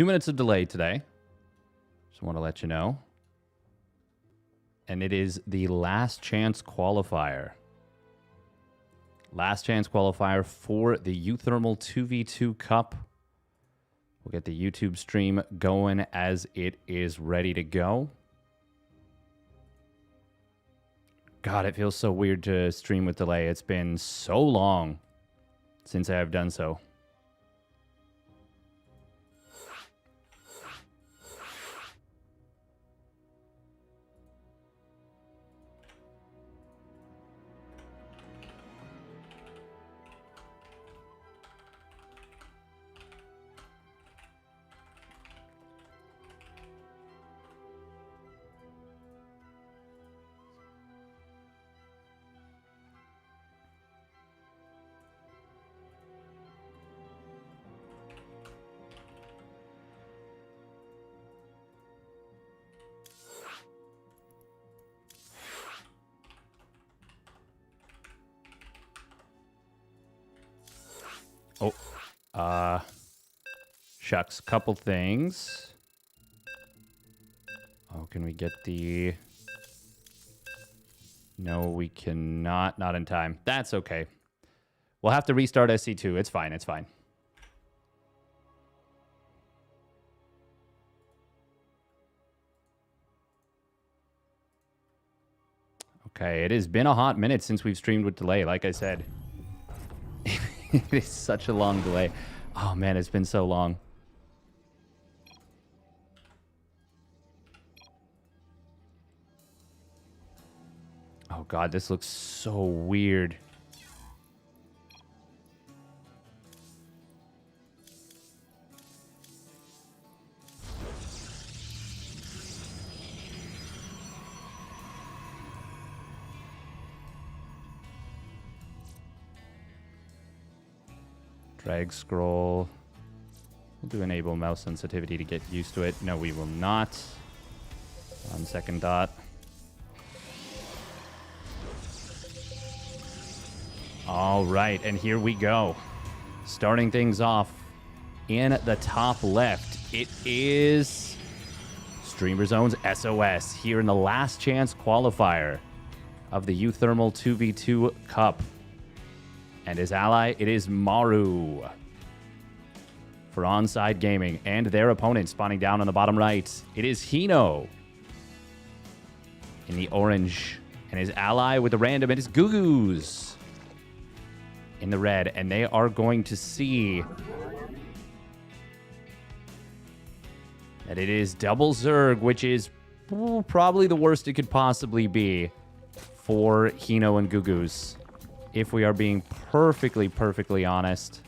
2 minutes of delay today. Just want to let you know. And it is the last chance qualifier. Last chance qualifier for the uThermal 2v2 Cup. We'll get the YouTube stream going as it is ready to go. God, it feels so weird to stream with delay. It's been so long since I have done so. Shucks, couple things. Oh, can we get the... No, we cannot. Not in time. That's okay. We'll have to restart SC2. It's fine. It's fine. Okay, it has been a hot minute since we've streamed with delay, like I said. It is such a long delay. Oh, man, it's been so long. Oh, God, this looks so weird. Drag scroll. We'll do enable mouse sensitivity to get used to it. No, we will not. On second thought. All right, and here we go. Starting things off in the top left, it is Streamer Zone's SOS here in the last chance qualifier of the uThermal 2v2 Cup. And his ally, it is Maru for Onside Gaming. And their opponent spawning down on the bottom right, it is Hino in the orange. And his ally with the random, it is GooGoo's in the red. And they are going to see that it is double Zerg, which is probably the worst it could possibly be for Hino and GooGoo's. If we are being perfectly honest.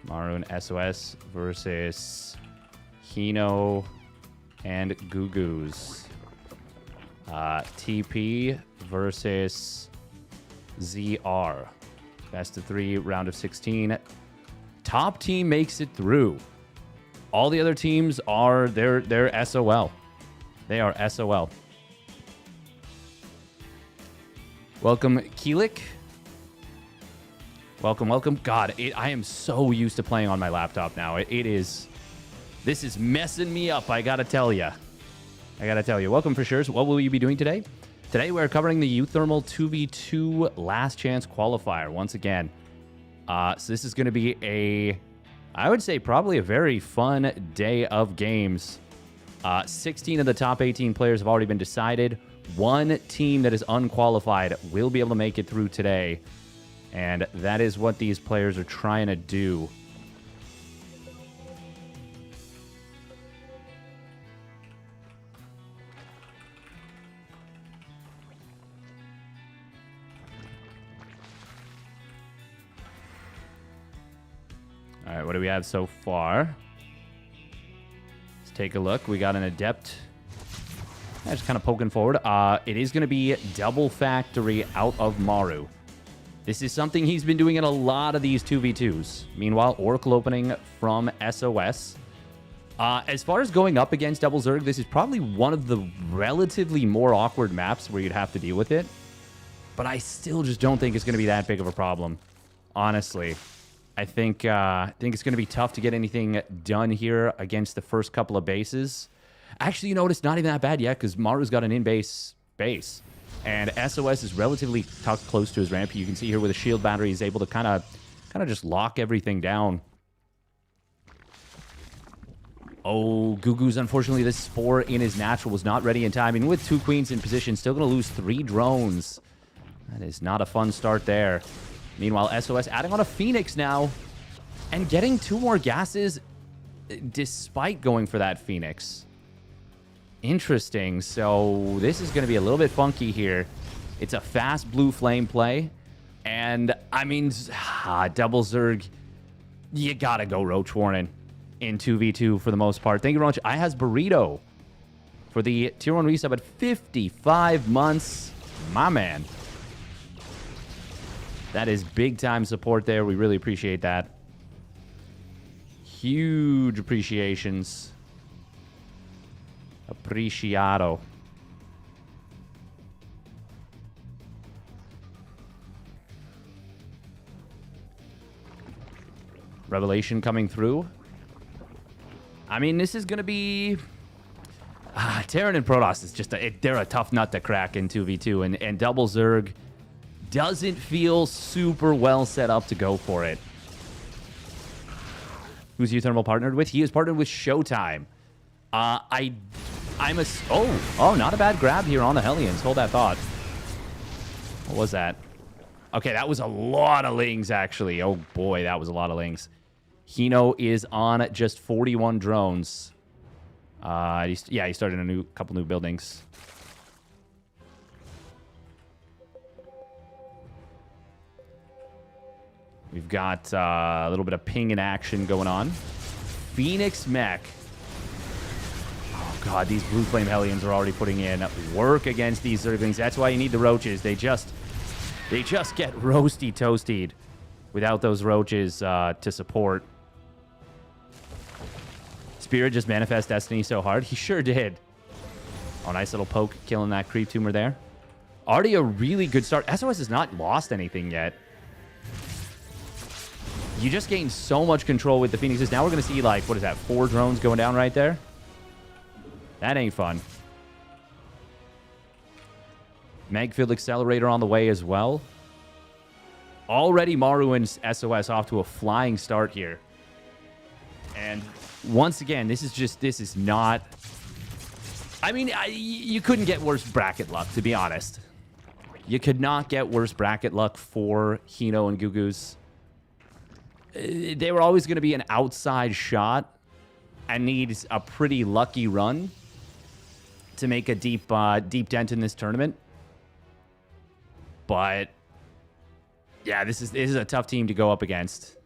Maru and SOS versus Hino and GooGoo's. TP versus ZR. Best of 3, round of 16. Top team makes it through. All the other teams are they're SOL. They are SOL. Welcome, Keelik. Welcome, welcome. God, I am so used to playing on my laptop now. This is messing me up, I gotta tell you. Welcome for sure. So what will you be doing today? Today we're covering the uThermal 2v2 last chance qualifier once again. So this is going to be I would say probably a very fun day of games. 16 of the top 18 players have already been decided. One team that is unqualified will be able to make it through today. And that is what these players are trying to do. All right, what do we have so far? Let's take a look. We got an Adept. Just kind of poking forward. It is going to be double factory out of Maru. This is something he's been doing in a lot of these 2v2s. Meanwhile, Oracle opening from SOS. As far as going up against Double Zerg, this is probably one of the relatively more awkward maps where you'd have to deal with it. But I still just don't think it's going to be that big of a problem. honestly. I think it's going to be tough to get anything done here against the first couple of bases. Actually, you know what? It's not even that bad yet because Maru's got an in-base base. And SOS is relatively tucked close to his ramp. You can see here with a shield battery, he's able to kind of just lock everything down. Oh, GooGoo's, unfortunately, this Spore in his natural was not ready in time. And with 2 queens in position, still going to lose 3 drones. That is not a fun start there. Meanwhile, SOS adding on a Phoenix now and getting 2 more gases despite going for that Phoenix. Interesting. So this is going to be a little bit funky here. It's a fast blue flame play. And, I mean, double Zerg, you got to go Roach Warren in 2v2 for the most part. Thank you very much. I has Burrito for the tier 1 resub at 55 months. My man. That is big time support there. We really appreciate that. Huge appreciations. Appreciado. Revelation coming through. I mean, this is going to be... Terran and Protoss is just... they're a tough nut to crack in 2v2. And double Zerg doesn't feel super well set up to go for it. Who's uThermal partnered with? He is partnered with ShoWTimE. I'm a... Oh, not a bad grab here on the Hellions. Hold that thought. What was that? Okay, that was a lot of lings, actually. Oh, boy, that was a lot of lings. Hino is on just 41 drones. He started a couple new buildings. We've got a little bit of ping in action going on. Phoenix Mech. Oh, God, these Blue Flame Hellions are already putting in work against these Zerglings. That's why you need the Roaches. They just get roasty toasted without those Roaches to support. Spirit just manifest Destiny so hard. He sure did. Oh, nice little poke killing that creep tumor there. Already a really good start. SOS has not lost anything yet. You just gained so much control with the Phoenixes. Now we're going to see, like, what is that, 4 drones going down right there? That ain't fun. Magfield Accelerator on the way as well. Already Maru and SOS off to a flying start here. And once again, this is not... I mean, you couldn't get worse bracket luck, to be honest. You could not get worse bracket luck for Hino and GooGoo's. They were always going to be an outside shot and need a pretty lucky run to make a deep dent in this tournament. But yeah, this is a tough team to go up against.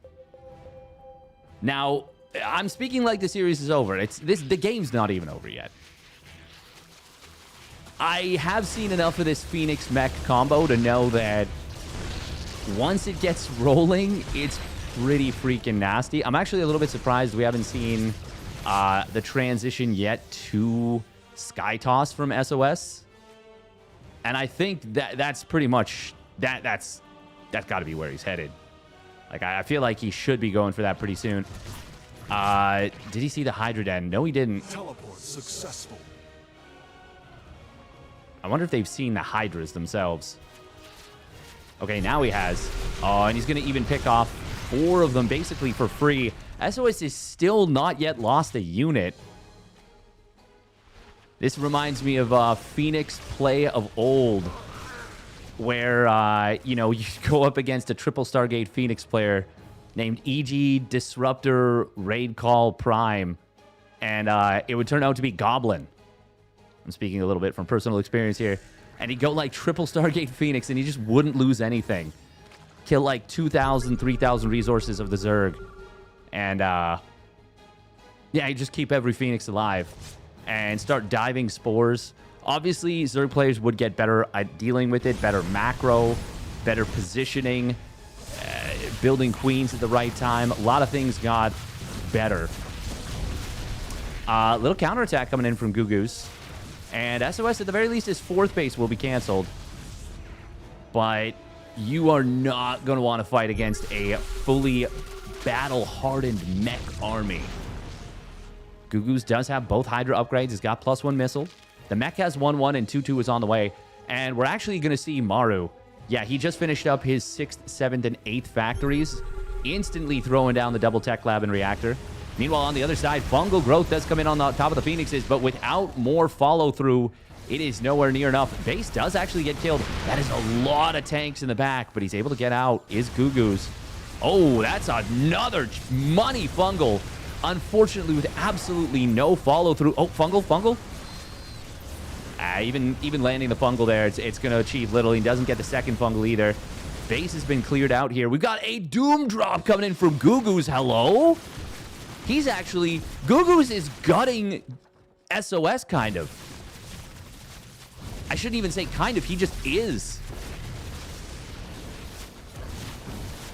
Now, I'm speaking like the series is over. The game's not even over yet. I have seen enough of this Phoenix Mech combo to know that once it gets rolling, it's pretty freaking nasty. I'm actually a little bit surprised we haven't seen the transition yet to Sky Toss from SOS. And I think that's pretty much... That's got to be where he's headed. Like, I feel like he should be going for that pretty soon. Did he see the Hydra Den? No, he didn't. Teleport successful. I wonder if they've seen the Hydras themselves. Okay, now he has. Oh, and he's going to even pick off 4 of them basically for free. SOS is still not yet lost a unit. This reminds me of Phoenix play of old, where, you go up against a triple Stargate Phoenix player named EG Disruptor Raid Call Prime, and it would turn out to be Goblin. I'm speaking a little bit from personal experience here. And he'd go like triple Stargate Phoenix, and he just wouldn't lose anything. Kill like 2,000, 3,000 resources of the Zerg. And, yeah, he'd just keep every Phoenix alive and start diving spores. Obviously, Zerg players would get better at dealing with it, better macro, better positioning, building queens at the right time. A lot of things got better. Little counterattack coming in from GooGoo's. And SOS, at the very least, his 4th base will be canceled. But You are not going to want to fight against a fully battle-hardened mech army. GooGoo's does have both Hydra upgrades. It's got +1 missile. The mech has 1-1 and 2-2 is on the way. And we're actually going to see Maru. Yeah, he just finished up his 6th, 7th, and 8th factories, instantly throwing down the double tech lab and reactor. Meanwhile, on the other side, fungal growth does come in on the top of the Phoenixes, but without more follow-through, it is nowhere near enough. Base does actually get killed. That is a lot of tanks in the back, but he's able to get out. Is GooGoo's. Oh, that's another money fungal. Unfortunately, with absolutely no follow-through. Oh, fungal. Even landing the fungal there, it's going to achieve little. He doesn't get the second fungal either. Base has been cleared out here. We've got a Doom drop coming in from GooGoo's. Hello? He's actually... GooGoo's is gutting SOS, kind of. I shouldn't even say kind of. He just is.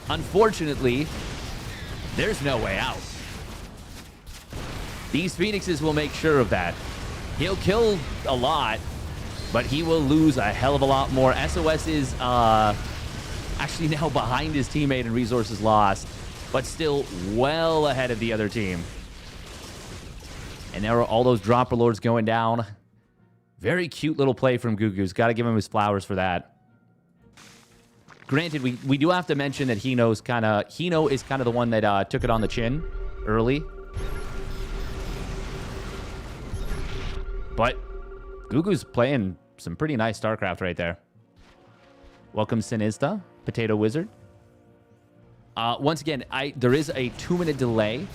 Unfortunately, there's no way out. These Phoenixes will make sure of that. He'll kill a lot, but he will lose a hell of a lot more. SOS is actually now behind his teammate in resources lost, but still well ahead of the other team. And there are all those dropper lords going down. Very cute little play from GooGoo's. Got to give him his flowers for that. Granted, we do have to mention that Hino is kind of the one that took it on the chin early. But GooGoo's playing some pretty nice StarCraft right there. Welcome, Sinista, Potato Wizard. Once again, there is a 2-minute delay.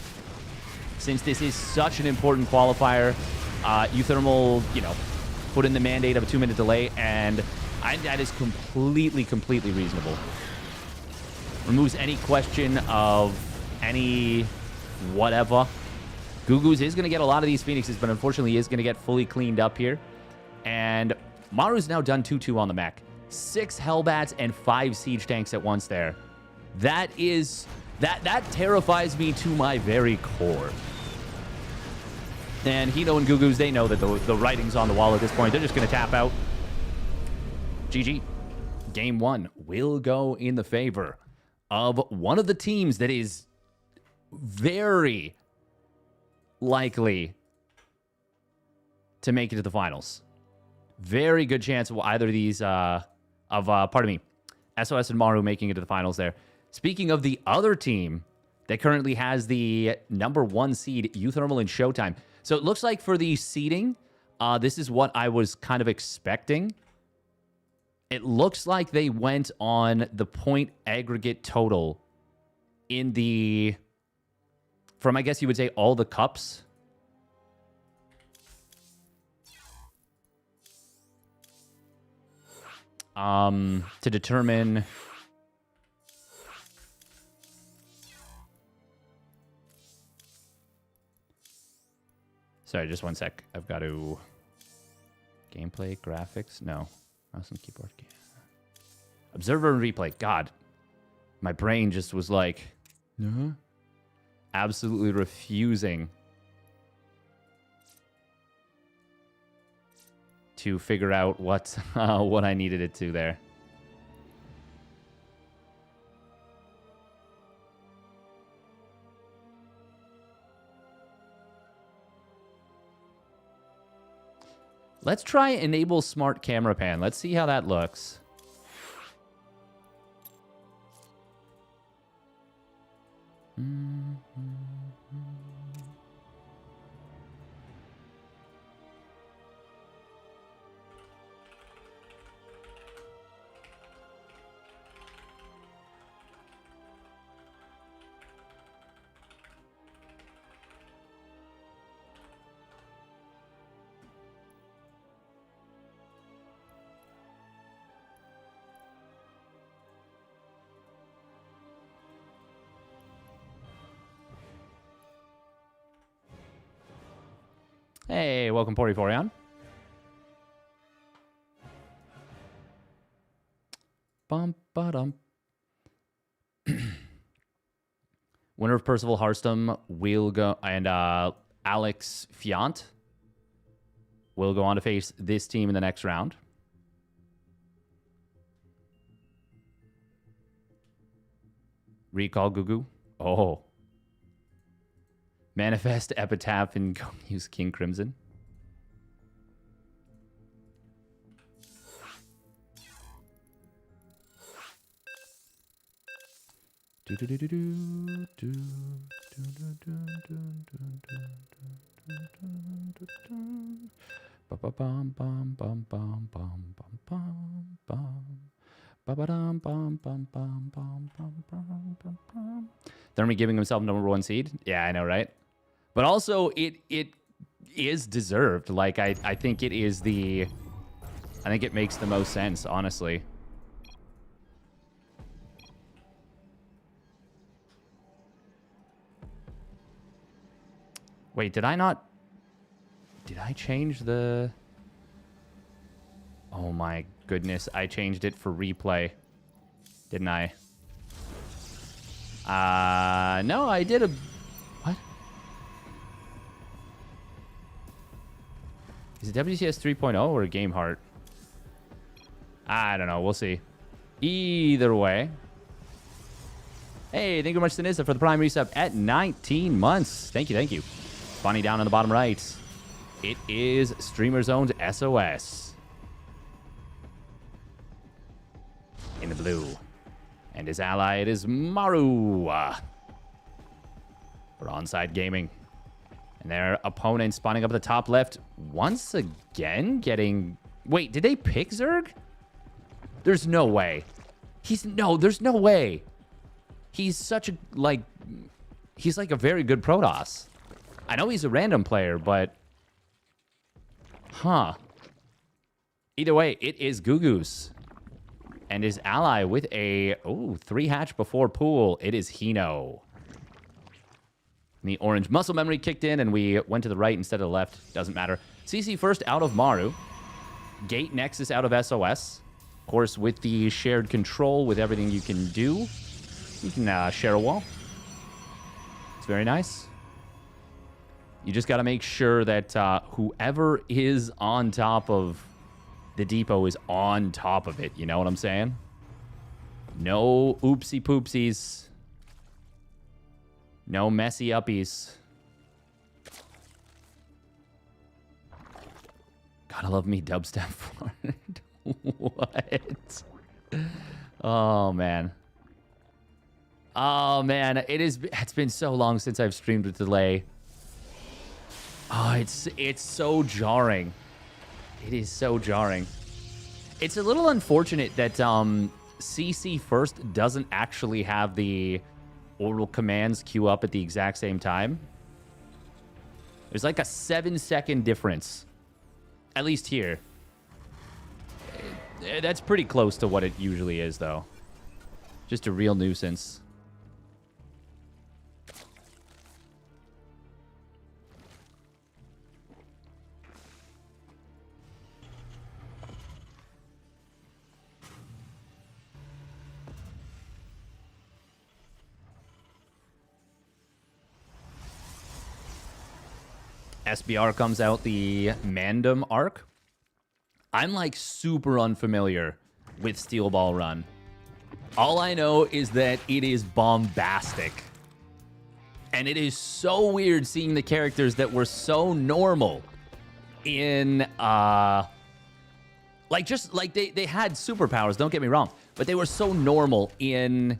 Since this is such an important qualifier, uThermal, put in the mandate of a 2-minute delay, and that is completely reasonable. Removes any question of any whatever. GooGoo's is going to get a lot of these Phoenixes, but unfortunately is going to get fully cleaned up here. And Maru's now done 2-2 on the mech. 6 Hellbats and 5 siege tanks at once there. That terrifies me to my very core. And Hino and GooGoo's, they know that the writing's on the wall at this point. They're just going to tap out. GG. Game 1 will go in the favor of one of the teams that is very likely to make it to the finals. Very good chance of either of these, SOS and Maru making it to the finals there. Speaking of the other team that currently has the #1 seed, uThermal and ShoWTimE. So it looks like for the seeding, this is what I was kind of expecting. It looks like they went on the point aggregate total in the... from, I guess you would say, all the cups. To determine... Sorry, just one sec. I've got to... Gameplay, graphics? No. Mouse and keyboard. Observer and replay. God. My brain just was like... No? Absolutely refusing to figure out what I needed it to there. Let's try enable smart camera pan. Let's see how that looks. Hey, welcome, Poriforion. Bum ba dum. Winner of Percival, Harstem will go, and Alex Fjant will go on to face this team in the next round. Recall GooGoo. Oh. Manifest Epitaph and go use King Crimson. Thermi giving himself #1 seed. Yeah, I know, right? But also, it is deserved. Like, I think it is the... I think it makes the most sense, honestly. Wait, did I not... Did I change the... Oh my goodness, I changed it for replay. Didn't I? No, I did a... What? Is it WCS 3.0 or Game Heart? I don't know, we'll see. Either way. Hey, thank you very much, Sinisa, for the Prime Resub at 19 months. Thank you, thank you. Funny down on the bottom right. It is Streamer's Owned SOS. In the blue. And his ally, it is Maru. For Onside Gaming. And their opponent spawning up at the top left. Once again getting... Wait, did they pick Zerg? There's no way. There's no way. He's such a, like... He's like a very good Protoss. I know he's a random player, but... Huh. Either way, it is GooGoo's. And his ally with a... Oh, 3 hatch before pool. It is Hino. And the orange muscle memory kicked in, and we went to the right instead of the left. Doesn't matter. CC first out of Maru. Gate Nexus out of SOS. Of course, with the shared control, with everything you can do, you can share a wall. It's very nice. You just got to make sure that whoever is on top of the depot is on top of it. You know what I'm saying? No oopsie poopsies. No messy uppies. Gotta love me dubstep for it. What? Oh, man. Oh, man. It's been so long since I've streamed with delay. Oh, it's so jarring. It is so jarring. It's a little unfortunate that CC first doesn't actually have the oral commands queue up at the exact same time. There's like a 7-second difference. At least here. That's pretty close to what it usually is, though. Just a real nuisance. SBR comes out the Mandem arc. I'm like super unfamiliar with Steel Ball Run. All I know is that it is bombastic. And it is so weird seeing the characters that were so normal in they had superpowers, don't get me wrong, but they were so normal in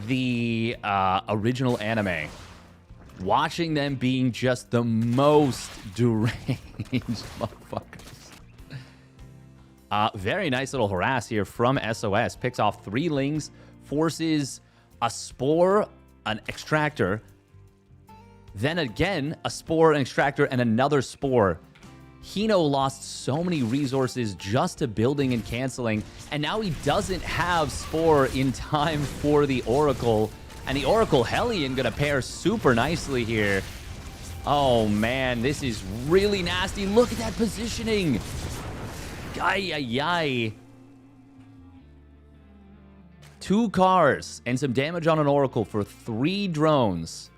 the original anime. Watching them being just the most deranged motherfuckers. Very nice little harass here from SOS. Picks off 3 lings, forces a spore, an extractor, then again a spore, an extractor, and another spore. Hino lost so many resources just to building and canceling, and now he doesn't have spore in time for the Oracle. And the Oracle Hellion gonna pair super nicely here. Oh, man, this is really nasty. Look at that positioning. Ay, ay, ay. 2 cars and some damage on an Oracle for 3 drones.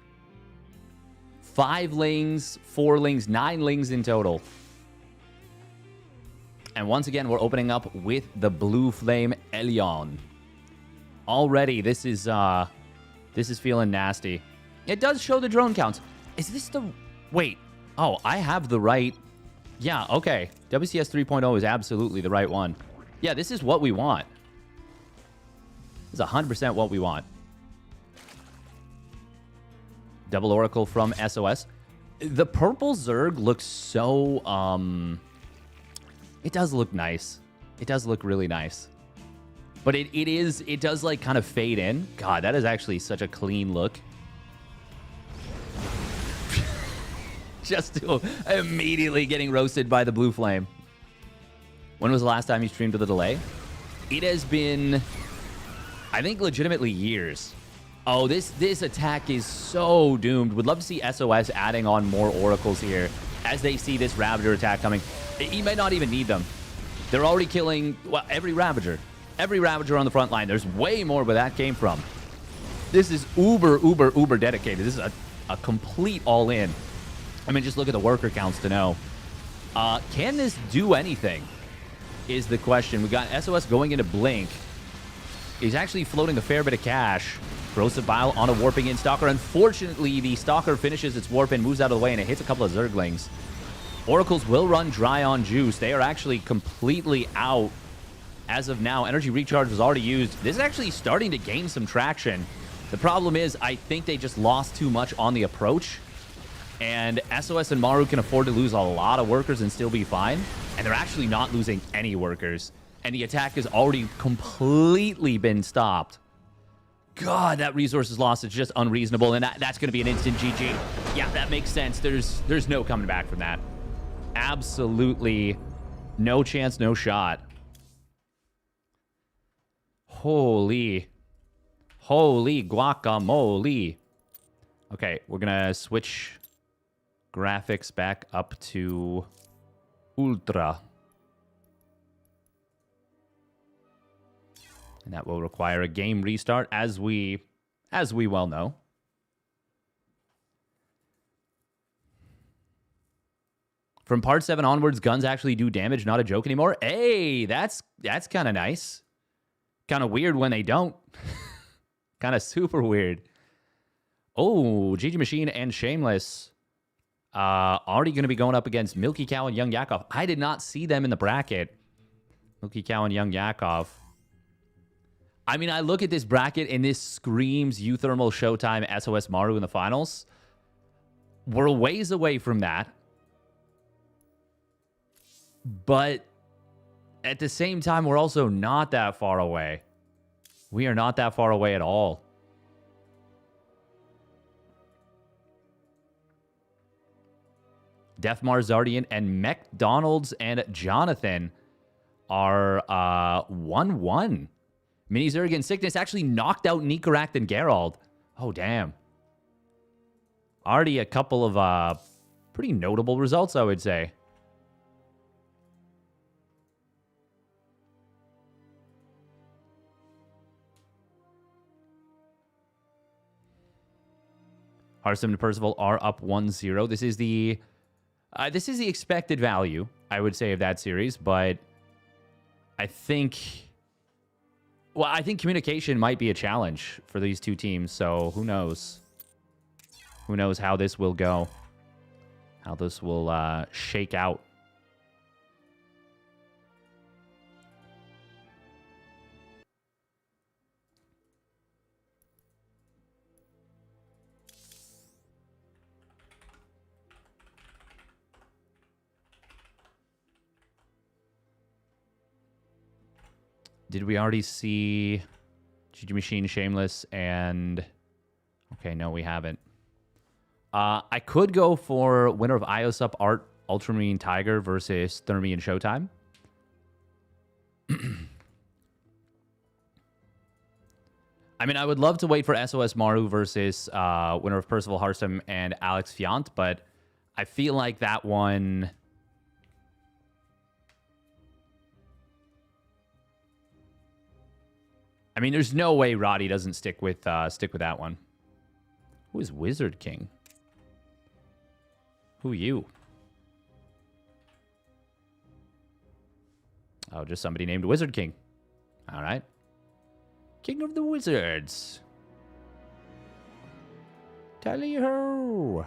5 lings, 4 lings, 9 lings in total. And once again, we're opening up with the Blue Flame Elion. Already, this is... This is feeling nasty. It does show the drone counts. Is this the... Wait. Oh, I have the right... Yeah, okay. WCS 3.0 is absolutely the right one. Yeah, this is what we want. This is 100% what we want. Double Oracle from SOS. The purple Zerg looks so... It does look nice. It does look really nice. But it does like kind of fade in. God, that is actually such a clean look. Just to immediately getting roasted by the blue flame. When was the last time you streamed with a delay? It has been, I think, legitimately years. Oh, this attack is so doomed. Would love to see SOS adding on more oracles here as they see this Ravager attack coming. He might not even need them. They're already killing, well, every Ravager. Every Ravager on the front line. There's way more where that came from. This is uber dedicated. This is a complete all-in. I mean, just look at the worker counts to know. Can this do anything is the question. We got SOS going into Blink. He's actually floating a fair bit of cash. Corrosive Bile on a warping in Stalker. Unfortunately, the Stalker finishes its warp and moves out of the way, and it hits a couple of Zerglings. Oracles will run dry on Juice. They are actually completely out as of now. Energy Recharge was already used. This is actually starting to gain some traction. The problem is, I think they just lost too much on the approach. And SOS and Maru can afford to lose a lot of workers and still be fine. And they're actually not losing any workers. And the attack has already completely been stopped. God, that resources loss is just unreasonable. And that's going to be an instant GG. Yeah, that makes sense. There's no coming back from that. Absolutely no chance, no shot. Holy guacamole. Okay, we're going to switch graphics back up to Ultra. And that will require a game restart, as we well know. From part 7 onwards, guns actually do damage, not a joke anymore. Hey, that's kind of nice. Kind of weird when they don't. Kind of super weird. Oh, GgMaChine and Shameless. Already going to be going up against Milky Cow and Young Yakov. I did not see them in the bracket. Milky Cow and Young Yakov. I mean, I look at this bracket and this screams uThermal ShoWTimE SOS Maru in the finals. We're a ways away from that. But at the same time, we're also not that far away. We are not that far away at all. Def Marzardian and McDonald's and Jonathan are 1-1. Mini Zerg and Sickness actually knocked out Nicoract+Geralt. Oh, damn. Already a couple of pretty notable results, I would say. Harstem+Percival are up 1-0. This is the expected value, I would say, of that series, but I think communication might be a challenge for these two teams, so who knows? Who knows how this will go? How this will shake out. Did we already see GgMaChine+Shameless and... Okay, no, we haven't. I could go for winner of Ioupart Ultramarine Tiger versus Thermi and ShoWTimE. I mean, I would love to wait for SOS Maru versus winner of Percival Harstem and Alex Fjant, but I feel like that one... I mean, there's no way Roddy doesn't stick with that one. Who is Wizard King? Who you? Oh, just somebody named Wizard King. All right. King of the Wizards. Tally ho!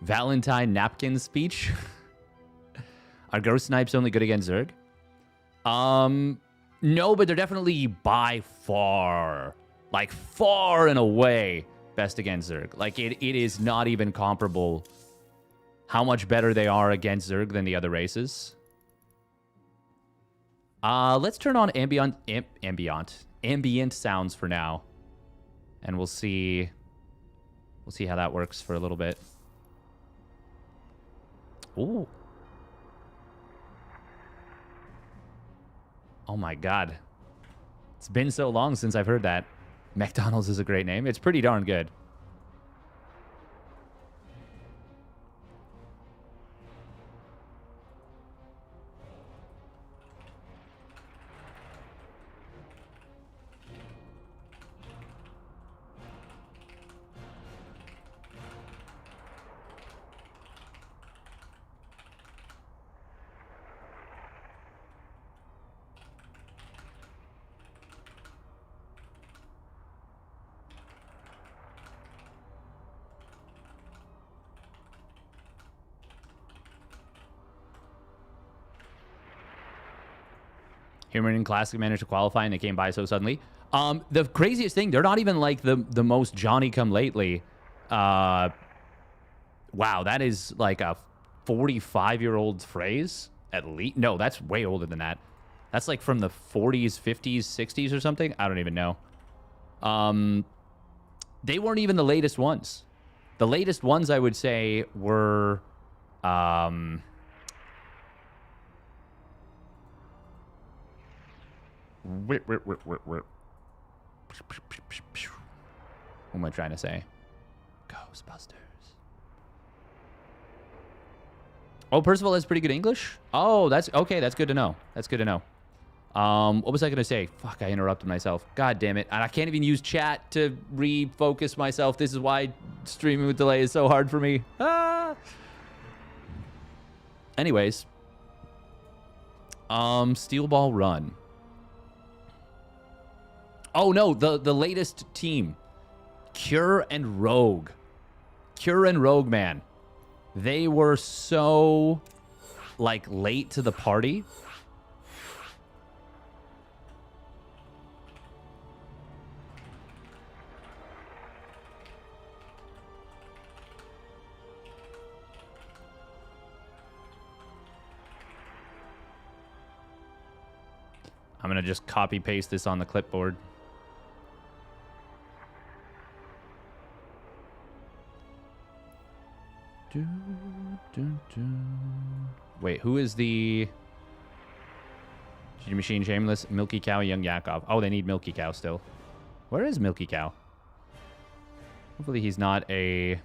Valentine napkin speech. Are ghost snipes only good against Zerg? No, but they're definitely by far, like far and away, best against Zerg. Like it is not even comparable how much better they are against Zerg than the other races. Let's turn on ambient sounds for now, and we'll see how that works for a little bit. Ooh. Oh my god. It's been so long since I've heard that. McDonald's is a great name. It's pretty darn good. Human and Classic managed to qualify and they came by so suddenly. The craziest thing, they're not even like the most Johnny-come-lately. Wow, that is like a 45-year-old phrase at least. No, that's way older than that. That's like from the 40s, 50s, 60s or something. I don't even know. They weren't even the latest ones. The latest ones, I would say, were... What am I trying to say? Ghostbusters. Oh, Percival has pretty good English? Oh, that's okay. That's good to know. That's good to know. What was I going to say? Fuck, I interrupted myself. God damn it. And I can't even use chat to refocus myself. This is why streaming with delay is so hard for me. Ah! Anyways. Steel Ball Run. Oh, no. The latest team. Cure and Rogue. Cure and Rogue, man. They were so, like, late to the party. I'm going to just copy paste this on the clipboard. Wait, who is the GgMaChine+Shameless? Milky Cow, Young Yakov. Oh, they need Milky Cow still. Where is Milky Cow? Hopefully he's not a...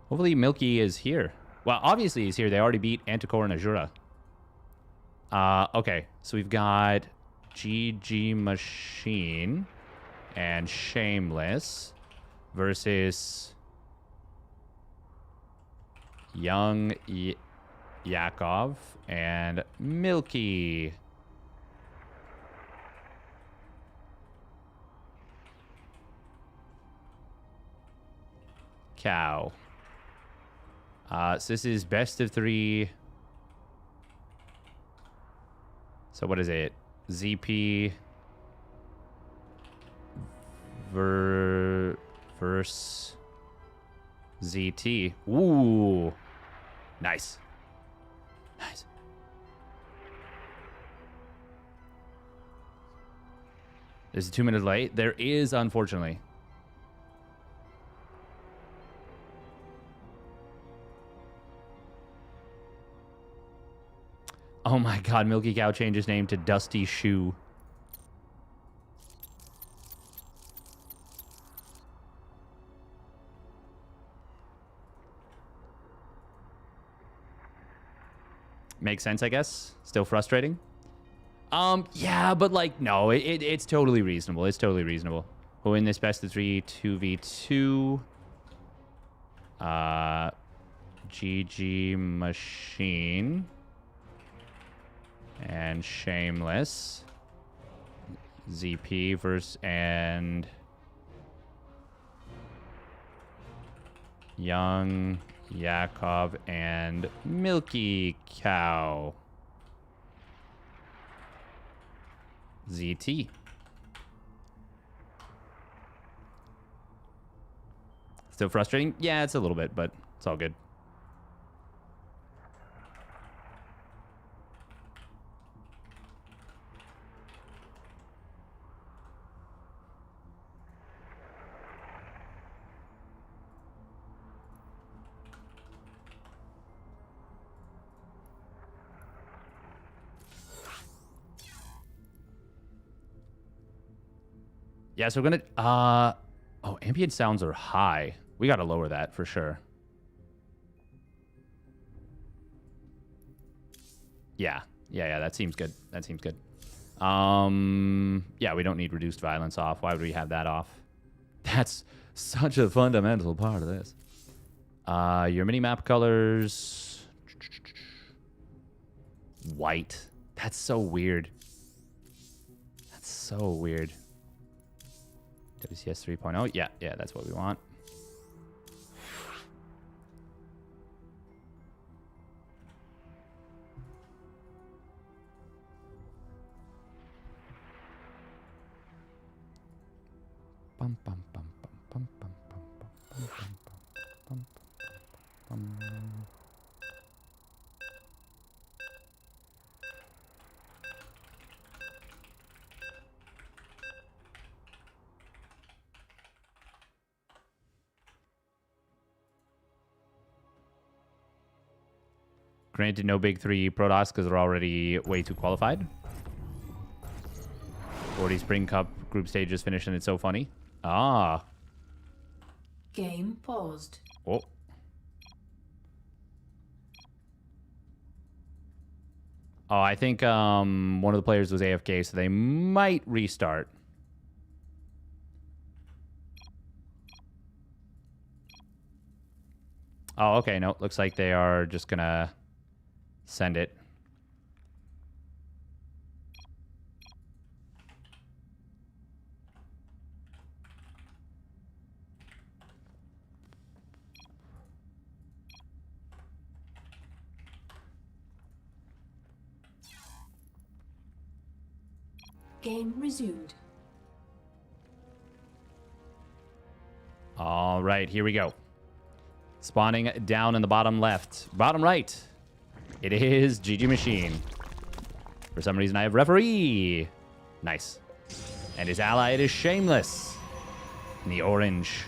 Hopefully Milky is here. Well, obviously he's here. They already beat Anticore and Azura. Okay, so we've got GgMaChine and Shameless versus Young Yakov and Milky. Cow. So this is best of 3. So what is it? ZP versus ZT. Ooh. Nice. Nice. Is it 2 minutes late? There is, unfortunately. Oh my god, Milky Cow changed his name to Dusty Shoe. Makes sense, I guess. Still frustrating. Yeah, but like, no, it's totally reasonable. It's totally reasonable. We'll win this best of 3 2v2. GgMaChine and Shameless. ZP versus and Young Yakov and Milky Cow. ZT. Still frustrating? Yeah, it's a little bit, but it's all good. Yeah, so we're gonna oh, ambient sounds are high. We gotta lower that for sure. Yeah, that seems good. That seems good. Yeah, we don't need reduced violence off. Why would we have that off? That's such a fundamental part of this. Your mini-map colors. White. That's so weird. That's so weird. WCS 3.0. Yeah, that's what we want. Bum, bum, bum, bum, bum, bum, bum, bum, bum, bum, bum. Granted, no big 3 Protoss because they're already way too qualified. 40 Spring Cup group stages finished and it's so funny. Ah. Game paused. Oh. Oh, I think one of the players was AFK, so they might restart. Oh, okay. No, looks like they are just gonna send it. Game resumed. All right, here we go. Spawning down in the bottom left. Bottom right. It is GgMaChine. For some reason, I have referee. Nice. And his ally, it is Shameless. In the orange.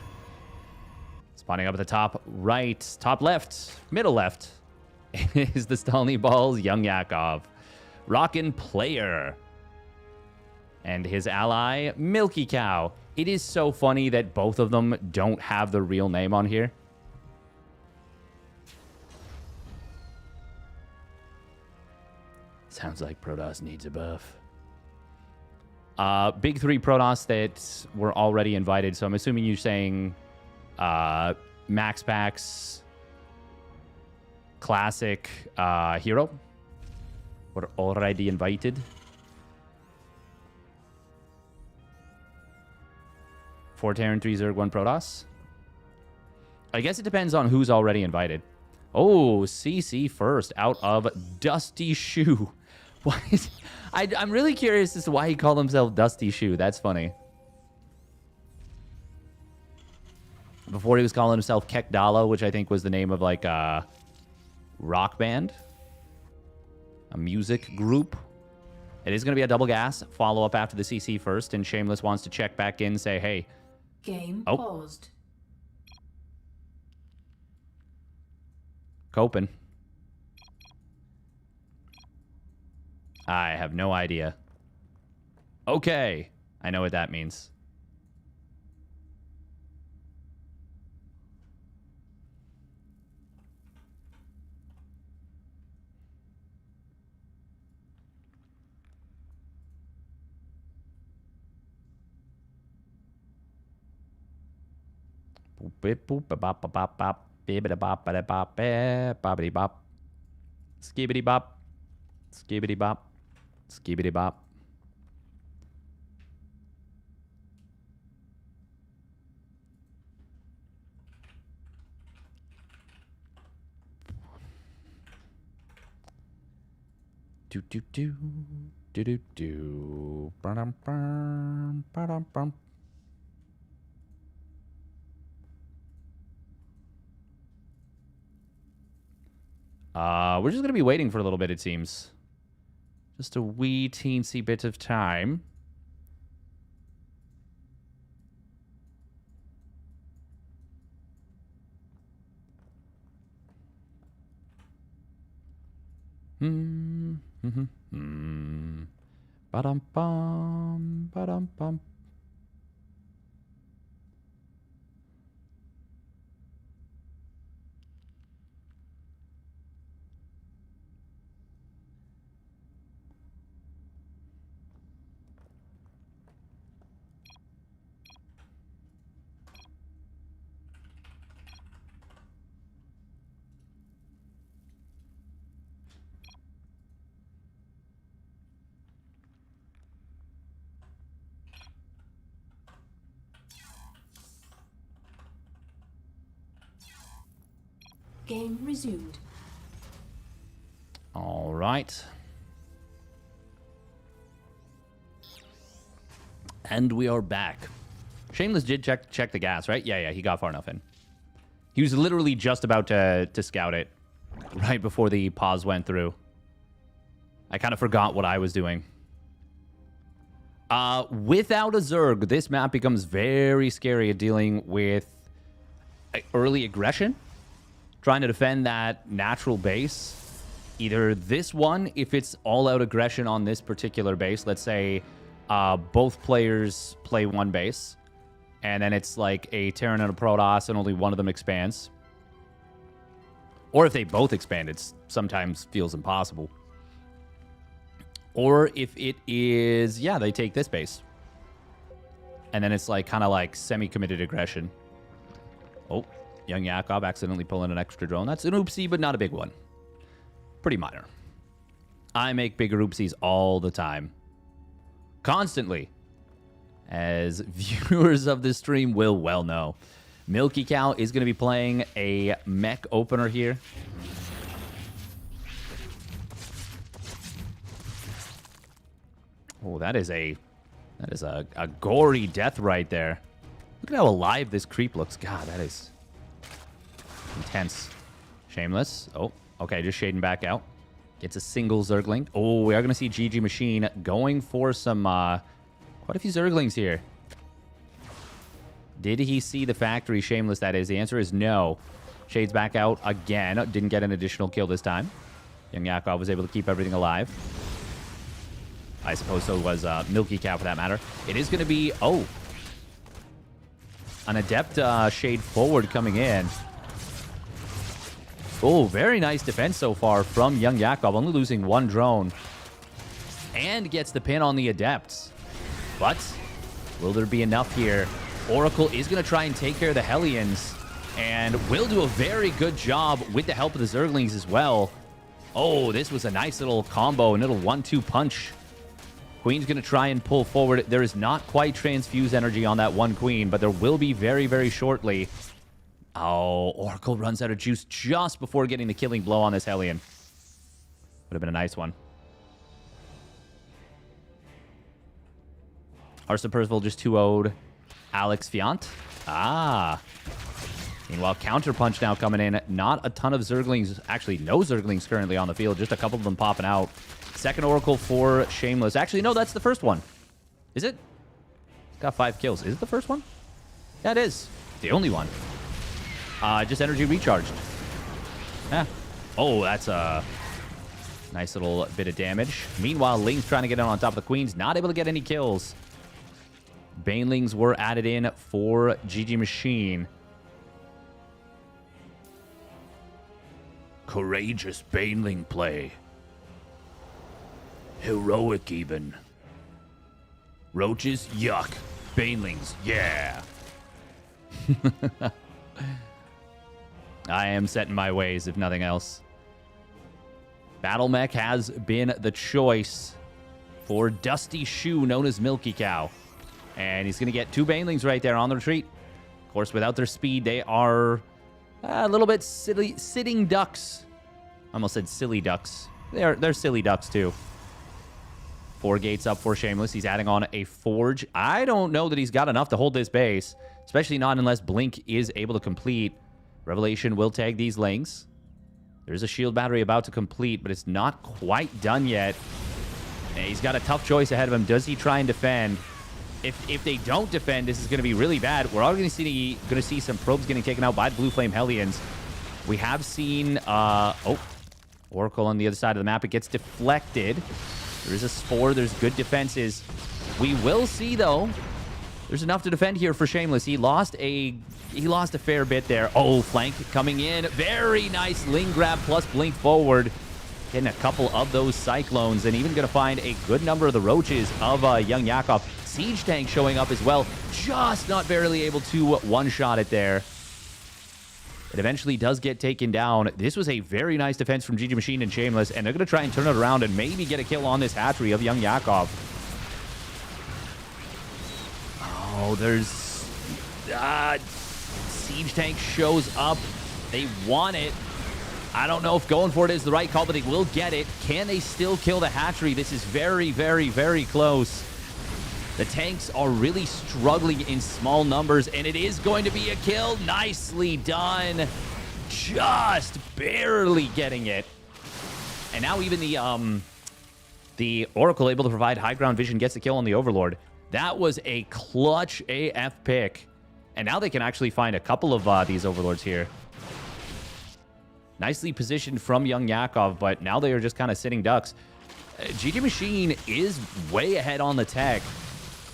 Spawning up at the top right. Top left. Middle left. Is the Stalny Balls Young Yakov. Rockin' Player. And his ally, Milky Cow. It is so funny that both of them don't have the real name on here. Sounds like Protoss needs a buff. Big 3 Protoss that were already invited. So I'm assuming you're saying Max Packs, Classic, Hero were already invited. 4 Terran, 3 Zerg, 1 Protoss. I guess it depends on who's already invited. Oh, CC first out of Dusty Shoe. Why is I'm really curious as to why he called himself Dusty Shoe. That's funny. Before he was calling himself Kekdala, which I think was the name of like a rock band, a music group. It is going to be a double gas follow up after the CC first, and Shameless wants to check back in, say, hey. Game paused. Coping. I have no idea. Okay. I know what that means. Boppity bop. Skibbity bop. Skibbity bop. Skibbity bop. Do do do do do do. Ba-dum bum ba-dum bum. We're just gonna be waiting for a little bit, it seems. Just a wee teensy bit of time. Ba-dum bum ba-dum bum. Game resumed. All right. And we are back. Shameless did check the gas, right? Yeah, he got far enough in. He was literally just about to scout it right before the pause went through. I kind of forgot what I was doing. Without a Zerg, this map becomes very scary at dealing with early aggression. Trying to defend that natural base. Either this one, if it's all-out aggression on this particular base, let's say both players play one base, and then it's like a Terran and a Protoss, and only one of them expands. Or if they both expand, it sometimes feels impossible. Or if it is, yeah, they take this base. And then it's like kind of like semi-committed aggression. Oh. Young Yakov accidentally pulling an extra drone. That's an oopsie, but not a big one. Pretty minor. I make bigger oopsies all the time. Constantly. As viewers of this stream will well know. Milky Cow is going to be playing a mech opener here. Oh, that is a gory death right there. Look at how alive this creep looks. God, that is intense. Shameless. Oh, okay, just shading back out. Gets a single Zergling. Oh, we are going to see GgMaChine going for some, quite a few Zerglings here. Did he see the factory? Shameless, that is. The answer is no. Shades back out again. Didn't get an additional kill this time. Young Yakov was able to keep everything alive. I suppose so was Milky Cow for that matter. It is going to be, oh, an Adept Shade forward coming in. Oh, very nice defense so far from Young Yakov. Only losing one drone. And gets the pin on the Adepts. But will there be enough here? Oracle is going to try and take care of the Hellions. And will do a very good job with the help of the Zerglings as well. Oh, this was a nice little combo. A little 1-2 punch. Queen's going to try and pull forward. There is not quite transfuse energy on that one Queen, but there will be very, very shortly. Oh, Oracle runs out of juice just before getting the killing blow on this Hellion. Would have been a nice one. Harstem+Percival just 2-0'd Alex Fjant. Ah. Meanwhile, Counterpunch now coming in. Not a ton of Zerglings. Actually, no Zerglings currently on the field. Just a couple of them popping out. Second Oracle for Shameless. Actually, no, that's the first one. Is it? It's got 5 kills. Is it the first one? Yeah, it is. The only one. Just energy recharged. Yeah. Oh, that's a nice little bit of damage. Meanwhile, Ling's trying to get in on top of the Queens. Not able to get any kills. Banelings were added in for GgMaChine. Courageous Baneling play. Heroic even. Roaches, yuck. Banelings, yeah. I am set in my ways, if nothing else. Battle Mech has been the choice for Dusty Shoe, known as Milky Cow. And he's going to get 2 Banelings right there on the retreat. Of course, without their speed, they are a little bit sitting ducks. Almost said silly ducks. They're silly ducks, too. 4 gates up for Shameless. He's adding on a Forge. I don't know that he's got enough to hold this base, especially not unless Blink is able to complete. Revelation will tag these lanes. There's a shield battery about to complete, but it's not quite done yet. And he's got a tough choice ahead of him. Does he try and defend? If they don't defend, this is going to be really bad. We're already going to see some probes getting taken out by the Blue Flame Hellions. We have seen... Oracle on the other side of the map. It gets deflected. There is a Spore. There's good defenses. We will see, though. There's enough to defend here for Shameless. He lost a fair bit there. Oh, flank coming in. Very nice Ling grab plus blink forward. Getting a couple of those Cyclones and even going to find a good number of the Roaches of young Yakov. Siege tank showing up as well. Just not barely able to one-shot it there. It eventually does get taken down. This was a very nice defense from GgMaChine and Shameless, and they're going to try and turn it around and maybe get a kill on this hatchery of young Yakov. Oh, there's... Siege tank shows up. They want it. I don't know if going for it is the right call, but they will get it. Can they still kill the hatchery? This is very, very, very close. The tanks are really struggling in small numbers, and it is going to be a kill. Nicely done. Just barely getting it. And now even the Oracle able to provide high ground vision gets the kill on the Overlord. That was a clutch AF pick. And now they can actually find a couple of these Overlords here. Nicely positioned from young Yakov, but now they are just kind of sitting ducks. GgMaChine is way ahead on the tech.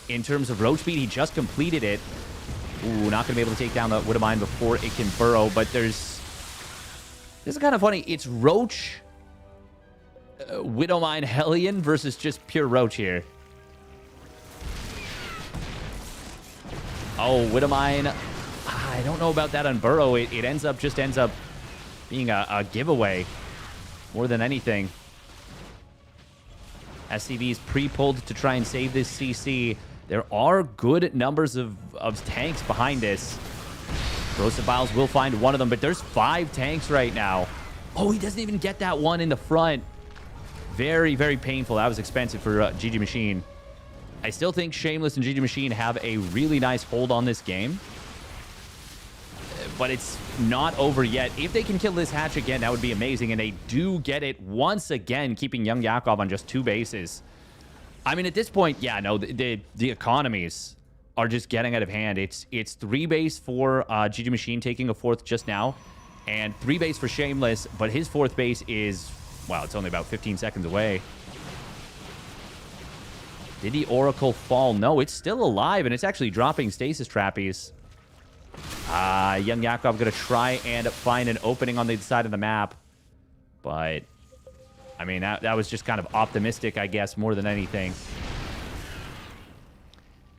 In terms of roach speed, he just completed it. Ooh, not going to be able to take down the Widowmine before it can burrow, but there's... This is kind of funny. It's Roach, Widowmine, Hellion versus just pure Roach here. Oh, Widowmine. I don't know about that on burrow. It ends up being a giveaway more than anything. SCV is pre-pulled to try and save this CC. There are good numbers of tanks behind this. Corrosive Vials will find one of them, but there's 5 tanks right now. Oh, he doesn't even get that one in the front. Very, very painful. That was expensive for GgMaChine. I still think Shameless and GgMaChine have a really nice hold on this game. But it's not over yet. If they can kill this hatch again, that would be amazing. And they do get it once again, keeping young Yakov on just 2 bases. I mean, at this point, yeah, no, the economies are just getting out of hand. It's 3 base for GgMaChine taking a 4th just now, and 3 base for Shameless, but his 4th base is, wow, it's only about 15 seconds away. Did the Oracle fall? No, it's still alive, and it's actually dropping stasis trappies. Young Yakov going to try and find an opening on the side of the map. But, I mean, that was just kind of optimistic, I guess, more than anything.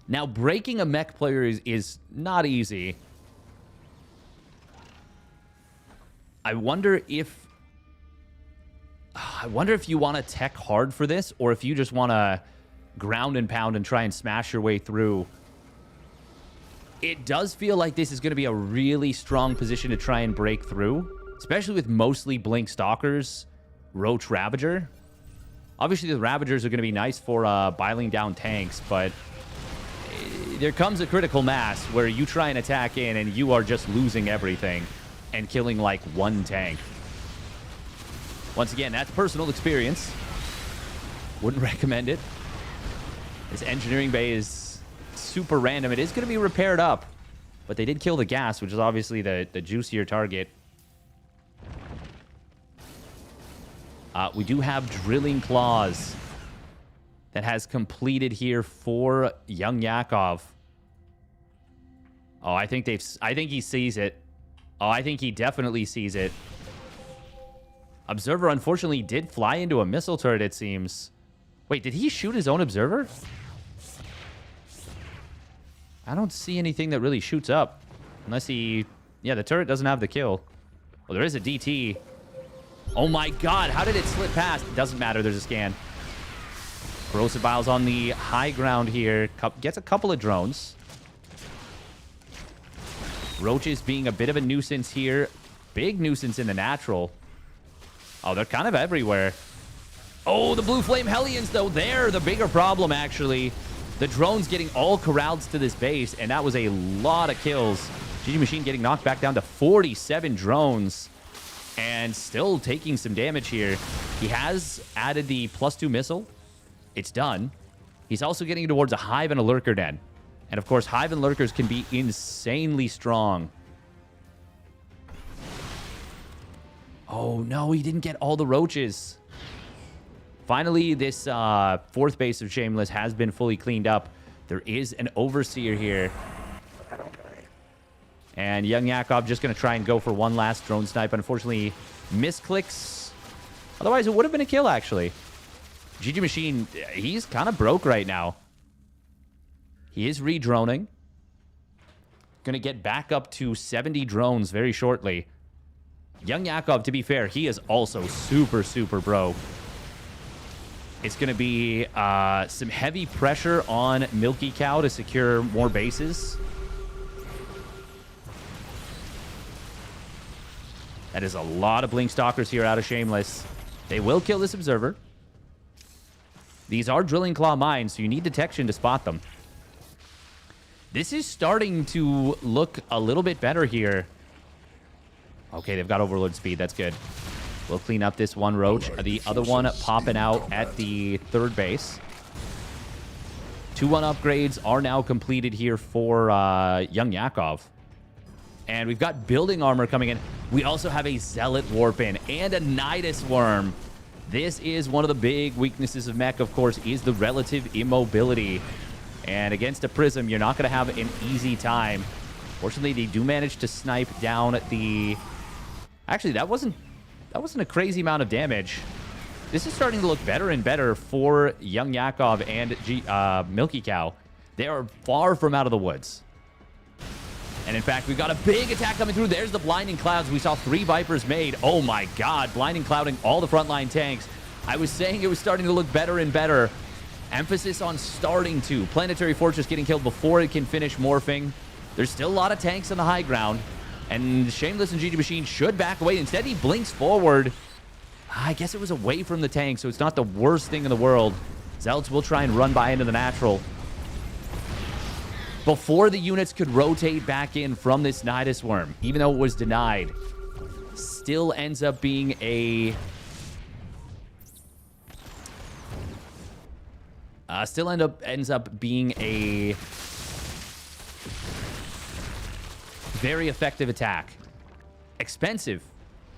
Now, breaking a mech player is not easy. I wonder if you want to tech hard for this, or if you just want to ground and pound and try and smash your way through. It does feel like this is going to be a really strong position to try and break through, especially with mostly Blink Stalkers, Roach Ravager. Obviously, the Ravagers are going to be nice for biling down tanks, but there comes a critical mass where you try and attack in and you are just losing everything and killing like 1 tank. Once again, that's personal experience. Wouldn't recommend it. This engineering bay is super random. It is going to be repaired up, but they did kill the gas, which is obviously the juicier target. We do have Drilling Claws that has completed here for young Yakov. Oh, I think he sees it. Oh, I think he definitely sees it. Observer, unfortunately, did fly into a missile turret, it seems. Wait, did he shoot his own Observer? I don't see anything that really shoots up. Unless he Yeah, the turret doesn't have the kill. Well, there is a DT. Oh my god, how did it slip past? It doesn't matter, there's a scan. Corrosive Bile's on the high ground here. Gets a couple of drones. Roaches being a bit of a nuisance here. Big nuisance in the natural. Oh, they're kind of everywhere. Oh, the Blue Flame Hellions, though. They're the bigger problem, actually. The drones getting all corralled to this base, and that was a lot of kills. GgMaChine getting knocked back down to 47 drones. And still taking some damage here. He has added the +2 missile. It's done. He's also getting towards a Hive and a Lurker Den. And of course, Hive and Lurkers can be insanely strong. Oh no, he didn't get all the roaches. Finally, this fourth base of Shameless has been fully cleaned up. There is an Overseer here. And young Yakov just going to try and go for one last drone snipe. Unfortunately, misclicks. Otherwise, it would have been a kill, actually. GgMaChine, he's kind of broke right now. He is re-droning. Going to get back up to 70 drones very shortly. Young Yakov, to be fair, he is also super, super broke. It's going to be some heavy pressure on Milky Cow to secure more bases. That is a lot of Blink Stalkers here out of Shameless. They will kill this Observer. These are Drilling Claw mines, so you need detection to spot them. This is starting to look a little bit better here. Okay, they've got Overload speed. That's good. We'll clean up this one Roach. The other one popping out at the third base. 2-1 upgrades are now completed here for young Yakov. And we've got building armor coming in. We also have a Zealot Warpin and a Nidus Worm. This is one of the big weaknesses of mech, of course, is the relative immobility. And against a Prism, you're not going to have an easy time. Fortunately, they do manage to snipe down the... Actually, that wasn't a crazy amount of damage. This is starting to look better and better for young Yakov and Milky Cow. They are far from out of the woods. And in fact, we've got a big attack coming through. There's the Blinding Clouds. We saw 3 Vipers made. Oh my god, Blinding Clouding all the frontline tanks. I was saying it was starting to look better and better. Emphasis on starting to. Planetary Fortress getting killed before it can finish morphing. There's still a lot of tanks on the high ground. And Shameless and GgMaChine should back away. Instead, he blinks forward. I guess it was away from the tank, so it's not the worst thing in the world. Zealots will try and run by into the natural. Before the units could rotate back in from this Nidus Worm, even though it was denied, still ends up being a... ends up being a very effective attack. Expensive.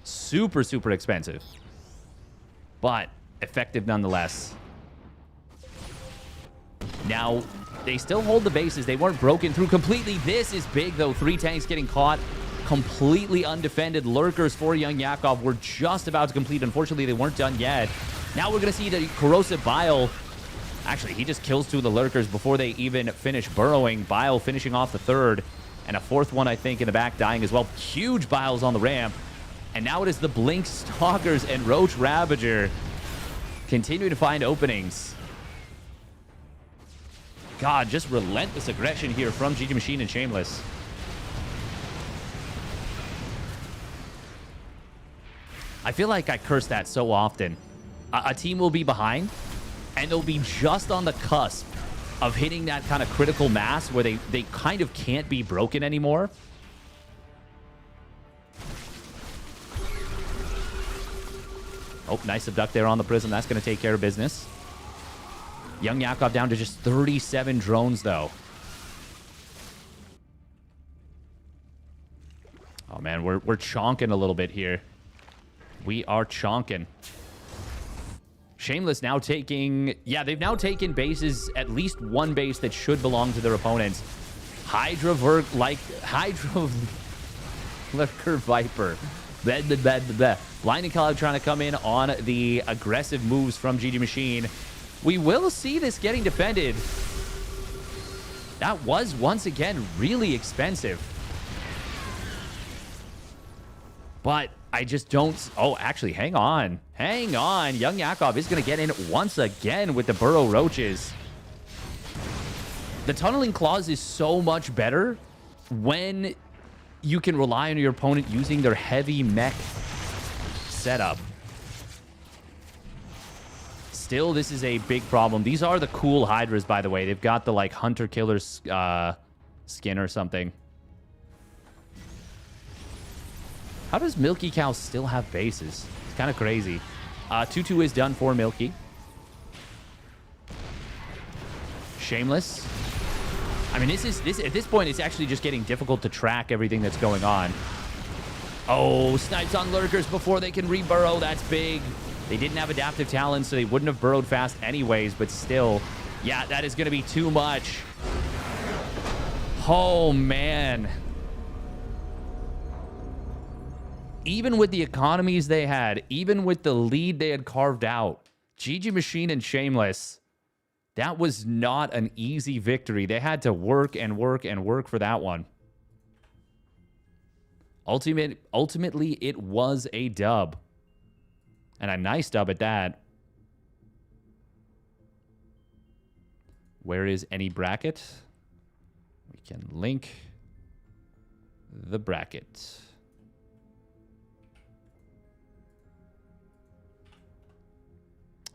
Super, super expensive. But effective nonetheless. Now, they still hold the bases. They weren't broken through completely. This is big, though. 3 tanks getting caught. Completely undefended. Lurkers for young Yakov were just about to complete. Unfortunately, they weren't done yet. Now we're going to see the Corrosive Bile. Actually, he just kills 2 of the Lurkers before they even finish burrowing. Bile finishing off the 3rd. And a 4th one, I think, in the back dying as well. Huge Biles on the ramp. And now it is the Blink Stalkers and Roach Ravager continue to find openings. God, just relentless aggression here from GgMaChine and Shameless. I feel like I curse that so often. A team will be behind, and they'll be just on the cusp of hitting that kind of critical mass where they kind of can't be broken anymore. Oh, nice abduct there on the Prism. That's going to take care of business. Young Yakov down to just 37 drones, though. Oh, man, we're chonking a little bit here. We are chonking. Shameless now taking... Yeah, they've now taken bases, at least one base that should belong to their opponents. Hydra Lurker Viper. Blinding Cloud trying to come in on the aggressive moves from GgMaChine. We will see this getting defended. That was, once again, really expensive. But I just don't... Oh, actually, hang on. Hang on. Young Yakov is going to get in once again with the Burrow Roaches. The Tunneling Claws is so much better when you can rely on your opponent using their heavy mech setup. Still, this is a big problem. These are the cool Hydras, by the way. They've got the, like, Hunter-Killer skin or something. How does Milky Cow still have bases? It's kind of crazy. 2-2 is done for Milky. Shameless. I mean, this at this point, it's actually just getting difficult to track everything that's going on. Oh, snipes on lurkers before they can re-burrow. That's big. They didn't have adaptive talents, so they wouldn't have burrowed fast anyways, but still. Yeah, that is going to be too much. Oh, man. Even with the economies they had, even with the lead they had carved out, GgMaChine and Shameless, that was not an easy victory. They had to work and work and work for that one. Ultimately, it was a dub. And a nice dub at that. Where is any bracket? We can link the bracket.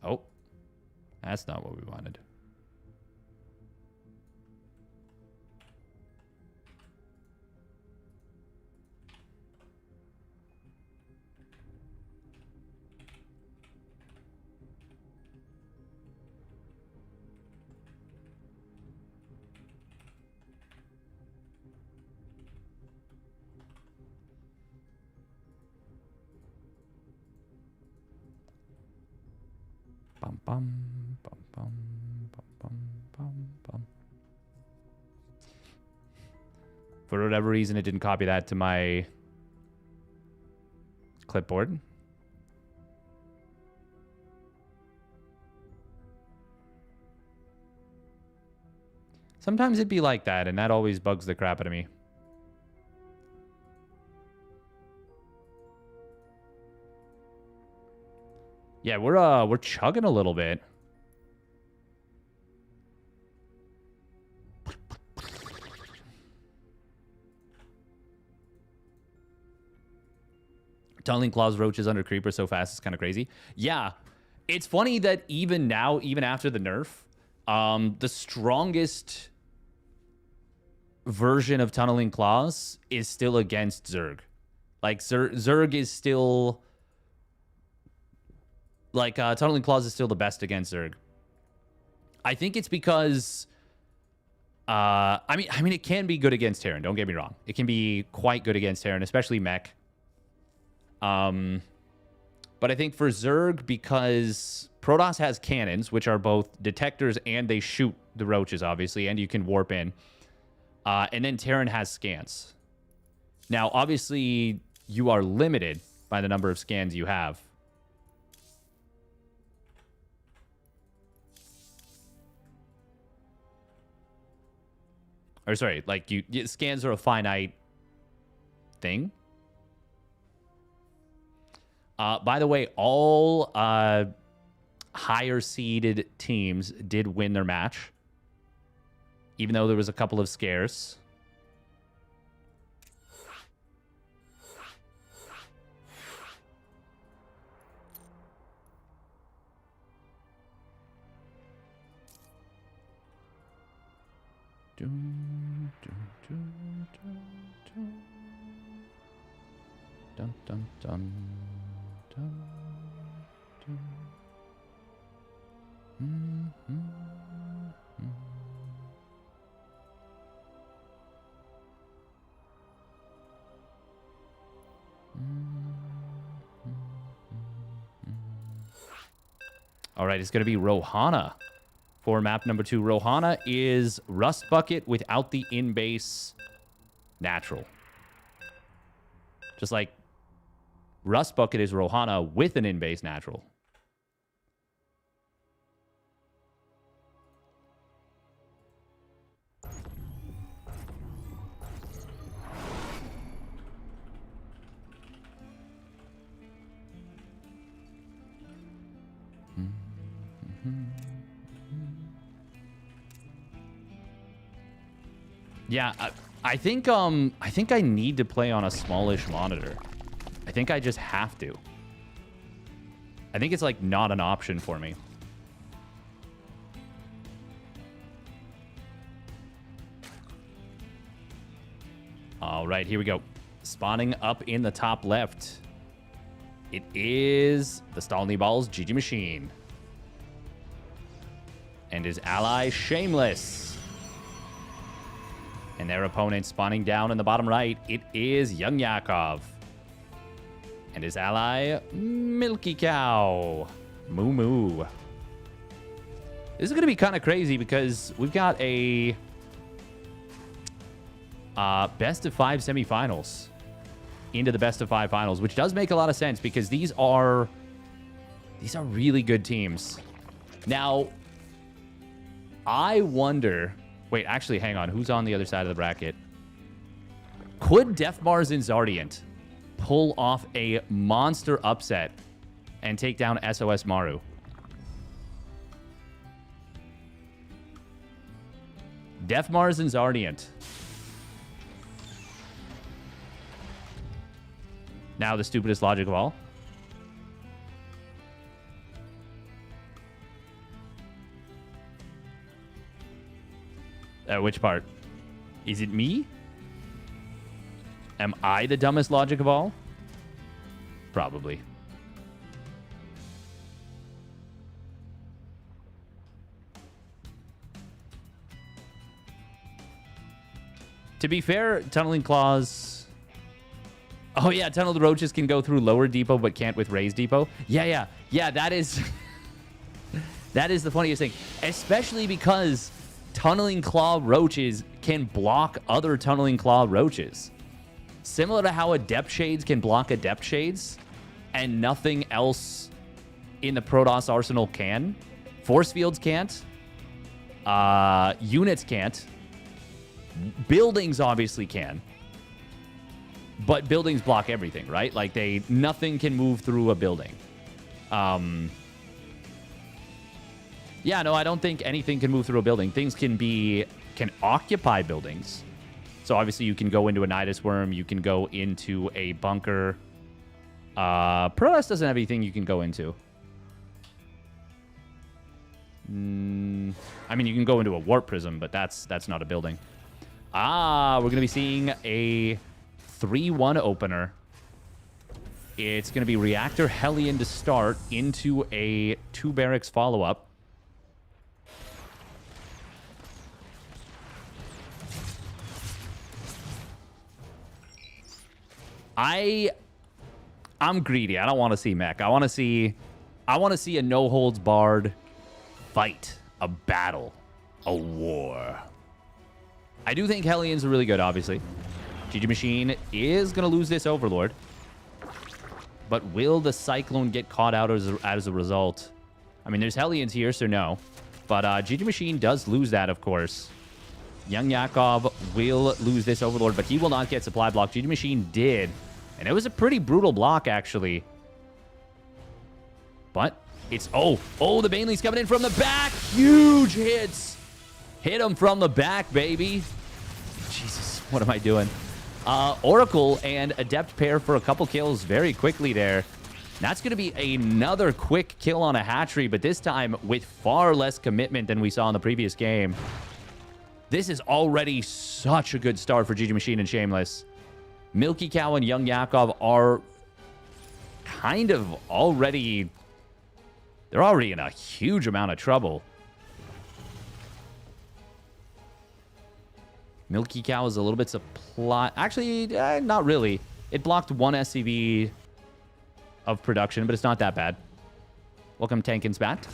Oh, that's not what we wanted. Bum, bum, bum, bum, bum, bum, bum, bum. For whatever reason, it didn't copy that to my clipboard. Sometimes it'd be like that, and that always bugs the crap out of me. Yeah, we're chugging a little bit. Tunneling Claws Roaches under Creeper so fast is kind of crazy. Yeah, it's funny that even now, even after the nerf, the strongest version of Tunneling Claws is still against Zerg. Like, Zerg is still... Like, Tunneling Claws is still the best against Zerg. I think it's because... I mean, it can be good against Terran, don't get me wrong. It can be quite good against Terran, especially mech. But I think for Zerg, because Protoss has cannons, which are both detectors and they shoot the roaches, obviously, and you can warp in. And then Terran has scans. Now, obviously, you are limited by the number of scans you have. Or sorry, like scans are a finite thing. By the way, all higher seeded teams did win their match, even though there was a couple of scares. Dun, dun, dun, dun, dun. All right, it's going to be Rohana for map number 2. Rohana is Rust Bucket without the in-base natural. Just like Rust Bucket is Rohana with an in-base natural. Yeah, I think I need to play on a smallish monitor. I think I just have to. I think it's like not an option for me. All right, here we go. Spawning up in the top left. It is the Stalny Balls GgMaChine. And his ally, Shameless. And their opponent spawning down in the bottom right, it is young Yakov. And his ally, Milky Cow. Moo Moo. This is going to be kind of crazy because we've got a best of 5 semifinals into the best of 5 finals, which does make a lot of sense because these are really good teams. Now, I wonder... Wait, actually, hang on. Who's on the other side of the bracket? Could Deathmars and Zardiant pull off a monster upset and take down SOS Maru? Deathmars and Zardiant. Now the stupidest logic of all. Which part? Is it me? Am I the dumbest logic of all? Probably. To be fair, Tunneling Claws... Oh, yeah, Tunneled Roaches can go through Lower Depot, but can't with Raised Depot. Yeah, that is... that is the funniest thing. Especially because Tunneling Claw Roaches can block other Tunneling Claw Roaches. Similar to how Adept Shades can block Adept Shades, and nothing else in the Protoss arsenal can. Force Fields can't. Units can't. Buildings obviously can. But buildings block everything, right? Like, nothing can move through a building. Yeah, no, I don't think anything can move through a building. Things can occupy buildings. So obviously you can go into a Nidus Worm, you can go into a bunker. Protoss doesn't have anything you can go into. I mean, you can go into a Warp Prism, but that's not a building. We're going to be seeing a 3-1 opener. It's going to be Reactor Hellion to start into a 2 Barracks follow-up. I'm greedy. I don't want to see mech. I want to see a no holds barred fight, a battle, a war. I do think Hellions are really good, obviously. GgMaChine is going to lose this Overlord. But will the Cyclone get caught out as a result? I mean, there's Hellions here, so no. But GgMaChine does lose that, of course. Young Yakov will lose this Overlord, but he will not get supply block. GgMaChine did. And it was a pretty brutal block, actually. But it's... Oh, the Baneling's coming in from the back. Huge hits. Hit him from the back, baby. Jesus, what am I doing? Oracle and Adept pair for a couple kills very quickly there. That's going to be another quick kill on a hatchery, but this time with far less commitment than we saw in the previous game. This is already such a good start for GgMaChine and Shameless. Milky Cow and Young Yakov are kind of already... They're already in a huge amount of trouble. Milky Cow is a little bit supply... Actually, not really. It blocked 1 SCV of production, but it's not that bad. Welcome, Tank and Spat.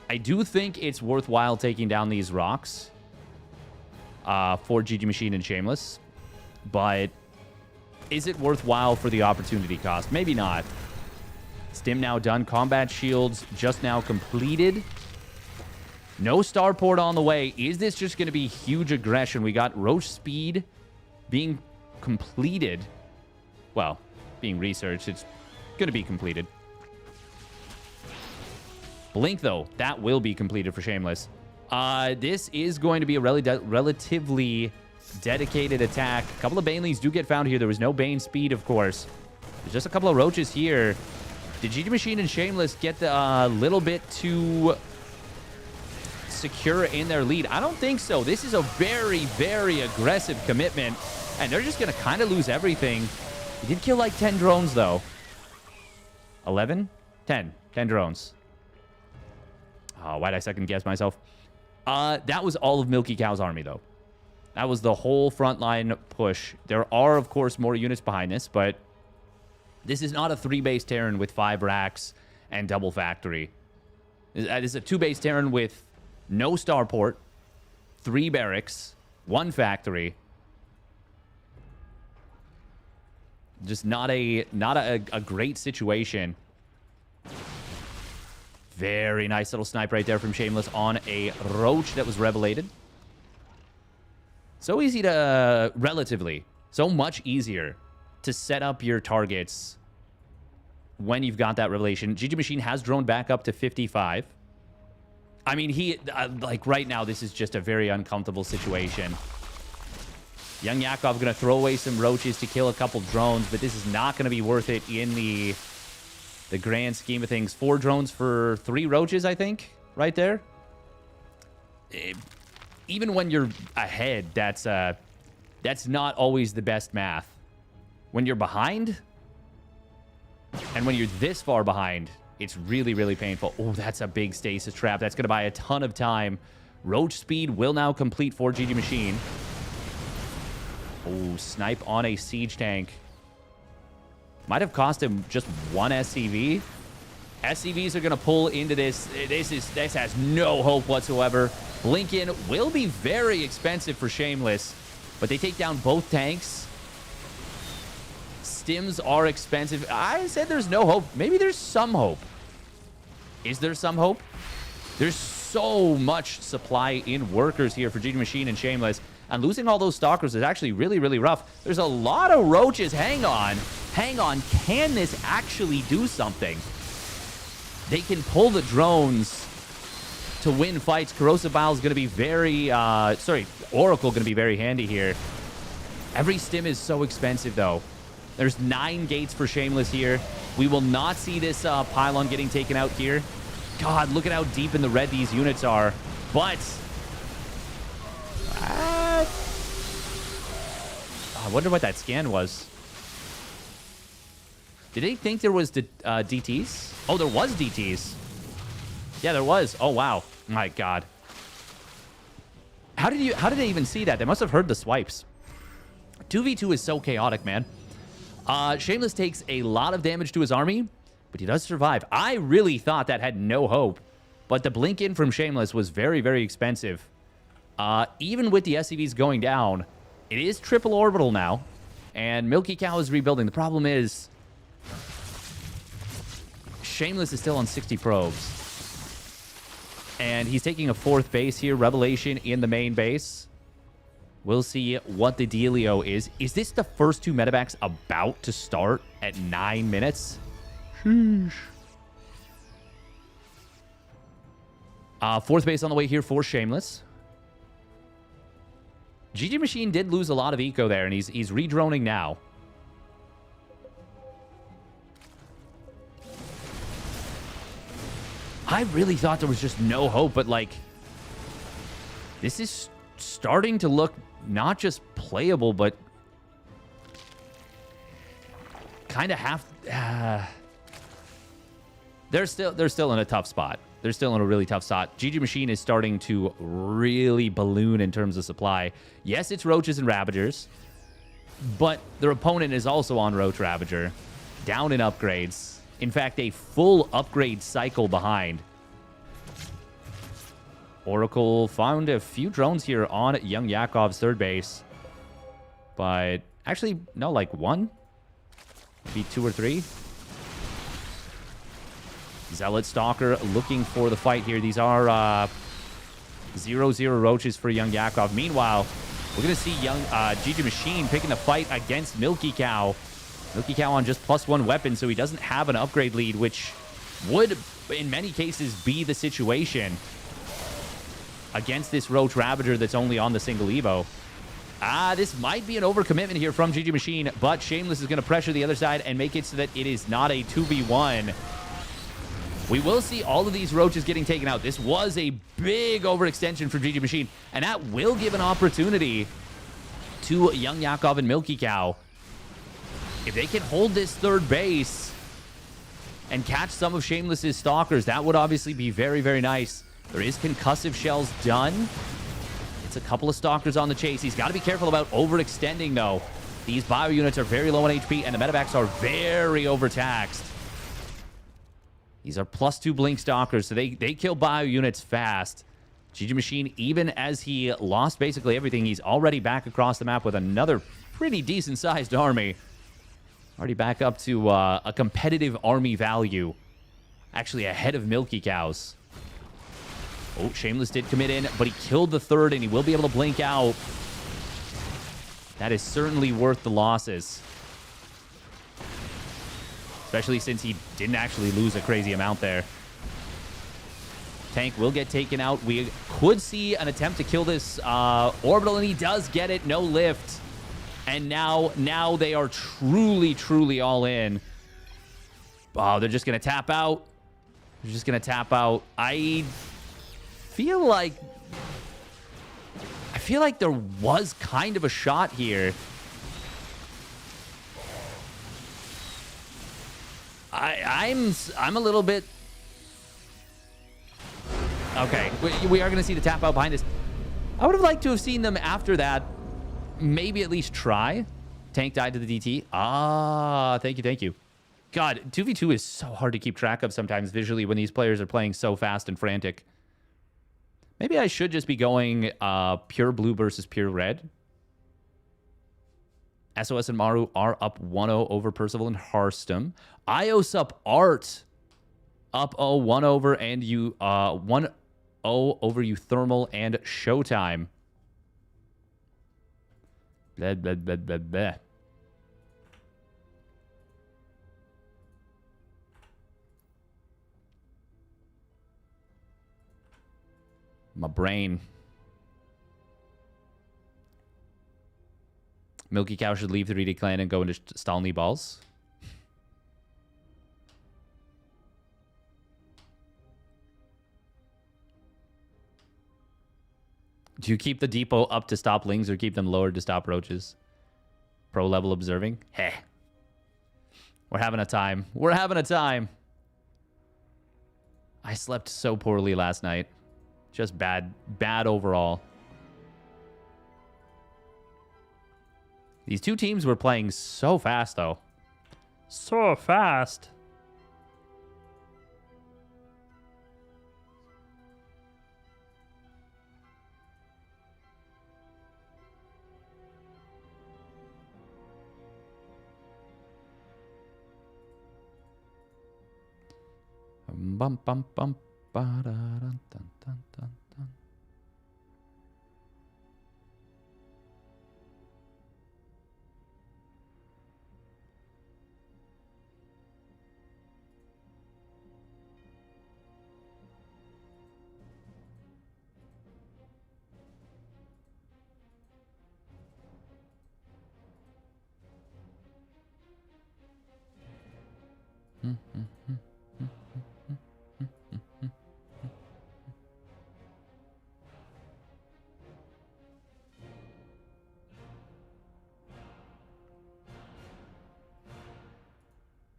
I do think it's worthwhile taking down these rocks for GgMaChine and Shameless, but is it worthwhile for the opportunity cost? Maybe not. Stim now done. Combat shields just now completed. No starport on the way. Is this just going to be huge aggression? We got Roche speed being completed. Well, being researched. It's going to be completed. Blink, though, that will be completed for Shameless. This is going to be a relatively dedicated attack. A couple of Banelings do get found here. There was no Bane speed, of course. There's just a couple of roaches here. Did GgMaChine and Shameless get a little bit too secure in their lead? I don't think so. This is a very, very aggressive commitment, and they're just going to kind of lose everything. He did kill like 10 drones, though. 11? 10. 10 drones. Oh, why'd I second guess myself? That was all of Milky Cow's army, though. That was the whole frontline push. There are, of course, more units behind this, but this is not a 3-base Terran with 5 racks and double factory. That is a 2-base Terran with no starport, 3 barracks, 1 factory. Just not a great situation. Very nice little snipe right there from Shameless on a roach that was revelated. So easy to, relatively, so much easier to set up your targets when you've got that revelation. GgMaChine has droned back up to 55. I mean, he, like right now, this is just a very uncomfortable situation. Young Yakov going to throw away some roaches to kill a couple drones, but this is not going to be worth it in the grand scheme of things. 4 drones for 3 roaches, I think, right there. Even when you're ahead, that's not always the best math. When you're behind, and when you're this far behind, it's really, really painful. Oh, that's a big stasis trap. That's going to buy a ton of time. Roach speed will now complete for GgMaChine. Oh, snipe on a siege tank. Might have cost him just 1 SCV. SCVs are going to pull into this. This has no hope whatsoever. Blinken will be very expensive for Shameless, but they take down both tanks. Stims are expensive. I said there's no hope. Maybe there's some hope. Is there some hope? There's so much supply in workers here for GgMaChine and Shameless. And losing all those stalkers is actually really, really rough. There's a lot of roaches. Hang on. Hang on. Can this actually do something? They can pull the drones to win fights. Corrosive Bile is going to be very... Oracle going to be very handy here. Every stim is so expensive, though. There's 9 gates for Shameless here. We will not see this pylon getting taken out here. God, look at how deep in the red these units are. But... I wonder what that scan was. Did they think there was DTs? Oh, there was DTs. Yeah, there was. Oh, wow. My God. How did they even see that? They must have heard the swipes. 2v2 is so chaotic, man. Shameless takes a lot of damage to his army, but he does survive. I really thought that had no hope, but the blink in from Shameless was very, very expensive. Even with the SCVs going down, it is triple orbital now, and Milky Cow is rebuilding. The problem is Shameless is still on 60 probes, and he's taking a 4th base here. Revelation in the main base. We'll see what the dealio is. Is this the first 2 medevacs about to start at 9 minutes? Sheesh. 4th base on the way here for Shameless. GgMaChine did lose a lot of eco there, and he's redroning now. I really thought there was just no hope, but, like, this is starting to look not just playable, but kind of half... They're still in a tough spot. They're still in a really tough spot. GgMaChine is starting to really balloon in terms of supply. Yes, it's Roaches and Ravagers, but their opponent is also on Roach Ravager, down in upgrades. In fact, a full upgrade cycle behind. Oracle found a few drones here on young Yakov's 3rd base, but actually, no, like 1? Maybe 2 or 3? Zealot Stalker looking for the fight here. These are 0-0 roaches for young Yakov. Meanwhile, We're going to see young GgMaChine picking the fight against Milky Cow. Milky Cow on just +1 weapon, so he doesn't have an upgrade lead, which would, in many cases, be the situation against this Roach Ravager that's only on the single Evo. This might be an overcommitment here from GgMaChine, but Shameless is going to pressure the other side and make it so that it is not a 2v1. We will see all of these Roaches getting taken out. This was a big overextension for GgMaChine, and that will give an opportunity to young Yakov and Milky Cow. If they can hold this third base and catch some of Shameless's Stalkers, that would obviously be very, very nice. There is concussive shells done. It's a couple of Stalkers on the chase. He's got to be careful about overextending, though. These bio units are very low on HP, and the medevacs are very overtaxed. These are +2 Blink Stalkers, so they kill bio units fast. GgMaChine, even as he lost basically everything, he's already back across the map with another pretty decent-sized army. Already back up to a competitive army value. Actually ahead of Milky Cows. Oh, Shameless did commit in, but he killed the third, and he will be able to blink out. That is certainly worth the losses. Especially since he didn't actually lose a crazy amount there. Tank will get taken out. We could see an attempt to kill this orbital, and he does get it. No lift. And now they are truly, truly all in. Oh, they're just going to tap out. They're just going to tap out. I feel like there was kind of a shot here. I'm a little bit... Okay, we are going to see the tap out behind us. I would have liked to have seen them after that. Maybe at least try. Tank died to the DT. Thank you, thank you. God, 2v2 is so hard to keep track of sometimes visually when these players are playing so fast and frantic. Maybe I should just be going pure blue versus pure red. SOS and Maru are up 1-0 over Percival and Harstem. Ioupart up 0-1 over and 1-0 over uThermal and ShoWTimE. Blah, blah, blah, blah, blah. My brain. Milky Cow should leave the 3D clan and go into Stalny Balls. Do you keep the depot up to stop lings or keep them lowered to stop roaches? Pro level observing? Heh. We're having a time. We're having a time. I slept so poorly last night. Just bad overall. These two teams were playing so fast, though. So fast. Bum bum bum ba da dun dun dun dun dun.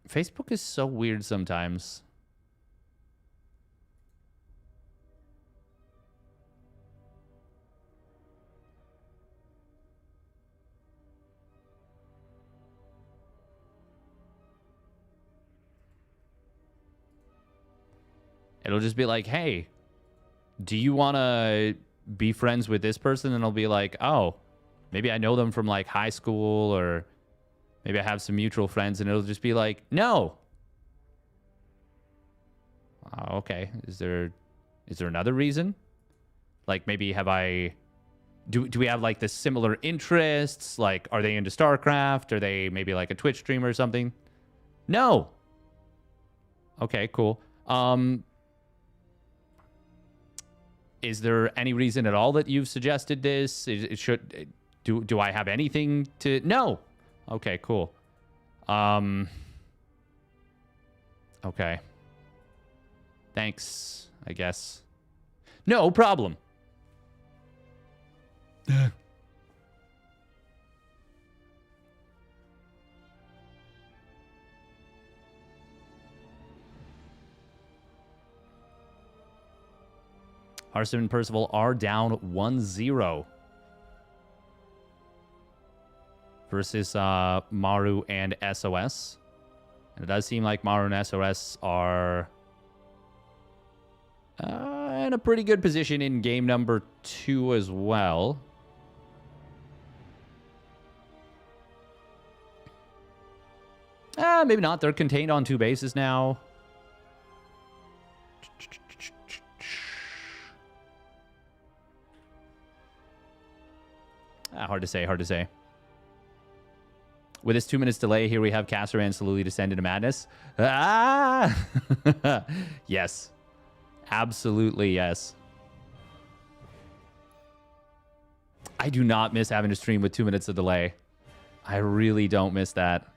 Facebook is so weird sometimes. It'll just be like, hey, do you want to be friends with this person? And I'll be like, oh, maybe I know them from like high school, or maybe I have some mutual friends, and it'll just be like, no. Oh, okay. Is there another reason? Like maybe have I do we have like the similar interests? Like, are they into StarCraft? Are they maybe like a Twitch streamer or something? No. Okay, cool. Is there any reason at all that you've suggested this? Do I have anything to... No. Okay, cool. Okay. Thanks, I guess. No problem. Harstem+Percival are down 1-0 versus Maru and SOS. And it does seem like Maru and SOS are in a pretty good position in game number 2 as well. Maybe not. They're contained on 2 bases now. Hard to say, hard to say. With this 2 minutes delay, here we have Casaran slowly descend into madness. Ah! Yes. Absolutely, yes. I do not miss having to stream with 2 minutes of delay. I really don't miss that.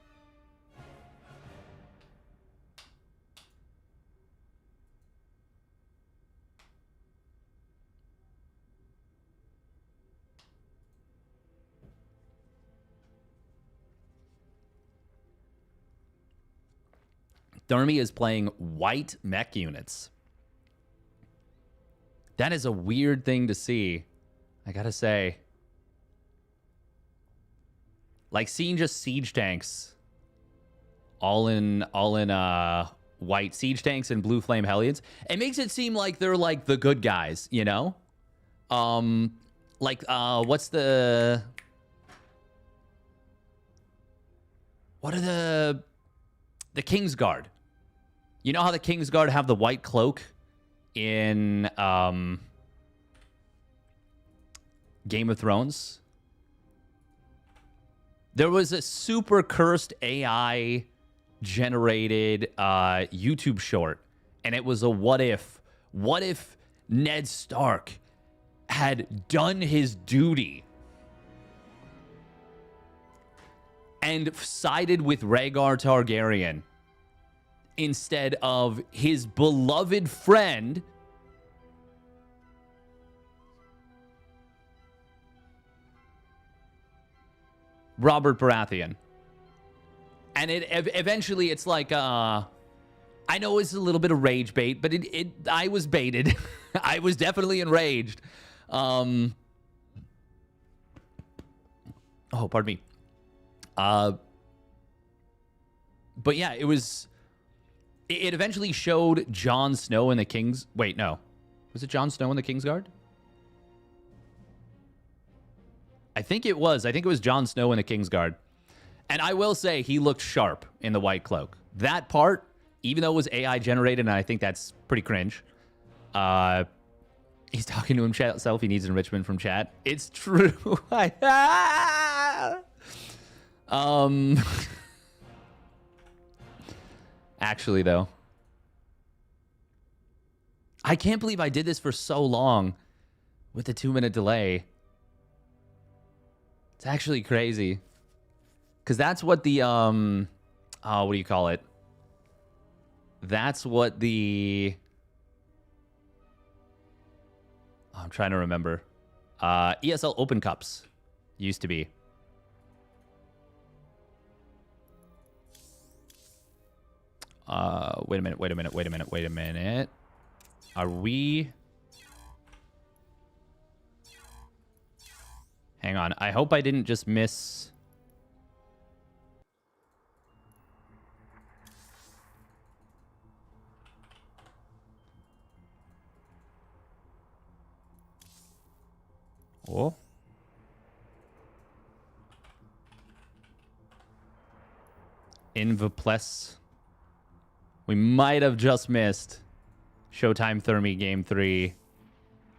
Thermi is playing white mech units. That is a weird thing to see, I gotta say. Like seeing just siege tanks all in white siege tanks and blue flame hellions. It makes it seem like they're like the good guys, you know? What's the... What are the Kingsguard? You know how the Kingsguard have the white cloak in Game of Thrones? There was a super cursed AI generated YouTube short, and it was a what if. What if Ned Stark had done his duty and sided with Rhaegar Targaryen instead of his beloved friend Robert Baratheon? And eventually it's like I know it's a little bit of rage bait, but I was baited. I was definitely enraged. Oh, pardon me. But yeah, it eventually showed Jon Snow and the Kings. Wait, no. Was it Jon Snow and the Kingsguard? I think it was. I think it was Jon Snow and the Kingsguard. And I will say he looked sharp in the white cloak. That part, even though it was AI generated, and I think that's pretty cringe. He's talking to himself. He needs enrichment from chat. It's true. Actually, though, I can't believe I did this for so long with the 2 minute delay. It's actually crazy. Because that's what the, what do you call it? That's what the, I'm trying to remember. ESL Open Cups used to be. Wait a minute. Are we... Hang on. I hope I didn't just miss... Oh. Invapless. We might have just missed Showtime Thermi Game 3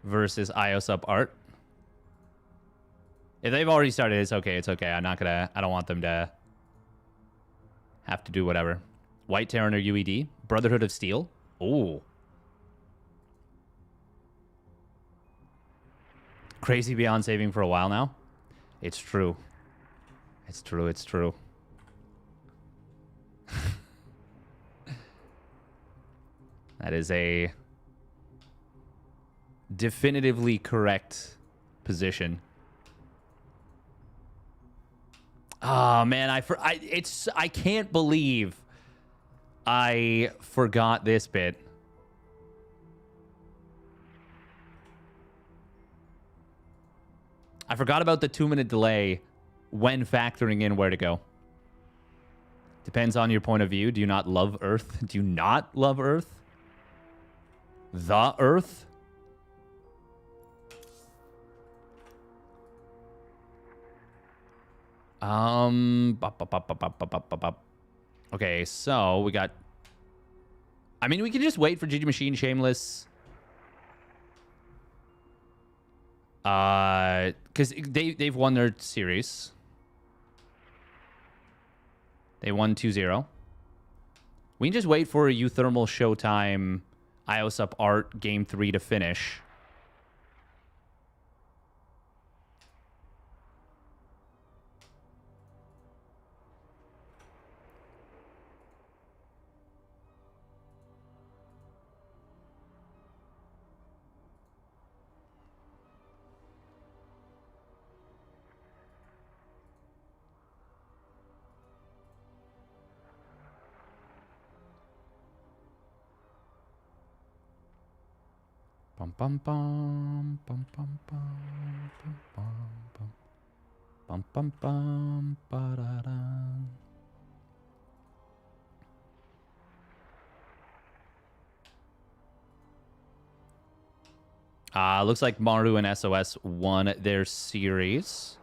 versus Ioupart. If they've already started, it's okay. It's okay. I'm not gonna. I don't want them to have to do whatever. White Terran or UED? Brotherhood of Steel? Ooh. Crazy beyond saving for a while now. It's true. It's true. It's true. That is a definitively correct position. Oh man, I can't believe I forgot this bit. I forgot about the 2-minute delay when factoring in where to go. Depends on your point of view. Do you not love Earth? Do you not love Earth? The Earth? Okay, so we got... I mean, we can just wait for GgMaChine+Shameless. Because they've won their series. They won 2-0. We can just wait for a uThermal+ShoWTimE Ioupart Game 3 to finish. Bum bum bum bum bum bum bum bum bum bum bum ba-da-da. Looks like Maru and SOS won their series.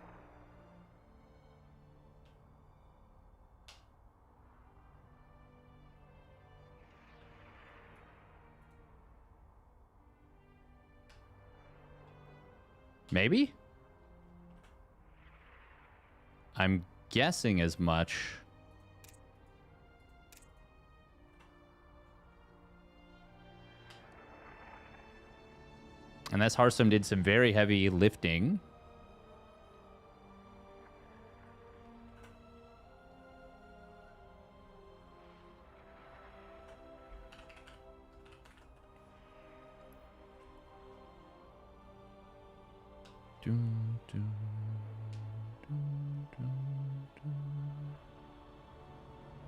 Maybe? I'm guessing as much. Unless Harstem did some very heavy lifting.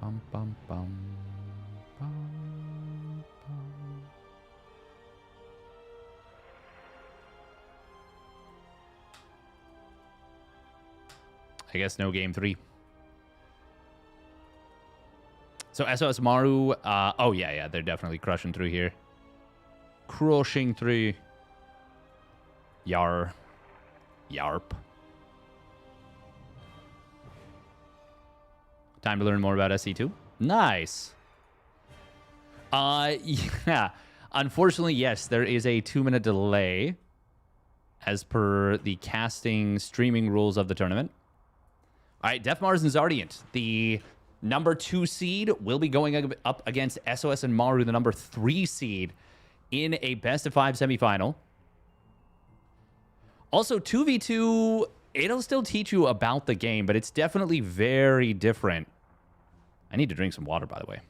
Bum, bum, bum, bum, bum. I guess no game 3. So SOS Maru, oh yeah, they're definitely crushing through here. Crushing through. Yarp. Time to learn more about SC2. Nice. Yeah. Unfortunately, yes, there is a 2-minute delay as per the casting streaming rules of the tournament. All right, Def Mars and Zardiant, the number 2 seed, will be going up against SOS and Maru, the number 3 seed, in a best-of-5 semifinal. Also, 2v2, it'll still teach you about the game, but it's definitely very different. I need to drink some water, by the way.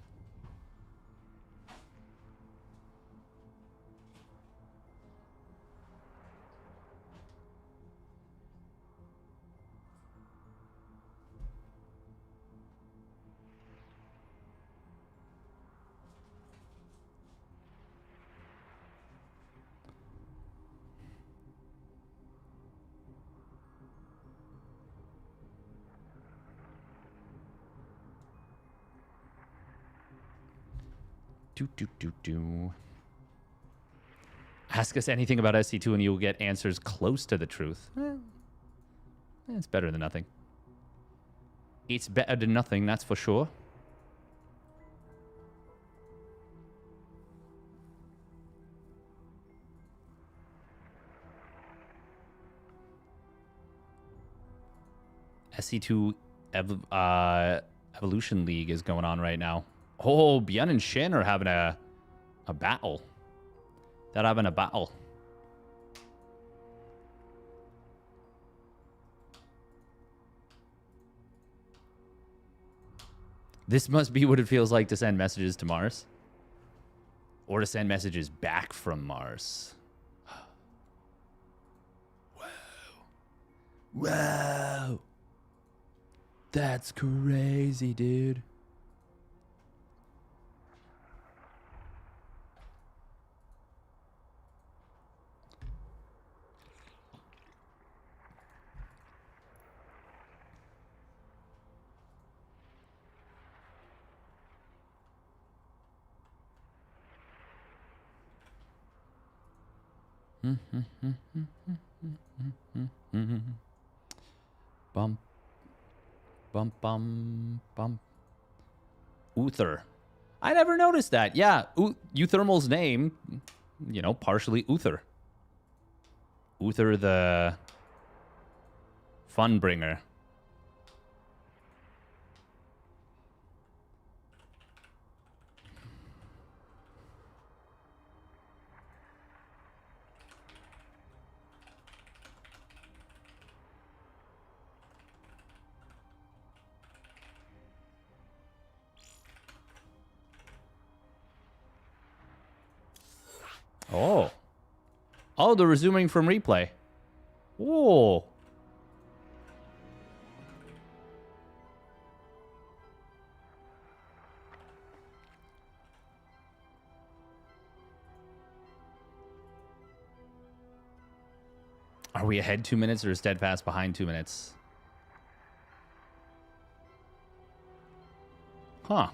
Ask us anything about SC2 and you will get answers close to the truth. It's better than nothing. It's better than nothing, that's for sure. SC2 Evolution League is going on right now. Oh, Bjorn and Shin are having a battle. They're having a battle. This must be what it feels like to send messages to Mars. Or to send messages back from Mars. Wow. Wow. That's crazy, dude. Bum. Bum, bum, bum. Uther. I never noticed that. Yeah, uThermal's name, you know, partially Uther. Uther the fun bringer. Oh. Oh, they're resuming from replay. Whoa. Are we ahead 2 minutes or is Steadfast behind 2 minutes? Huh.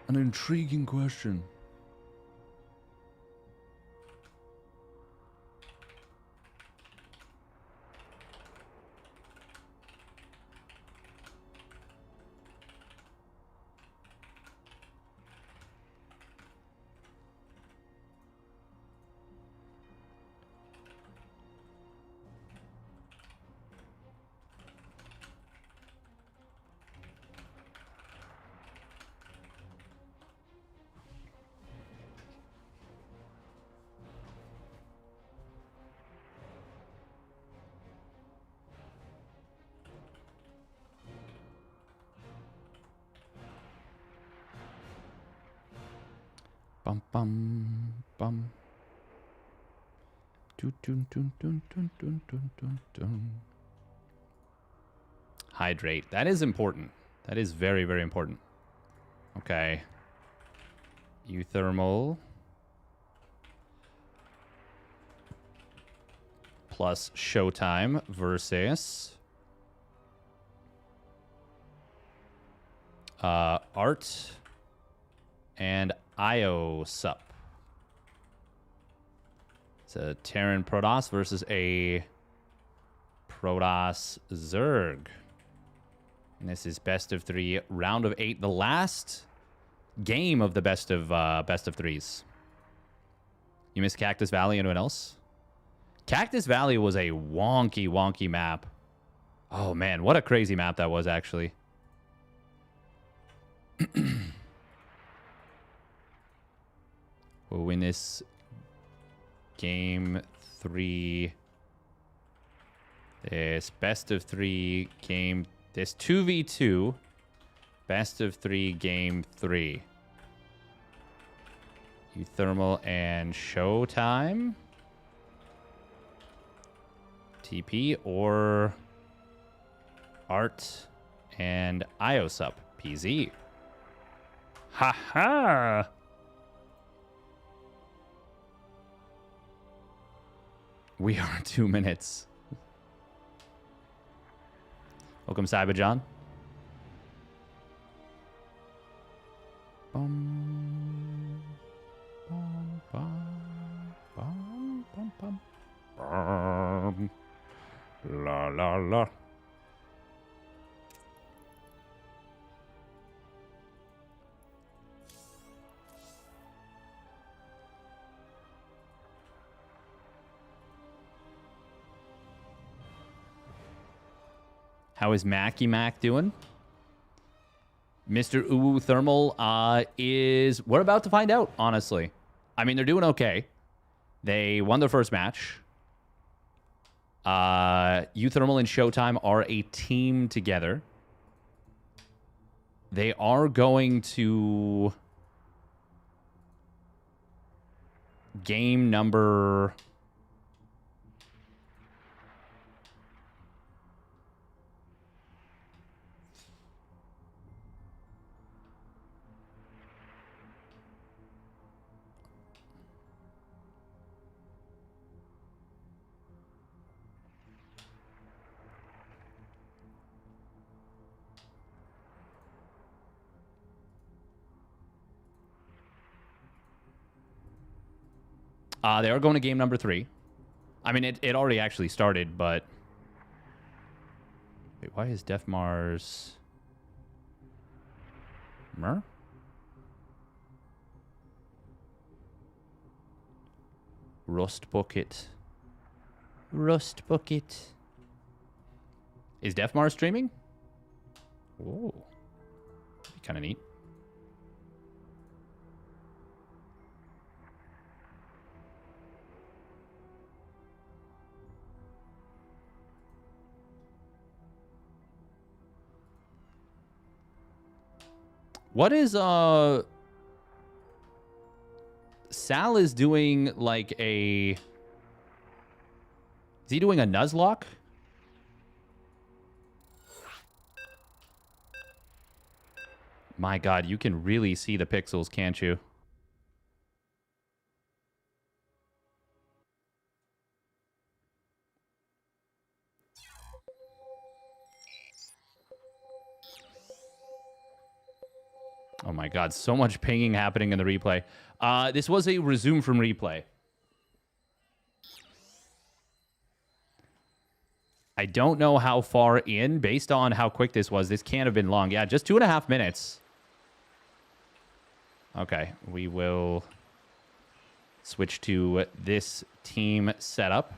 An intriguing question. Bum bum bum. Dun, dun, dun, dun, dun, dun, dun, dun, dun. Hydrate. That is important. That is very, very important. Okay. uThermal plus ShoWTimE versus Art and Ioupart. It's a Terran Protoss versus a Protoss Zerg. And this is best of 3, round of 8, the last game of the best of threes. You missed Cactus Valley. Anyone else? Cactus Valley was a wonky map. Oh man, what a crazy map that was actually. We'll win this game 3. This best of 3 game. This 2v2. Best of 3 game 3. uThermal and ShoWTimE. TP or Art and Ioupart. PZ. Haha. We are 2 minutes. Welcome, Cyberjohn. Bum, bum, bum, bum, bum, bum. Bum. La la la. How is Mackie Mac doing? Mr. uThermal is... We're about to find out, honestly. I mean, they're doing okay. They won their first match. uThermal and ShoWTimE are a team together. They are going to... game number... they are going to game number 3. I mean, it already actually started, but... Wait, why is Defmars... Mer? Rust Bucket. Rust Bucket. Is Defmars streaming? Whoa. Kind of neat. What is, Sal is doing, like, a... Is he doing a Nuzlocke? My God, you can really see the pixels, can't you? Oh my God, so much pinging happening in the replay. This was a resume from replay. I don't know how far in, based on how quick this was. This can't have been long. Yeah, just 2.5 minutes. Okay, we will switch to this team setup.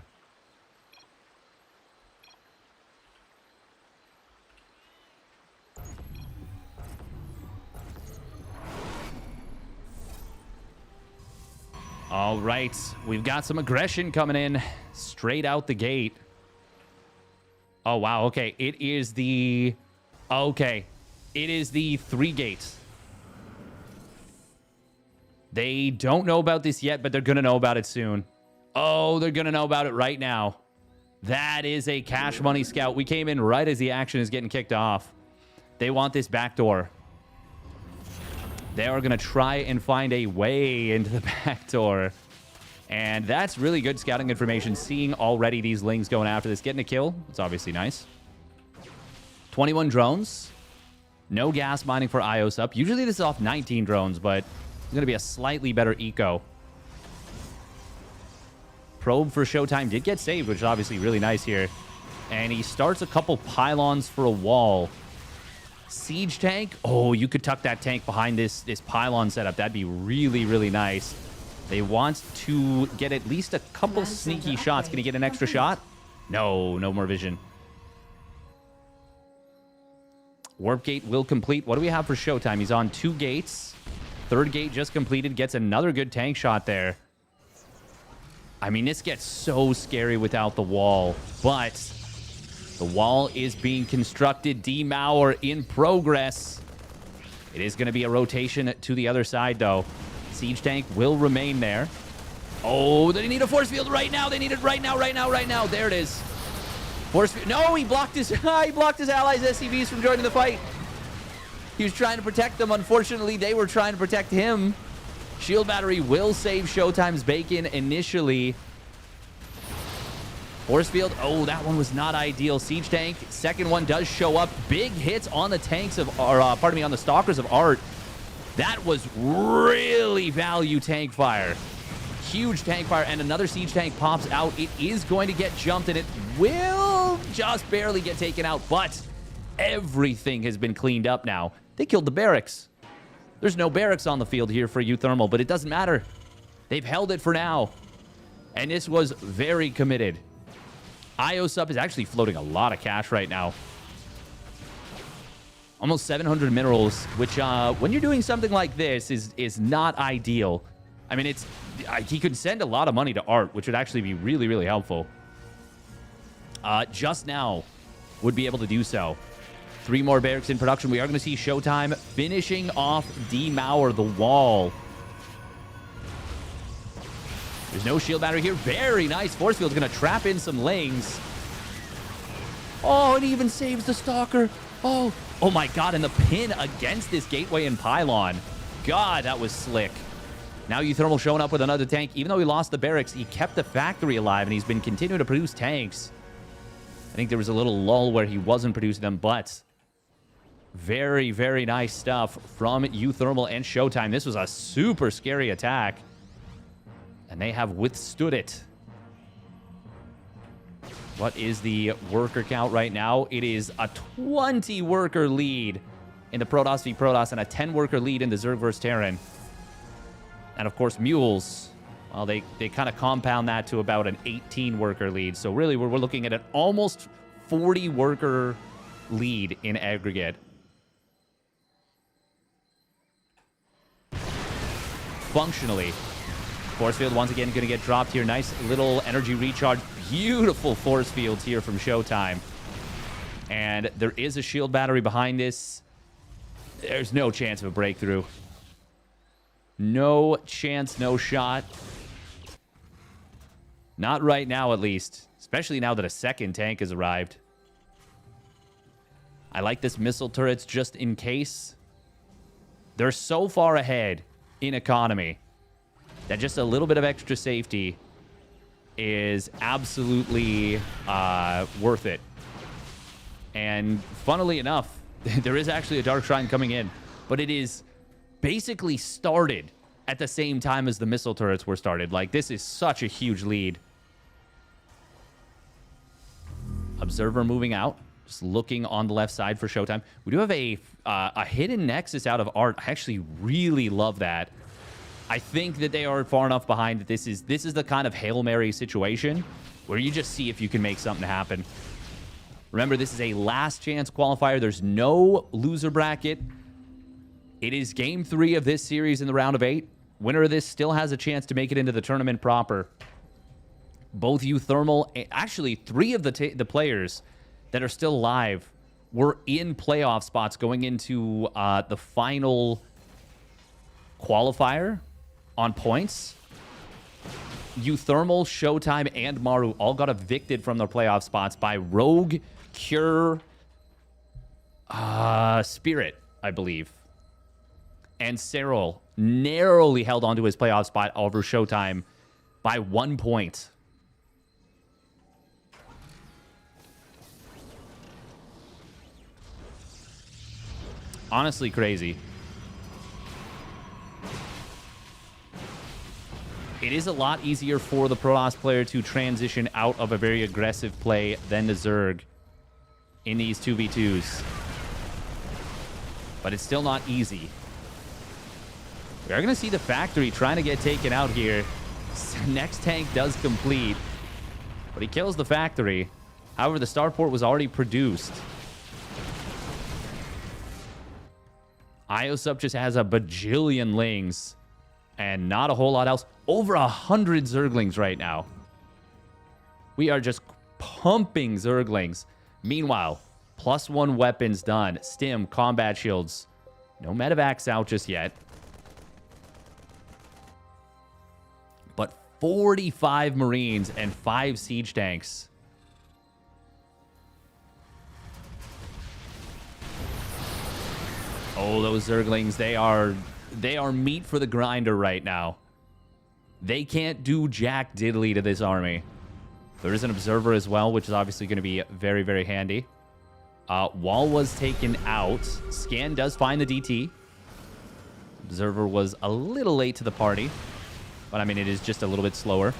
All right, we've got some aggression coming in straight out the gate. Oh, wow, okay. It is the... Okay, it is the 3 gates. They don't know about this yet, but they're going to know about it soon. Oh, they're going to know about it right now. That is a cash money scout. We came in right as the action is getting kicked off. They want this back door. They are going to try and find a way into the back door. And that's really good scouting information. Seeing already these Lings going after this. Getting a kill. It's obviously nice. 21 drones. No gas mining for Ios up. Usually this is off 19 drones, but it's going to be a slightly better eco. Probe for ShoWTimE did get saved, which is obviously really nice here. And he starts a couple pylons for a wall. Siege tank. Oh, you could tuck that tank behind this pylon setup. That'd be really, really nice. They want to get at least a couple sneaky shots. Can he get an extra shot? No, no more vision. Warp gate will complete. What do we have for ShoWTimE? He's on 2 gates. 3rd gate just completed. Gets another good tank shot there. I mean, this gets so scary without the wall, but the wall is being constructed. Demour in progress. It is going to be a rotation to the other side, though. Siege tank will remain there. Oh, they need a force field right now. They need it right now, right now, right now. There it is. Force field. No, he blocked his allies' SCVs from joining the fight. He was trying to protect them. Unfortunately, they were trying to protect him. Shield battery will save ShoWTimE's bacon initially. Force field. Oh, that one was not ideal. Siege tank. Second one does show up. Big hits on the tanks of, on the stalkers of Art. That was really value tank fire. Huge tank fire, and another siege tank pops out. It is going to get jumped, and it will just barely get taken out, but everything has been cleaned up now. They killed the barracks. There's no barracks on the field here for uThermal, but it doesn't matter. They've held it for now, and this was very committed. Ios up is actually floating a lot of cash right now. Almost 700 minerals, which when you're doing something like this is not ideal. I mean, he could send a lot of money to art, which would actually be really, really helpful. Just now would be able to do so. 3 more barracks in production. We are going to see ShoWTimE finishing off Demour the wall. There's no shield battery here. Very nice. Force field's going to trap in some lings. Oh, it even saves the Stalker. Oh my god, and the pin against this gateway and pylon. God, that was slick. Now uThermal showing up with another tank. Even though he lost the barracks, he kept the factory alive, and he's been continuing to produce tanks. I think there was a little lull where he wasn't producing them, but very, very nice stuff from uThermal and ShoWTimE. This was a super scary attack, and they have withstood it. What is the worker count right now? It is a 20 worker lead in the Protoss v Protoss and a 10 worker lead in the Zerg vs Terran. And of course, mules, well, they kind of compound that to about an 18 worker lead. So really, we're looking at an almost 40 worker lead in aggregate. Functionally, force field once again going to get dropped here. Nice little energy recharge. Beautiful force fields here from ShoWTimE. And there is a shield battery behind this. There's no chance of a breakthrough. No chance, no shot. Not right now, at least. Especially now that a second tank has arrived. I like this missile turrets just in case. They're so far ahead in economy that just a little bit of extra safety is absolutely worth it. And funnily enough, there is actually a Dark Shrine coming in, but it is basically started at the same time as the missile turrets were started. Like, this is such a huge lead. Observer moving out, just looking on the left side for ShoWTimE. We do have a hidden nexus out of art. I actually really love that. I think that they are far enough behind that this is the kind of Hail Mary situation where you just see if you can make something happen. Remember, this is a last chance qualifier. There's no loser bracket. It is game 3 of this series in the round of 8. Winner of this still has a chance to make it into the tournament proper. Both uThermal, actually 3 of the players that are still alive were in playoff spots going into the final qualifier on points. uThermal, ShoWTimE, and Maru all got evicted from their playoff spots by Rogue, Cure, Spirit, I believe. And Cyril narrowly held onto his playoff spot over ShoWTimE by 1 point. Honestly crazy. It is a lot easier for the Protoss player to transition out of a very aggressive play than the Zerg in these 2v2s. But it's still not easy. We are going to see the factory trying to get taken out here. Next tank does complete, but he kills the factory. However, the starport was already produced. Iosup just has a bajillion lings and not a whole lot else. Over 100 Zerglings right now. We are just pumping Zerglings. Meanwhile, +1 weapons done. Stim, combat shields. No medevacs out just yet. But 45 Marines and 5 siege tanks. Oh, those Zerglings, they are meat for the grinder right now. They can't do jack diddly to this army. There is an observer as well, which is obviously going to be very, very handy. Wall was taken out. Scan does find the DT. Observer was a little late to the party, but I mean, it is just a little bit slower.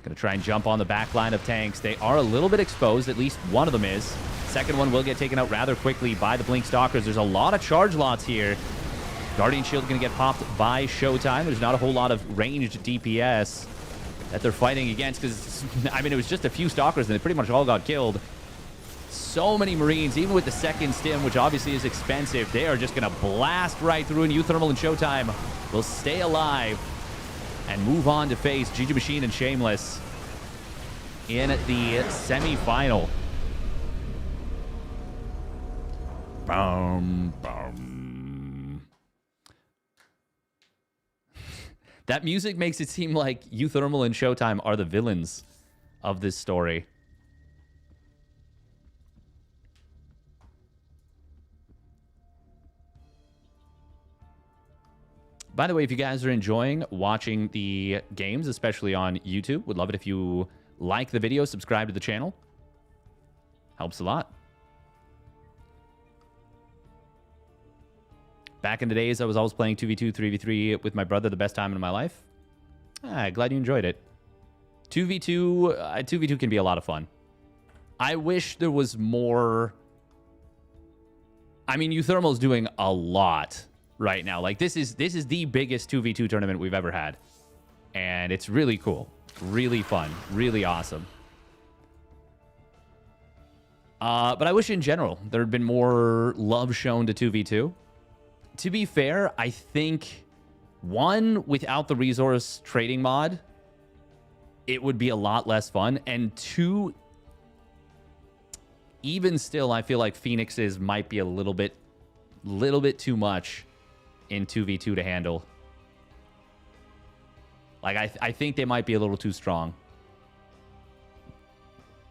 Going to try and jump on the back line of tanks. They are a little bit exposed. At least one of them is. Second one will get taken out rather quickly by the Blink Stalkers. There's a lot of charge lots here. Guardian Shield going to get popped by ShoWTimE. There's not a whole lot of ranged DPS that they're fighting against because, I mean, it was just a few Stalkers and they pretty much all got killed. So many Marines, even with the second stim, which obviously is expensive, they are just going to blast right through, and uThermal and ShoWTimE will stay alive and move on to face GgMaChine and Shameless in the semi-final. Boom, boom. That music makes it seem like uThermal and ShoWTimE are the villains of this story. By the way, if you guys are enjoying watching the games, especially on YouTube, would love it if you like the video, subscribe to the channel. Helps a lot. Back in the days, I was always playing 2v2, 3v3 with my brother, the best time in my life. Glad you enjoyed it. 2v2 can be a lot of fun. I wish there was more. I mean, uThermal is doing a lot right now. Like, this is the biggest 2v2 tournament we've ever had. And it's really cool. Really fun. Really awesome. But I wish in general there had been more love shown to 2v2. To be fair, I think, one, without the resource trading mod, it would be a lot less fun. And two, even still, I feel like Phoenixes might be a little bit too much in 2v2 to handle. Like, I think they might be a little too strong.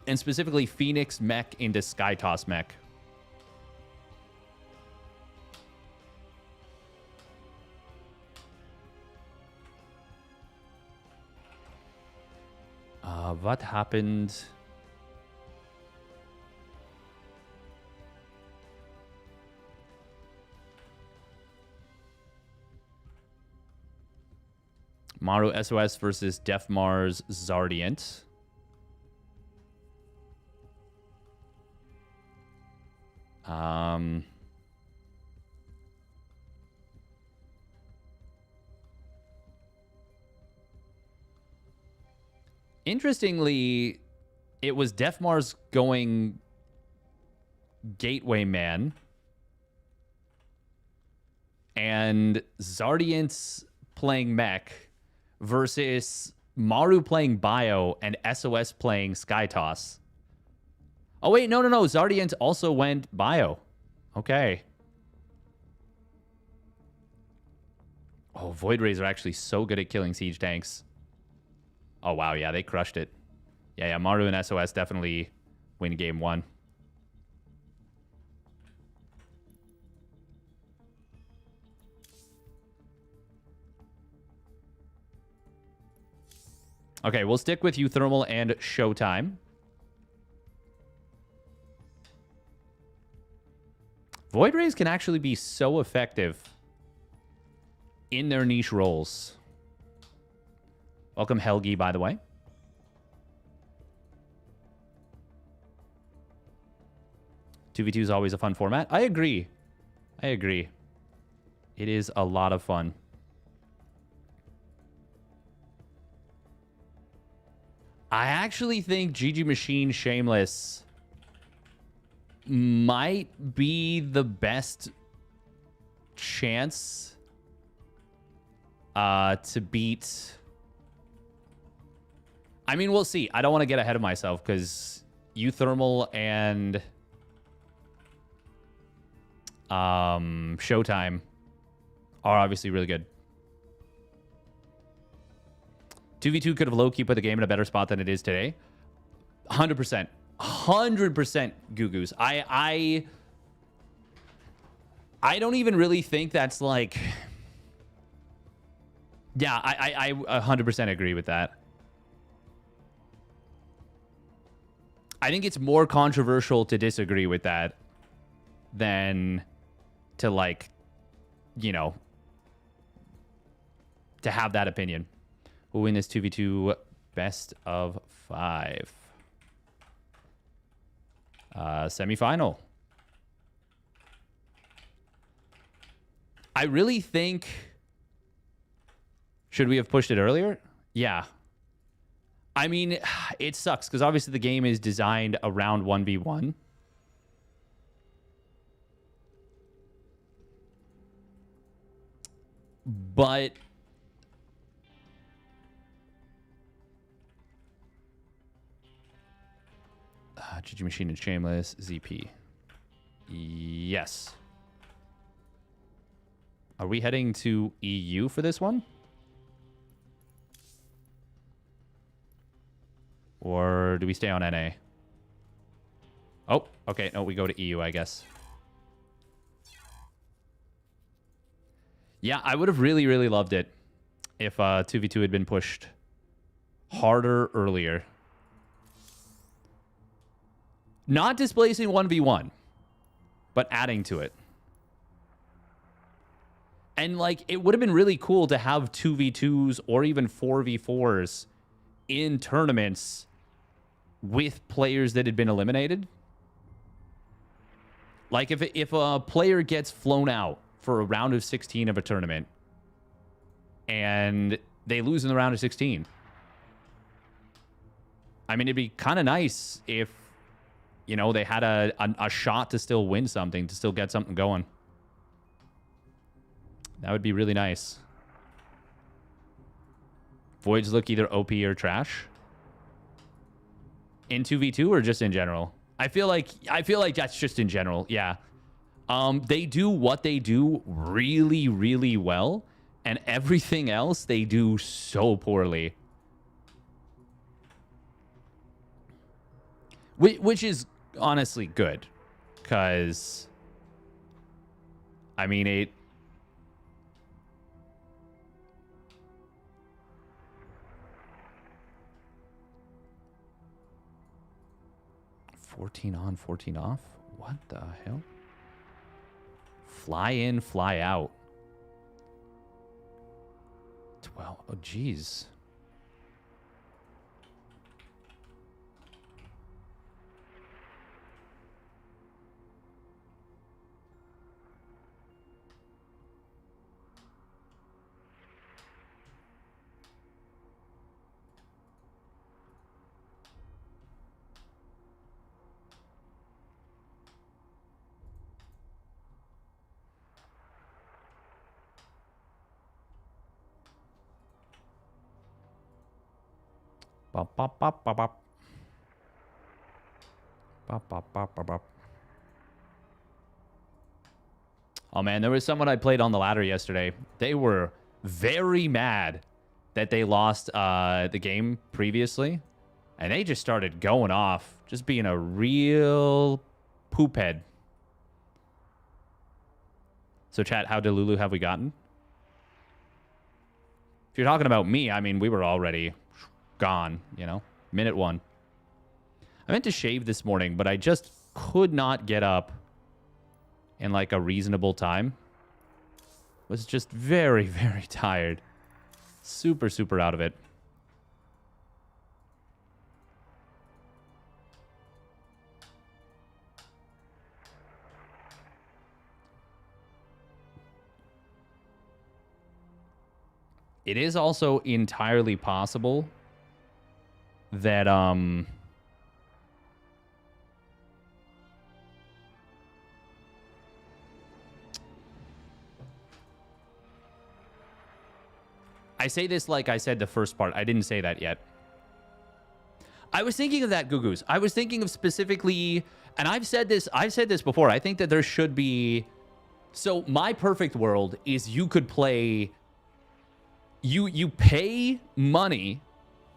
And specifically, Phoenix mech into Skytoss mech. What happened? Maru+sOs versus Defmar's Zardient. Interestingly, it was Defmar's going Gateway Man, and Zardiant's playing Mech versus Maru playing Bio and SOS playing Skytoss. Oh, wait, no. Zardiant also went Bio. Okay. Oh, Void Rays are actually so good at killing siege tanks. Oh, wow, yeah, they crushed it. Yeah, Maru and SOS definitely win game one. Okay, we'll stick with uThermal and ShoWTimE. Void Rays can actually be so effective in their niche roles. Welcome, Helgi, by the way. 2v2 is always a fun format. I agree. It is a lot of fun. I actually think GgMaChine+Shameless might be the best chance to beat. I mean, we'll see. I don't want to get ahead of myself because uThermal and ShoWTimE are obviously really good. 2v2 could have low-key put the game in a better spot than it is today. 100%. 100% GooGoos. I don't even really think that's like... Yeah, I 100% agree with that. I think it's more controversial to disagree with that than to, like, you know, to have that opinion. We'll win this 2v2 best of 5. Semi-final. I really think... Should we have pushed it earlier? Yeah. I mean, it sucks because obviously the game is designed around 1v1. But GgMaChine and Shameless, ZP. Yes. Are we heading to EU for this one? Or do we stay on NA? Oh, okay. No, we go to EU, I guess. Yeah, I would have really, really loved it if 2v2 had been pushed harder earlier. Not displacing 1v1, but adding to it. And, like, it would have been really cool to have 2v2s or even 4v4s in tournaments with players that had been eliminated. Like, if a player gets flown out for a round of 16 of a tournament and they lose in the round of 16, I mean, it'd be kind of nice if, you know, they had a shot to still win something, to still get something going. That would be really nice. Voids look either OP or trash in 2v2 or just in general. I feel like that's just in general. Yeah. They do what they do really, really well, and everything else they do so poorly. Which is honestly good, because I mean, it 14 on, 14 off? What the hell? Fly in, fly out. 12. Oh, geez. Bop, bop, bop, bop, bop. Bop, bop, bop, bop, bop. Oh, man, there was someone I played on the ladder yesterday. They were very mad that they lost the game previously. And they just started going off, just being a real poop head. So, chat, how Delulu have we gotten? If you're talking about me, I mean, we were already gone, you know? Minute 1. I meant to shave this morning, but I just could not get up in, like, a reasonable time. Was just very, very tired. Super, super out of it. It is also entirely possible that I say this like I said the first part. I didn't say that yet. I was thinking of that, GooGoos. I was thinking of specifically, and I've said this before. I think that there should be, so my perfect world is you could play, you pay money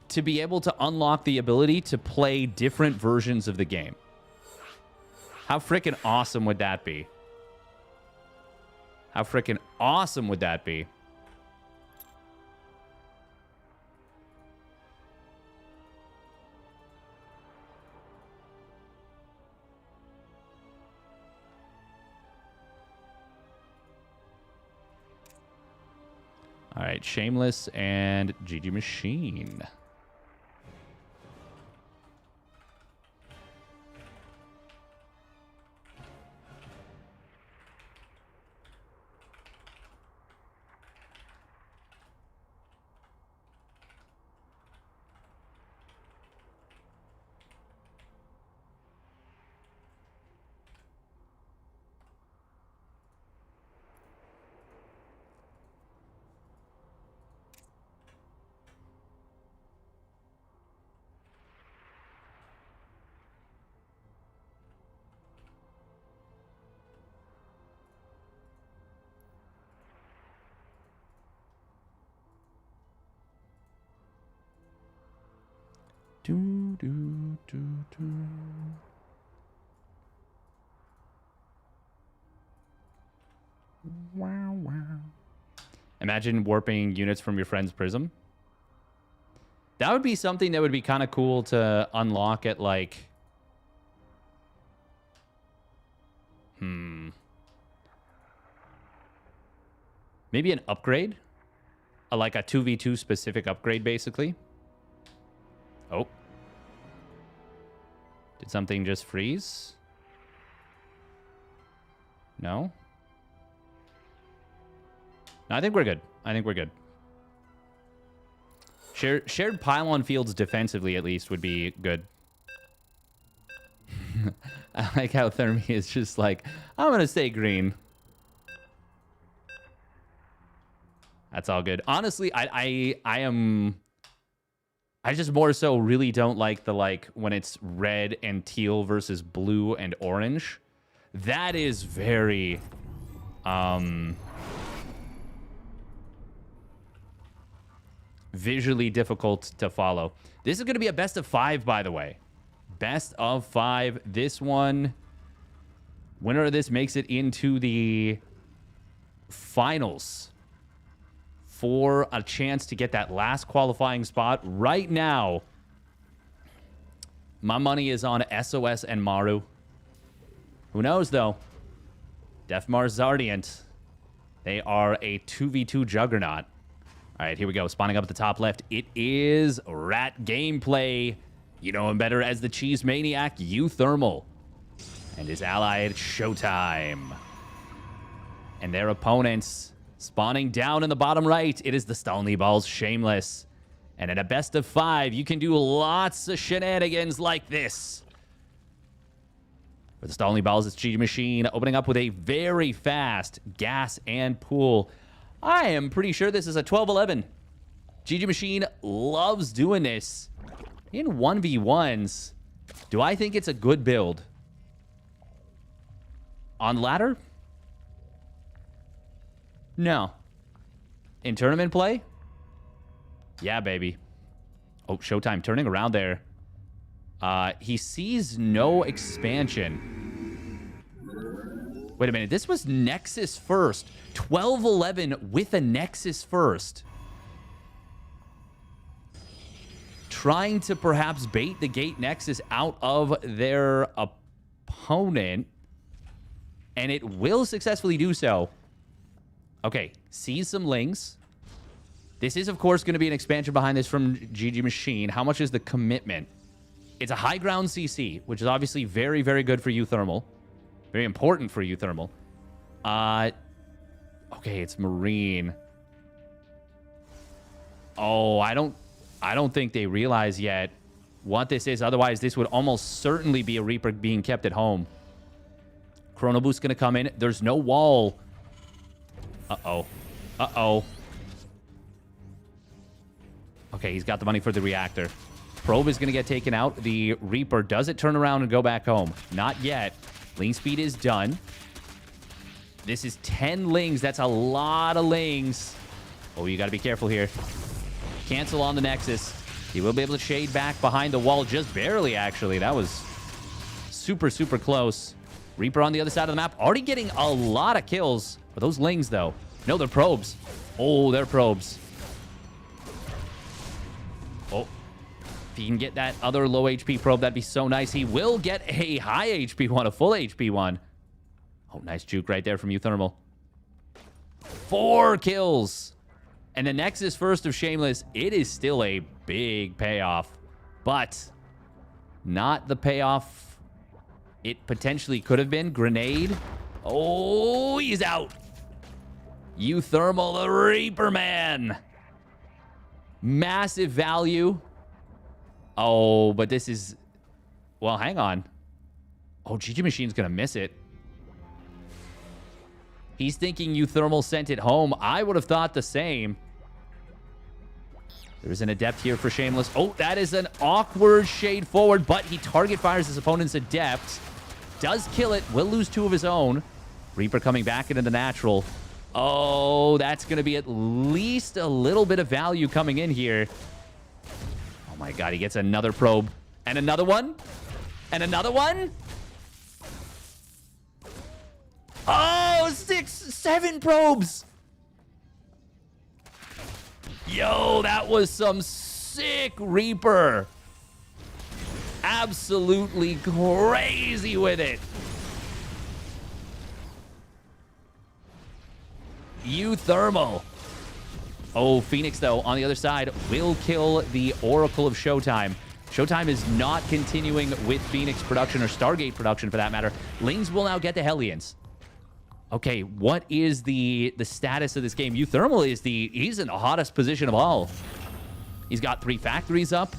to be able to unlock the ability to play different versions of the game. How freaking awesome would that be? How freaking awesome would that be? All right, Shameless and GgMaChine. Do, do, do, do. Wow, wow. Imagine warping units from your friend's prism. That would be something that would be kind of cool to unlock at, like... Maybe an upgrade? Like a 2v2 specific upgrade, basically. Oh. Did something just freeze? No? No, I think we're good. I think we're good. Shared pylon fields defensively, at least, would be good. I like how Thermi is just like, I'm going to stay green. That's all good. Honestly, I just more so really don't like the, like, when it's red and teal versus blue and orange. That is very, visually difficult to follow. This is going to be a best of 5, by the way. Best of 5. This one, winner of this makes it into the finals for a chance to get that last qualifying spot. Right now, my money is on SOS and Maru. Who knows, though? Defmar Zardiant. They are a 2v2 juggernaut. All right, here we go. Spawning up at the top left. It is Rat Gameplay. You know him better as the Cheese Maniac, uThermal. And his ally, ShoWTimE. And their opponents spawning down in the bottom right. It is the Shameless. And in a best of 5, you can do lots of shenanigans like this. For the it's GgMaChine opening up with a very fast gas and pool. I am pretty sure this is a 12-11. GgMaChine loves doing this in 1v1s. Do I think it's a good build? On ladder? No. In tournament play? Yeah, baby. Oh, ShoWTimE turning around there. He sees no expansion. Wait a minute. This was Nexus first. 12-11 with a Nexus first. Trying to perhaps bait the gate Nexus out of their opponent. And it will successfully do so. Okay, sees some lings. This is, of course, going to be an expansion behind this from GgMaChine. How much is the commitment? It's a high ground CC, which is obviously very, very good for uThermal. Very important for uThermal. Okay, it's Marine. Oh, I don't think they realize yet what this is. Otherwise, this would almost certainly be a Reaper being kept at home. Chrono Boost going to come in. There's no wall. Uh-oh. Uh-oh. Okay, he's got the money for the reactor. Probe is going to get taken out. The Reaper, does it turn around and go back home? Not yet. Ling speed is done. This is 10 lings. That's a lot of lings. Oh, you got to be careful here. Cancel on the Nexus. He will be able to shade back behind the wall just barely, actually. That was super, super close. Reaper on the other side of the map. Already getting a lot of kills. Are those lings, though? No, they're probes. Oh, they're probes. Oh. If he can get that other low HP probe, that'd be so nice. He will get a high HP one, a full HP one. Oh, nice juke right there from uThermal. 4 kills. And the Nexus first of Shameless, it is still a big payoff. But not the payoff it potentially could have been. Grenade. Oh, he's out. uThermal, the Reaper man. Massive value. Oh, but this is... Well, hang on. Oh, GgMaChine's going to miss it. He's thinking uThermal sent it home. I would have thought the same. There's an Adept here for Shameless. Oh, that is an awkward shade forward, but he target fires his opponent's Adept. Does kill it. Will lose 2 of his own. Reaper coming back into the natural. Oh, that's going to be at least a little bit of value coming in here. my god, he gets another probe. And another one. And another one. Oh, 7 probes. Yo, that was some sick Reaper. Absolutely crazy with it. uThermal. Oh, Phoenix, though, on the other side, will kill the Oracle of ShoWTimE. ShoWTimE is not continuing with Phoenix production, or Stargate production for that matter. Lings will now get the Hellions. Okay, what is the status of this game? uThermal is he's in the hottest position of all. He's got 3 factories up.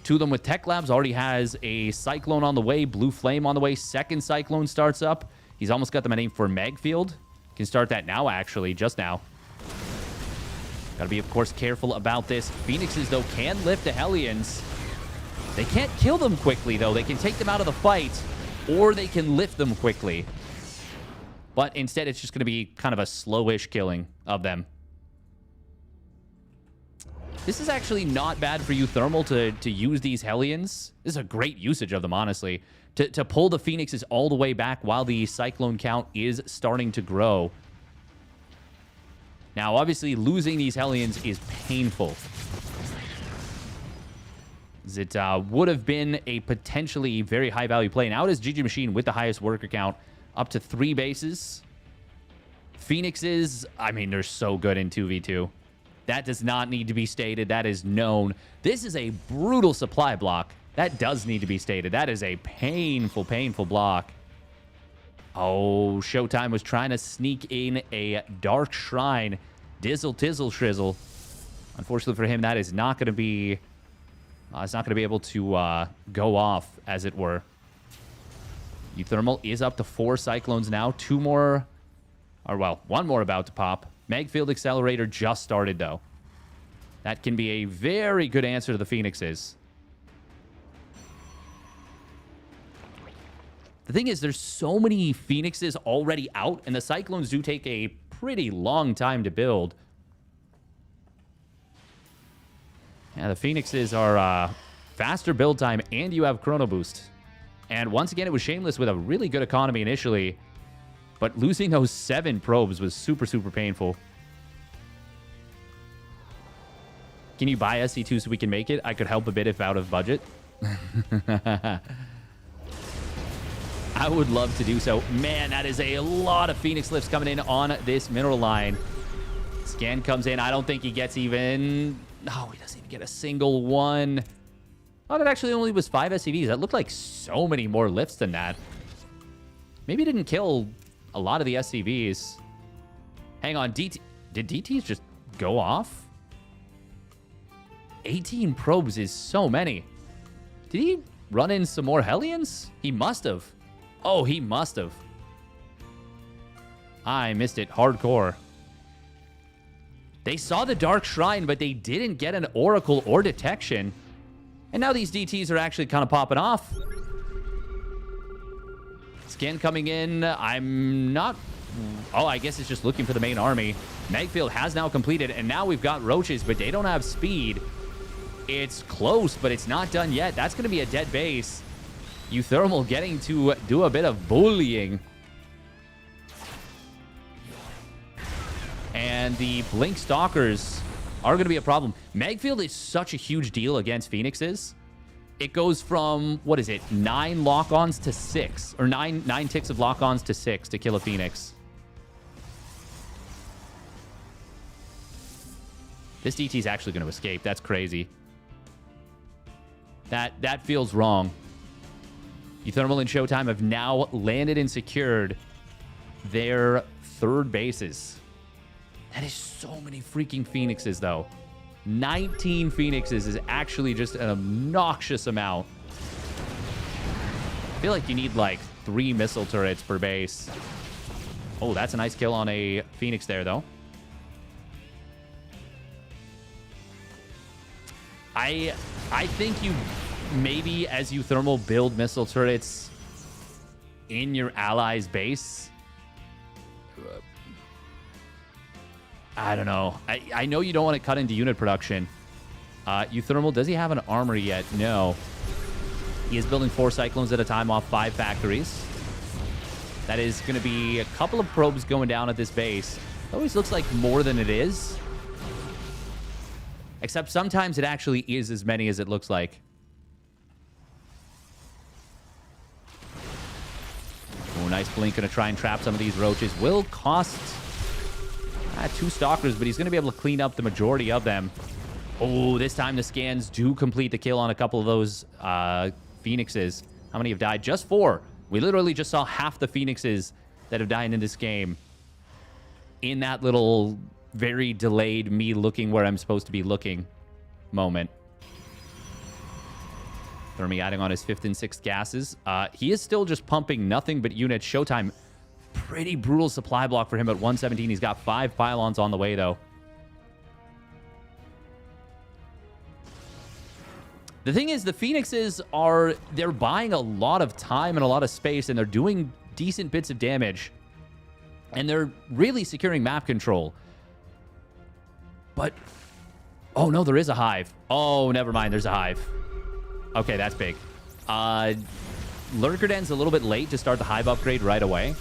2 of them with tech labs. Already has a Cyclone on the way. Blue Flame on the way. Second Cyclone starts up. He's almost got them a name for Magfield. Can start that now, actually. Just now. Got to be, of course, careful about this. Phoenixes, though, can lift the Hellions. They can't kill them quickly, though. They can take them out of the fight, or they can lift them quickly. But instead, it's just going to be kind of a slowish killing of them. This is actually not bad for uThermal to use these Hellions. This is a great usage of them, honestly. To pull the Phoenixes all the way back while the Cyclone count is starting to grow. Now, obviously, losing these Hellions is painful. It would have been a potentially very high-value play. Now it is GgMaChine with the highest worker count, up to 3 bases. Phoenixes, I mean, they're so good in 2v2. That does not need to be stated. That is known. This is a brutal supply block. That does need to be stated. That is a painful, painful block. Oh, ShoWTimE was trying to sneak in a Dark Shrine. Dizzle, tizzle, shrizzle. Unfortunately for him, that is not going to be... it's not going to be able to go off, as it were. uThermal is up to 4 Cyclones now. 2 more... Or, well, 1 more about to pop. Magfield Accelerator just started, though. That can be a very good answer to the Phoenixes. The thing is, there's so many Phoenixes already out, and the Cyclones do take a pretty long time to build. Yeah, the Phoenixes are faster build time, and you have Chrono Boost. And once again, it was Shameless with a really good economy initially. But losing those 7 probes was super, super painful. Can you buy SC2 so we can make it? I could help a bit if out of budget. I would love to do so. Man, that is a lot of Phoenix lifts coming in on this mineral line. Scan comes in. I don't think he gets even... No, he doesn't even get a single one. Oh, that actually only was 5 SCVs. That looked like so many more lifts than that. Maybe didn't kill a lot of the SCVs. Hang on, DT... Did DTs just go off? 18 probes is so many. Did he run in some more Hellions? He must have. Oh, he must have. I missed it hardcore. They saw the Dark Shrine, but they didn't get an Oracle or Detection. And now these DTs are actually kind of popping off. Scan coming in. I'm not... Oh, I guess it's just looking for the main army. Magfield has now completed, and now we've got Roaches, but they don't have speed. It's close, but it's not done yet. That's going to be a dead base. uThermal getting to do a bit of bullying. And the Blink Stalkers are going to be a problem. Magfield is such a huge deal against Phoenixes. It goes from, what is it, 9 lock-ons to 6. Or 9 ticks of lock-ons to 6 to kill a Phoenix. This DT is actually going to escape. That's crazy. That feels wrong. uThermal and ShoWTimE have now landed and secured their 3rd bases. That is so many freaking Phoenixes, though. 19 Phoenixes is actually just an obnoxious amount. I feel like you need, like, 3 missile turrets per base. Oh, that's a nice kill on a Phoenix there, though. I think you maybe, as uThermal, build missile turrets in your ally's base. I don't know. I know you don't want to cut into unit production. uThermal, does he have an armor yet? No. He is building 4 Cyclones at a time off 5 factories. That is going to be a couple of probes going down at this base. It always looks like more than it is. Except sometimes it actually is as many as it looks like. Oh, nice blink. Going to try and trap some of these roaches. Will cost 2 Stalkers, but he's going to be able to clean up the majority of them. Oh, this time the scans do complete the kill on a couple of those Phoenixes. How many have died? Just 4. We literally just saw half the Phoenixes that have died in this game. In that little, very delayed me looking where I'm supposed to be looking moment. Thermi adding on his 5th and 6th gases. He is still just pumping nothing but units. ShoWTimE, pretty brutal supply block for him at 117. He's got 5 pylons on the way, though. The thing is, the Phoenixes they're buying a lot of time and a lot of space, and they're doing decent bits of damage. And they're really securing map control. But, oh no, there is a hive. Oh, never mind, there's a hive. Okay, that's big. Lurker Den's a little bit late to start the hive upgrade right away.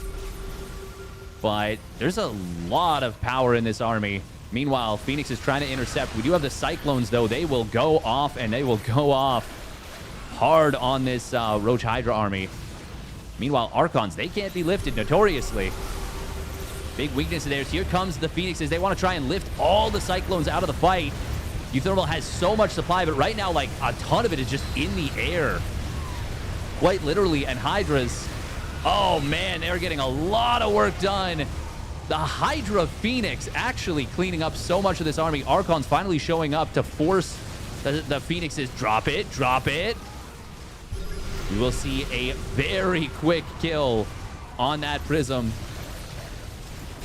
But there's a lot of power in this army. Meanwhile, Phoenix is trying to intercept. We do have the Cyclones, though. They will go off, and they will go off hard on this Roach Hydra army. Meanwhile, Archons, they can't be lifted notoriously. Big weakness of theirs. Here comes the Phoenixes. They want to try and lift all the Cyclones out of the fight. uThermal has so much supply, but right now, like, a ton of it is just in the air. Quite literally, and Hydras, oh man, they're getting a lot of work done. The Hydra Phoenix actually cleaning up so much of this army. Archon's finally showing up to force the Phoenixes. Drop it, drop it. We will see a very quick kill on that Prism.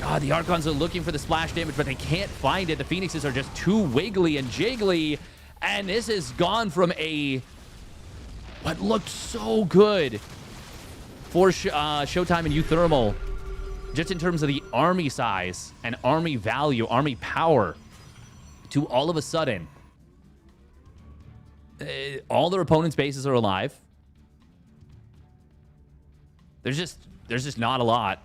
God, the Archons are looking for the splash damage, but they can't find it. The Phoenixes are just too wiggly and jiggly. And this has gone from what looked so good for ShoWTimE and uThermal, just in terms of the army size and army value, army power, to all of a sudden, all their opponents' bases are alive. There's just not a lot.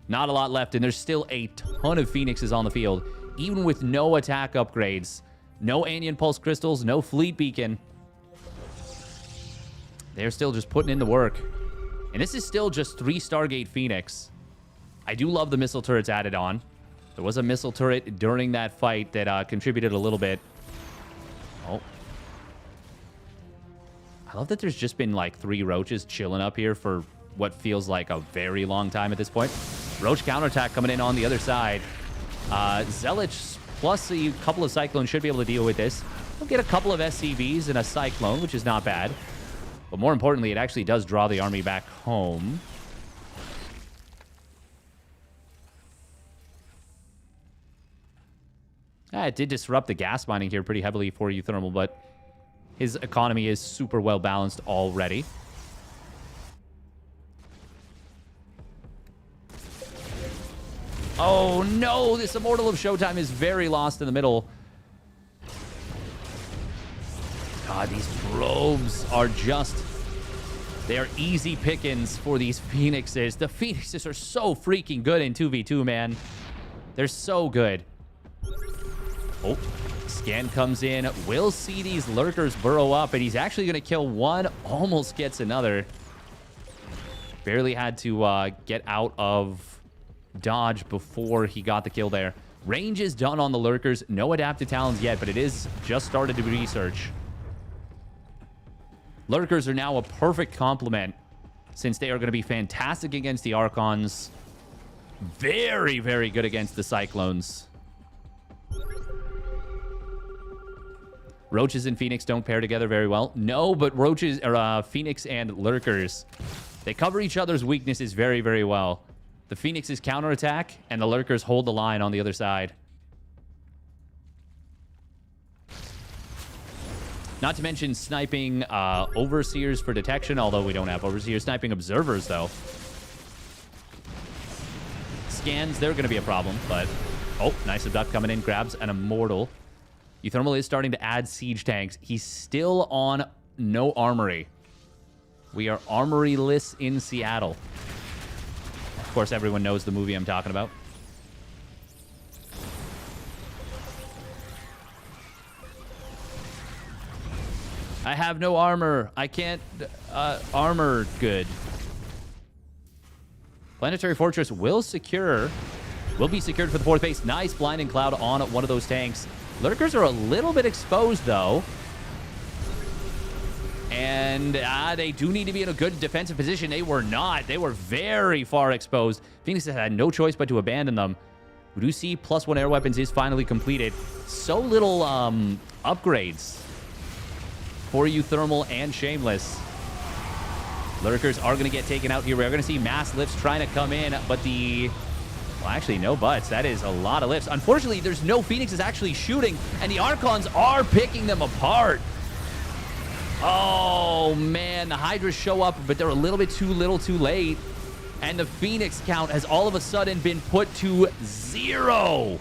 Not a lot left, and there's still a ton of Phoenixes on the field, even with no attack upgrades, no Anion Pulse Crystals, no Fleet Beacon. They're still just putting in the work. And this is still just 3 Stargate Phoenix. I do love the missile turrets added on. There was a missile turret during that fight that contributed a little bit. Oh. I love that there's just been like 3 roaches chilling up here for what feels like a very long time at this point. Roach counterattack coming in on the other side. Zealot plus a couple of Cyclones should be able to deal with this. We'll get a couple of SCVs and a Cyclone, which is not bad. But more importantly, it actually does draw the army back home. It did disrupt the gas mining here pretty heavily for uThermal, but his economy is super well balanced already. Oh no, this Immortal of ShoWTimE is very lost in the middle. God, these probes are just... they are easy pickings for these Phoenixes. The Phoenixes are so freaking good in 2v2, man. They're so good. Oh, scan comes in. We'll see these lurkers burrow up, and he's actually going to kill one. Almost gets another. Barely had to get out of dodge before he got the kill there. Range is done on the lurkers. No adaptive talons yet, but it is just started to research. Lurkers are now a perfect complement since they are going to be fantastic against the Archons. Very, very good against the Cyclones. Roaches and Phoenix don't pair together very well. No, but Roaches or Phoenix and Lurkers, they cover each other's weaknesses very, very well. The Phoenixes counterattack, and the Lurkers hold the line on the other side. Not to mention sniping Overseers for detection, although we don't have Overseers. Sniping Observers, though. Scans, they're going to be a problem, but... oh, nice abduct coming in. Grabs an Immortal. uThermal is starting to add siege tanks. He's still on no armory. We are armoryless in Seattle. Of course, everyone knows the movie I'm talking about. I have no armor. I can't armor good. Planetary Fortress will be secured for the 4th base. Nice blinding cloud on one of those tanks. Lurkers are a little bit exposed, though. And they do need to be in a good defensive position. They were not. They were very far exposed. Phoenix had no choice but to abandon them. We do see +1 air weapons is finally completed. So little upgrades for uThermal and Shameless. Lurkers are going to get taken out here. We're going to see mass lifts trying to come in, but well, actually, no buts. That is a lot of lifts. Unfortunately, there's no Phoenixes actually shooting, and the Archons are picking them apart. Oh, man. The Hydras show up, but they're a little bit too little too late. And the Phoenix count has all of a sudden been put to 0.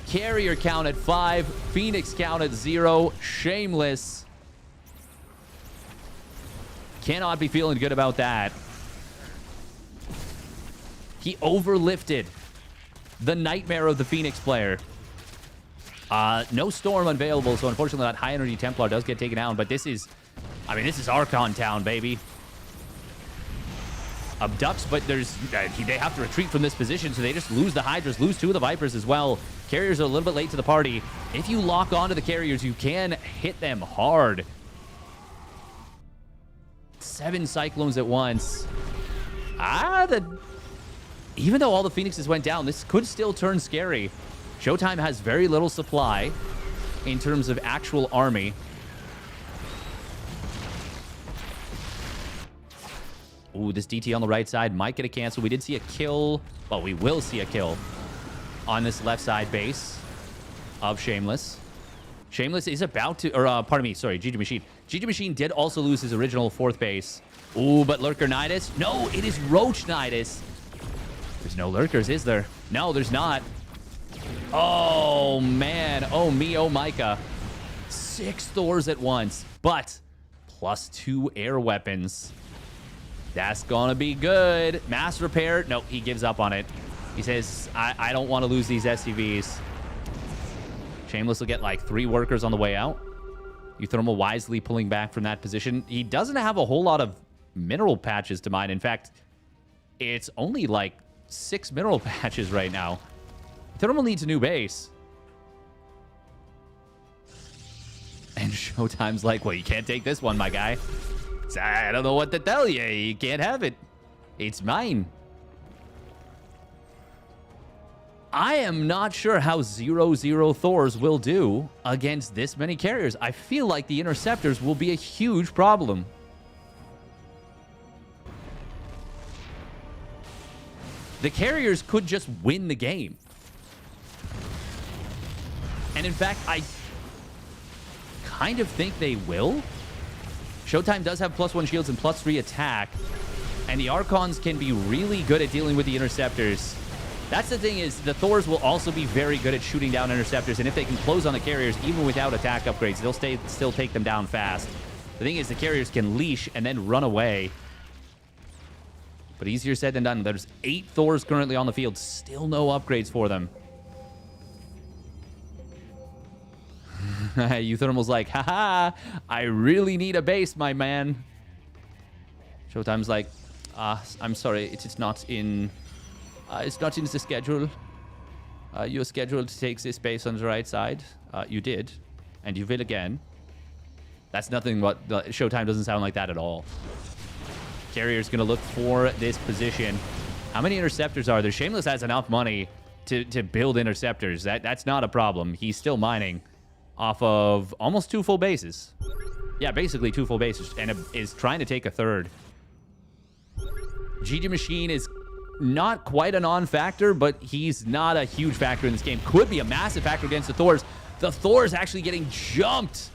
Carrier count at 5. Phoenix count at 0. Shameless. Cannot be feeling good about that. He overlifted the nightmare of the Phoenix player. No Storm available, so unfortunately that high energy Templar does get taken down, but this is Archon Town, baby. Abducts, but they have to retreat from this position, so they just lose the Hydras, lose 2 of the Vipers as well. Carriers are a little bit late to the party. If you lock onto the carriers, you can hit them hard. 7 Cyclones at once. Even though all the Phoenixes went down, this could still turn scary. ShoWTimE has very little supply in terms of actual army. Ooh, this DT on the right side might get a cancel. We did see a kill. Well, we will see a kill on this left side base of Shameless. Shameless is about to, or pardon me, sorry, GgMaChine. GgMaChine did also lose his original 4th base. Ooh, but Lurker Nidus? No, it is Roach Nidus. There's no Lurkers, is there? No, there's not. Oh, man. Oh, me, oh, Micah. 6 Thors at once, but +2 air weapons. That's gonna be good. Mass repair. No, he gives up on it. He says, I don't want to lose these SCVs. Shameless will get like 3 workers on the way out. uThermal wisely pulling back from that position. He doesn't have a whole lot of mineral patches to mine. In fact, it's only like 6 mineral patches right now. uThermal needs a new base. And ShoWTimE's like, well, you can't take this one, my guy. I don't know what to tell you. You can't have it. It's mine. I am not sure how 0-0 Thors will do against this many carriers. I feel like the interceptors will be a huge problem. The carriers could just win the game. And in fact, I kind of think they will. ShoWTimE does have +1 shields and +3 attack. And the Archons can be really good at dealing with the interceptors. That's the thing, is the Thors will also be very good at shooting down interceptors, and if they can close on the carriers, even without attack upgrades, they'll still take them down fast. The thing is, the carriers can leash and then run away. But easier said than done. There's 8 Thors currently on the field. Still no upgrades for them. uThermal's like, haha, I really need a base, my man. ShoWTimE's like, I'm sorry, it's not in the schedule. You're scheduled to take this base on the right side. You did, and you will again. That's nothing but ShoWTimE doesn't sound like that at all. Carrier's gonna look for this position. How many interceptors are there? Shameless has enough money to build interceptors. That's not a problem. He's still mining off of almost 2 full bases. Yeah, basically 2 full bases, and is trying to take a 3rd. GgMaChine is not quite a non-factor, but he's not a huge factor in this game. Could be a massive factor against the Thors. The Thors actually getting jumped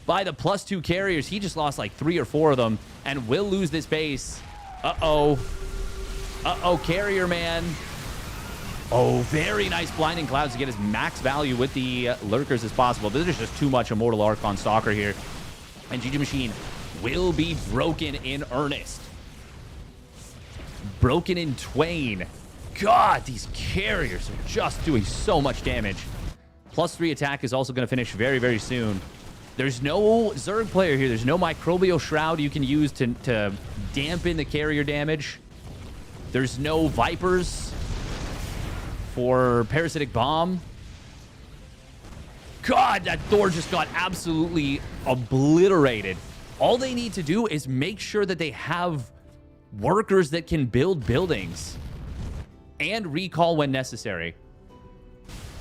by the +2 carriers. He just lost like 3 or 4 of them and will lose this base. Uh-oh. Uh-oh, carrier man. Oh, very nice Blinding Clouds to get as max value with the Lurkers as possible. But there's just too much Immortal Archon Stalker here. And GgMaChine will be broken in earnest. Broken in twain. God, these carriers are just doing so much damage. +3 attack is also going to finish very, very soon. There's no Zerg player here. There's no Microbial Shroud you can use to dampen the carrier damage. There's no Vipers for Parasitic Bomb. God, that Thor just got absolutely obliterated. All they need to do is make sure that they have workers that can build buildings and recall when necessary.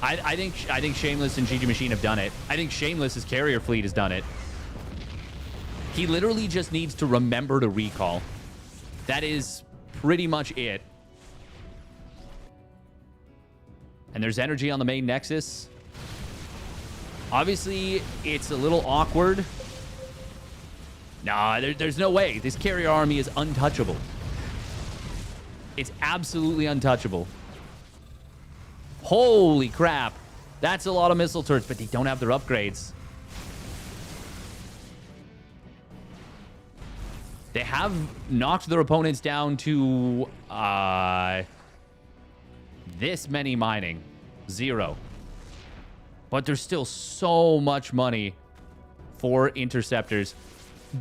I think Shameless and GgMaChine have done it. I think Shameless's carrier fleet has done it. He literally just needs to remember to recall. That is pretty much it. And there's energy on the main Nexus. Obviously, it's a little awkward. Nah, there's no way. This carrier army is untouchable. It's absolutely untouchable. Holy crap. That's a lot of missile turrets, but they don't have their upgrades. They have knocked their opponents down to this many mining. 0. But there's still so much money for interceptors.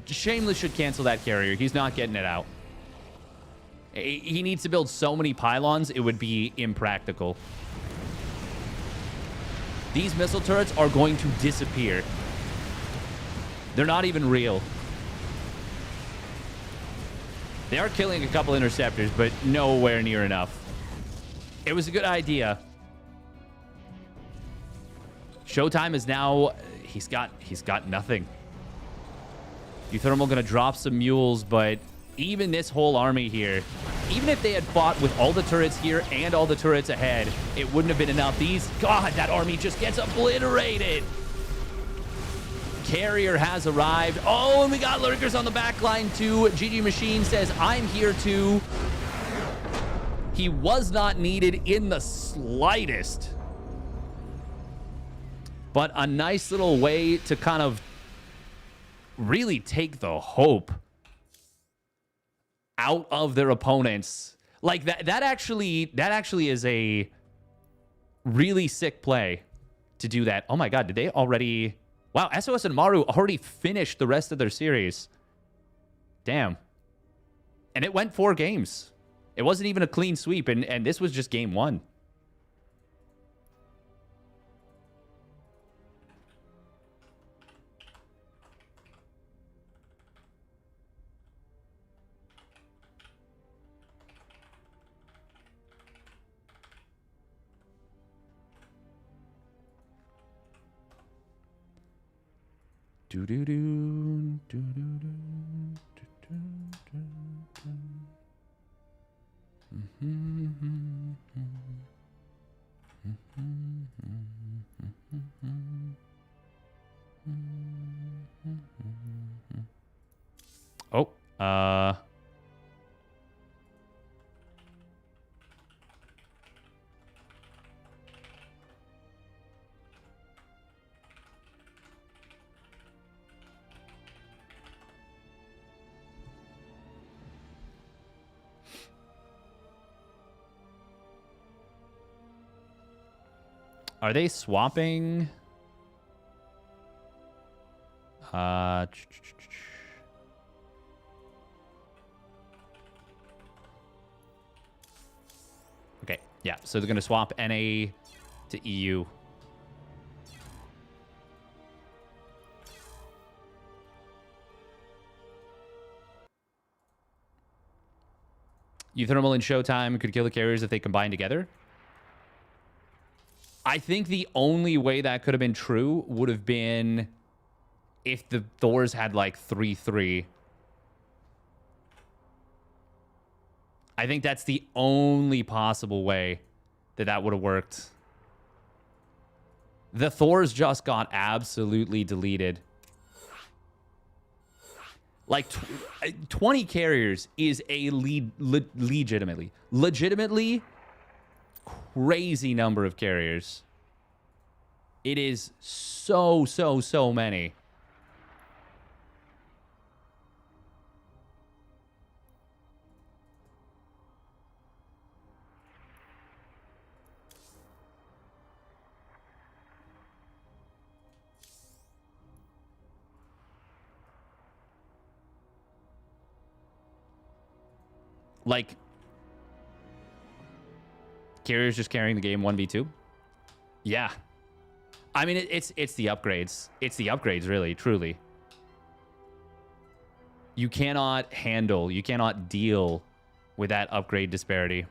Shameless should cancel that carrier. He's not getting it out. He needs to build so many pylons, it would be impractical. These missile turrets are going to disappear. They're not even real. They are killing a couple interceptors, but nowhere near enough. It was a good idea. ShoWTimE is now... He's got nothing. uThermal gonna drop some mules, but even this whole army here, even if they had fought with all the turrets here and all the turrets ahead, it wouldn't have been enough. God, that army just gets obliterated. Carrier has arrived. Oh, and we got Lurkers on the back line too. GgMaChine says, I'm here too. He was not needed in the slightest. But a nice little way to kind of really take the hope out of their opponents. Like that actually is a really sick play to do that. Oh my god, did they already... Wow, SOS and Maru already finished the rest of their series. Damn. And it went 4 games. It wasn't even a clean sweep, and this was just game 1. Do do do do do do do do. Oh, are they swapping? Okay, yeah, so they're going to swap NA to EU. uThermal and ShoWTimE could kill the carriers if they combine together. I think the only way that could have been true would have been if the Thors had like 3-3. I think that's the only possible way that would have worked. The Thors just got absolutely deleted. Like 20 carriers is a legitimately crazy number of carriers. It is so many. Like, carriers just carrying the game 1v2? Yeah. I mean, it's the upgrades. It's the upgrades, really, truly. You cannot deal with that upgrade disparity.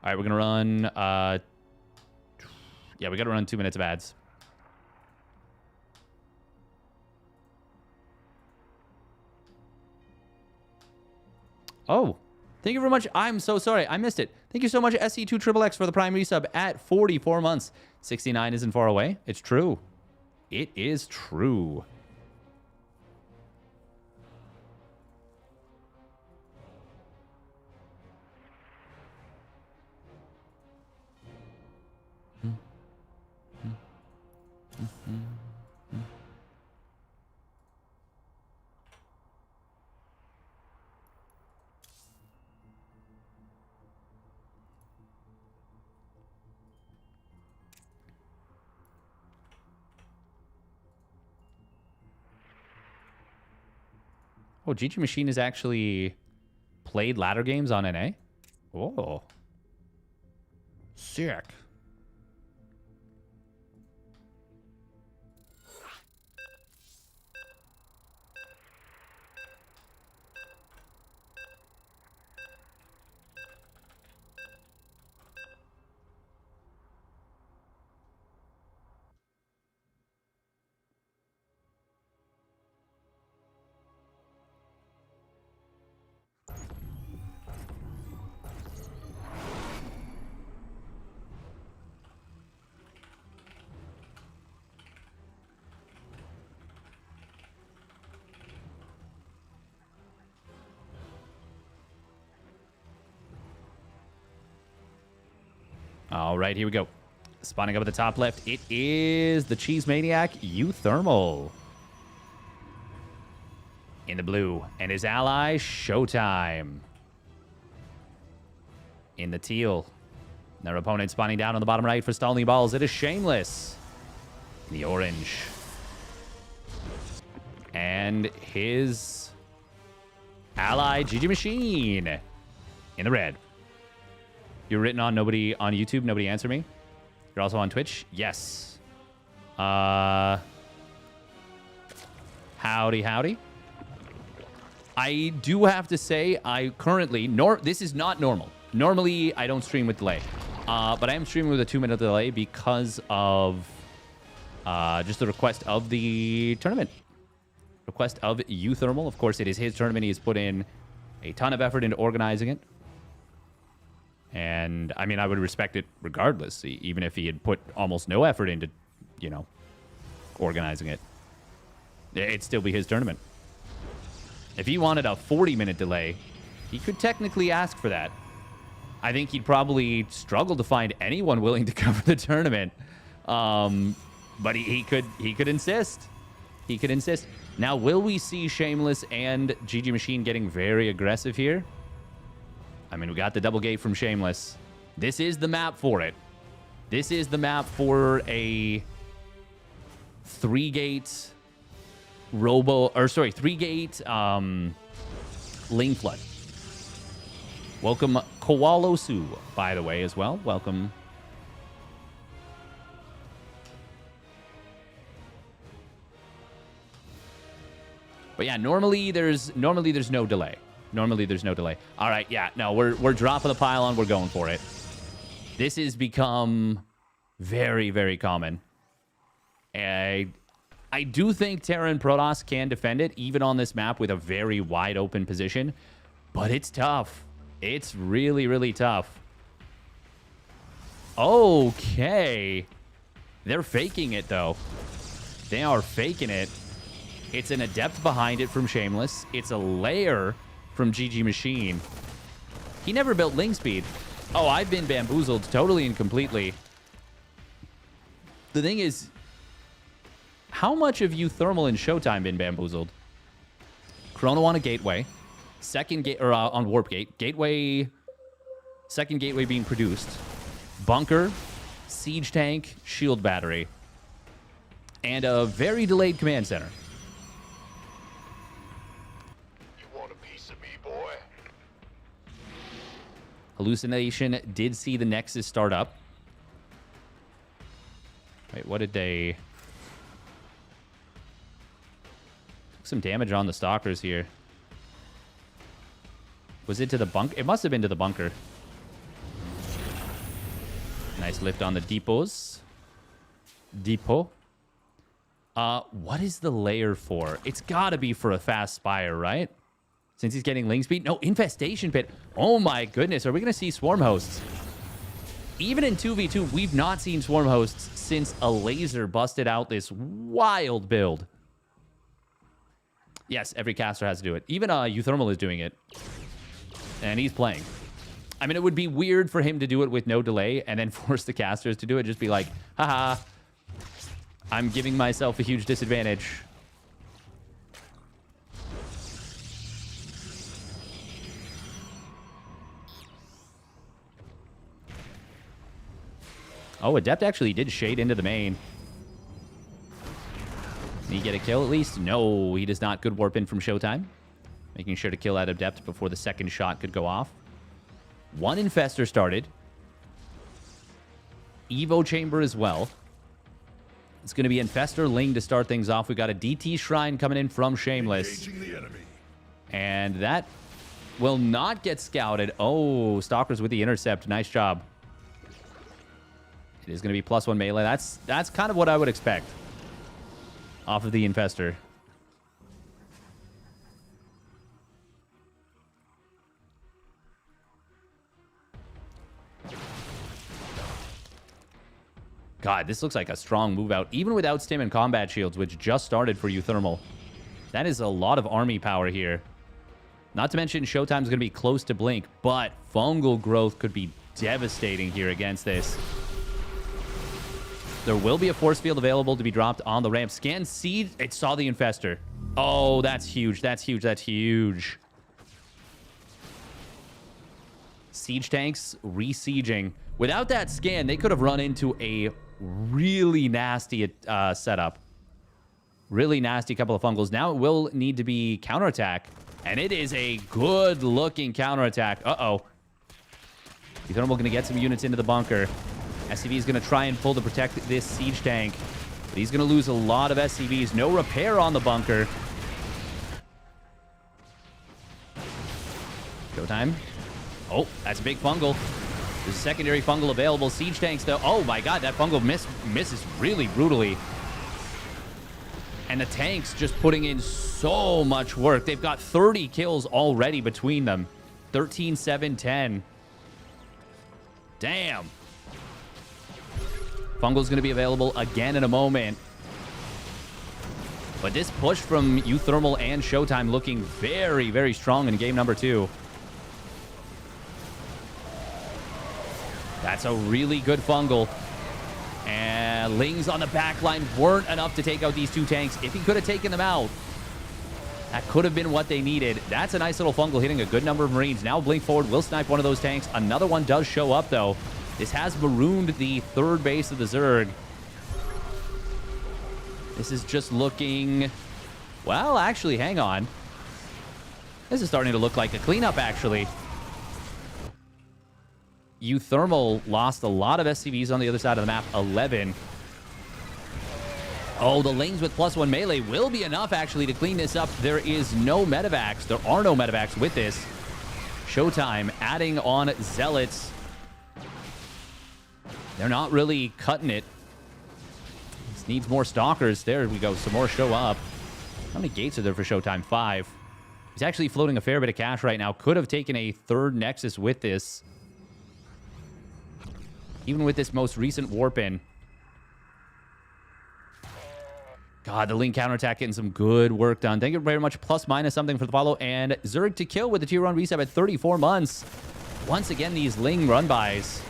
All right, we're gonna run. Yeah, we gotta run 2 minutes of ads. Oh, thank you very much. I'm so sorry, I missed it. Thank you so much, SC2XXX, for the Prime resub at 44 months. 69 isn't far away. It's true. It is true. Oh, GgMaChine has actually played ladder games on NA? Oh. Sick. All right, here we go. Spawning up at the top left, it is the Cheese Maniac uThermal. In the blue, and his ally, ShoWTimE. In the teal. Their opponent spawning down on the bottom right for stalling balls, it is Shameless. In the orange. And his ally, GgMaChine. In the red. You're written on nobody on YouTube. Nobody answer me. You're also on Twitch. Yes. Howdy. I do have to say, I currently this is not normal. Normally, I don't stream with delay, but I am streaming with a 2-minute delay because of just the request of the tournament. Request of uThermal. Of course, it is his tournament. He has put in a ton of effort into organizing it. And, I mean, I would respect it regardless, even if he had put almost no effort into, you know, organizing it. It'd still be his tournament. If he wanted a 40-minute delay, he could technically ask for that. I think he'd probably struggle to find anyone willing to cover the tournament. But he could insist. He could insist. Now, will we see Shameless and GgMaChine getting very aggressive here? I mean, we got the double gate from Shameless. This is the map for it. This is the map for a 3-gate 3-gate lane flood. Welcome Koalosu, by the way, as well. Welcome. But yeah, normally there's no delay. Normally, there's no delay. All right, yeah, no, we're dropping the pylon. We're going for it. This has become very, very common. I do think Terra and Protoss can defend it, even on this map with a very wide open position. But it's tough. It's really, really tough. Okay. They're faking it, though. They are faking it. It's an Adept behind it from Shameless. It's a layer from GgMaChine. He never built Ling Speed. Oh, I've been bamboozled totally and completely. The thing is, how much of uThermal and ShoWTimE been bamboozled? Chrono on a gateway. Second gate, or on warp gate. Gateway, second gateway being produced. Bunker, siege tank, shield battery. And a very delayed command center. You want a piece of me, boy? Hallucination did see the Nexus start up. Wait, what did they... Took some damage on the Stalkers here. Was it to the bunker? It must have been to the bunker. Nice lift on the depots. Depot. What is the layer for? It's got to be for a fast Spire, right? Since he's getting Ling Speed. No, Infestation Pit. Oh my goodness. Are we going to see Swarm Hosts? Even in 2v2, we've not seen Swarm Hosts since a laser busted out this wild build. Yes, every caster has to do it. Even uThermal is doing it. And he's playing. I mean, it would be weird for him to do it with no delay and then force the casters to do it. Just be like, haha, I'm giving myself a huge disadvantage. Oh, Adept actually did shade into the main. Did he get a kill at least? No, he does not. Good warp in from ShoWTimE. Making sure to kill that Adept before the second shot could go off. One Infestor started. Evo Chamber as well. It's going to be Infestor Ling to start things off. We got a DT Shrine coming in from Shameless. And that will not get scouted. Oh, Stalkers with the intercept. Nice job. It is going to be +1 melee. That's kind of what I would expect off of the Infestor. God, this looks like a strong move out, even without Stim and Combat Shields, which just started for uThermal. That is a lot of army power here. Not to mention, ShoWTimE's going to be close to Blink, but Fungal Growth could be devastating here against this. There will be a force field available to be dropped on the ramp. Scan Seed. It saw the Infestor. Oh, that's huge. That's huge. That's huge. Siege tanks re-sieging. Without that scan, they could have run into a really nasty setup. Really nasty couple of fungals. Now it will need to be counterattack. And it is a good-looking counterattack. Uh-oh. uThermal going to get some units into the bunker. SCV is going to try and pull to protect this siege tank. But he's going to lose a lot of SCVs. No repair on the bunker. ShoWTimE. Oh, that's a big fungal. There's a secondary fungal available. Siege tanks, though. Oh, my God. That fungal misses really brutally. And the tanks just putting in so much work. They've got 30 kills already between them. 13, 7, 10. Damn. Fungal's going to be available again in a moment. But this push from uThermal and ShoWTimE looking very, very strong in game number 2. That's a really good fungal. And Lings on the back line weren't enough to take out these two tanks. If he could have taken them out, that could have been what they needed. That's a nice little fungal hitting a good number of Marines. Now Blink forward will snipe one of those tanks. Another one does show up, though. This has marooned the third base of the Zerg. This is just looking... Well, actually, hang on. This is starting to look like a cleanup, actually. uThermal lost a lot of SCVs on the other side of the map. 11. Oh, the Lings with +1 melee will be enough, actually, to clean this up. There is no medevacs. There are no medevacs with this. ShoWTimE adding on Zealots. They're not really cutting it. This needs more Stalkers. There we go. Some more show up. How many gates are there for ShoWTimE? 5. He's actually floating a fair bit of cash right now. Could have taken a third Nexus with this. even with this most recent warp in. God, the Ling counterattack getting some good work done. Thank you very much. Plus minus something for the follow. And Zurich to kill with the tier 1 reset at 34 months. Once again, these Ling run-bys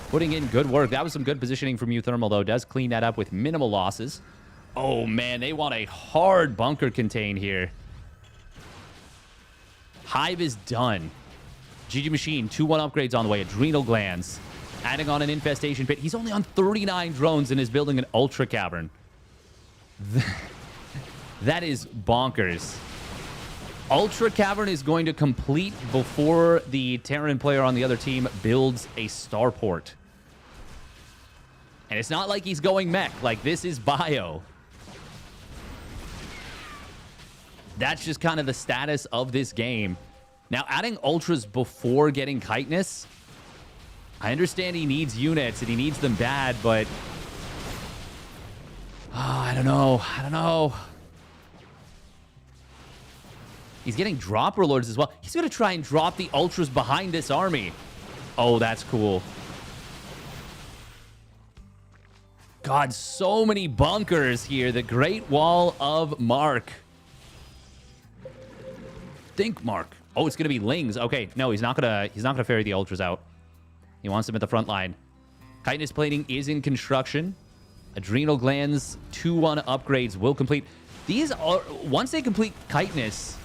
putting in good work. That was some good positioning from uThermal, though. Does clean that up with minimal losses. Oh, man, they want a hard bunker contain here. Hive is done. GgMaChine, 2-1 upgrades on the way. Adrenal glands. Adding on an infestation pit. He's only on 39 drones and is building an ultra cavern. That is bonkers. Ultra Cavern is going to complete before the Terran player on the other team builds a starport. And it's not like he's going mech. Like, this is bio. That's just kind of the status of this game. Now, adding ultras before getting chitinous, I understand he needs units and he needs them bad, but I don't know. I don't know. He's getting dropper lords as well. He's going to try and drop the ultras behind this army. Oh, that's cool. God, so many bunkers here. The Great Wall of Mark. Think Mark. Oh, it's going to be Lings. Okay, no, he's not going to ferry the ultras out. He wants them at the front line. Chitinous plating is in construction. Adrenal glands 2-1 upgrades will complete. These are, once they complete chitinous,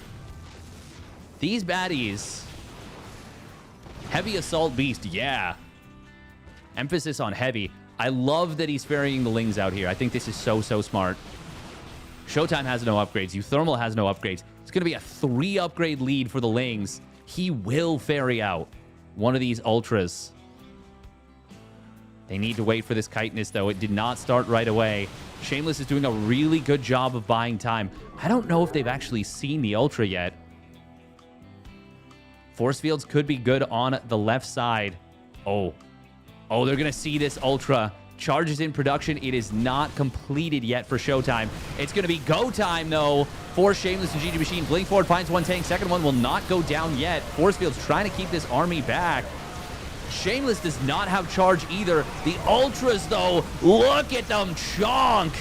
these baddies, heavy assault beast, yeah. Emphasis on heavy. I love that he's ferrying the Lings out here. I think this is so smart. ShoWTimE has no upgrades. uThermal has no upgrades. It's going to be a 3-upgrade lead for the Lings. He will ferry out one of these ultras. They need to wait for this chitinous, though. It did not start right away. Shameless is doing a really good job of buying time. I don't know if they've actually seen the ultra yet. Force fields could be good on the left side. Oh, they're going to see this ultra. Charges in production. It is not completed yet for ShoWTimE. It's going to be go time, though, for Shameless and GgMaChine. Blink forward, finds one tank. Second one will not go down yet. Force fields trying to keep this army back. Shameless does not have charge either. The ultras, though, look at them chonk.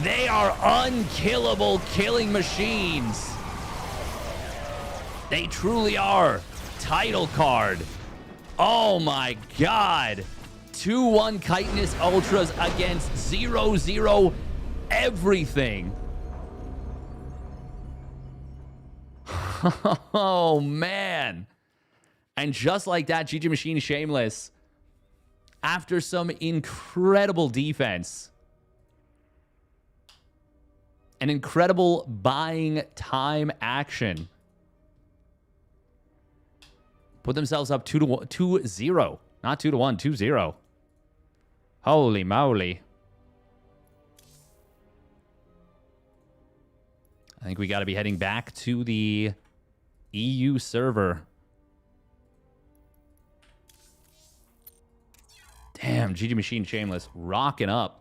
They are unkillable killing machines. They truly are. Title card. Oh my god. 2-1 chitinous ultras against 0-0 everything. Oh man. And just like that, GgMaChine+Shameless, after some incredible defense, an incredible buying time action, put themselves up 2-0. Not 2-1, 2-0. Holy moly. I think we got to be heading back to the EU server. Damn, GgMaChine+Shameless rocking up.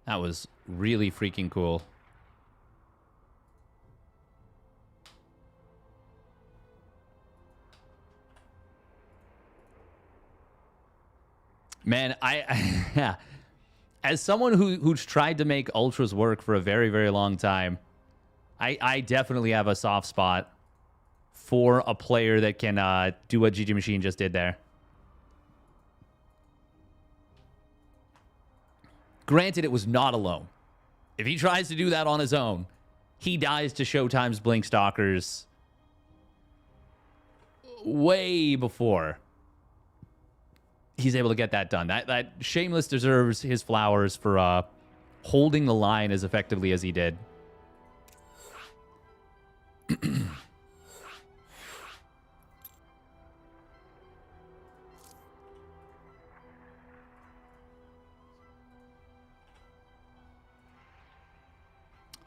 That was really freaking cool. Man, I as someone who's tried to make ultras work for a very, very long time, I definitely have a soft spot for a player that can do what GgMaChine just did there. Granted, it was not alone. If he tries to do that on his own, he dies to ShoWTimE's Blink Stalkers way before he's able to get that done. That Shameless deserves his flowers for holding the line as effectively as he did.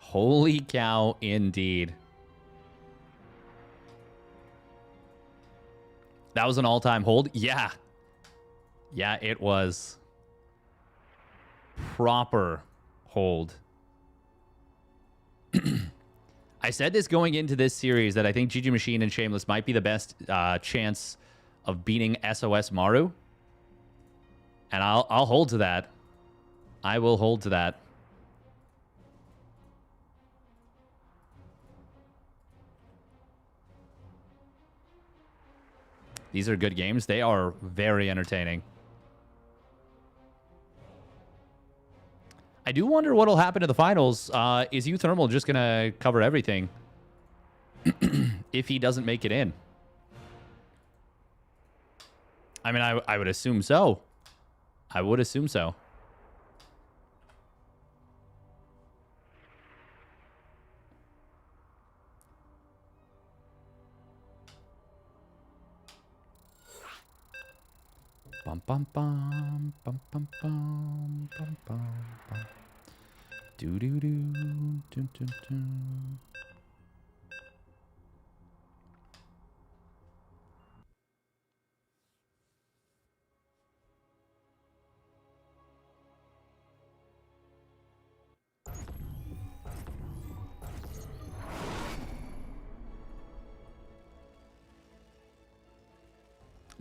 Holy cow, indeed. That was an all-time hold? Yeah. Yeah, it was. Proper hold. I said this going into this series that I think GgMaChine and Shameless might be the best chance of beating SOS Maru. And I'll hold to that. I will hold to that. These are good games. They are very entertaining. I do wonder what'll happen to the finals. Is uThermal just going to cover everything if he doesn't make it in? I mean, I would assume so. I would assume so. Bum bum bum bum bum bum bum bum bum. Do do do do do do.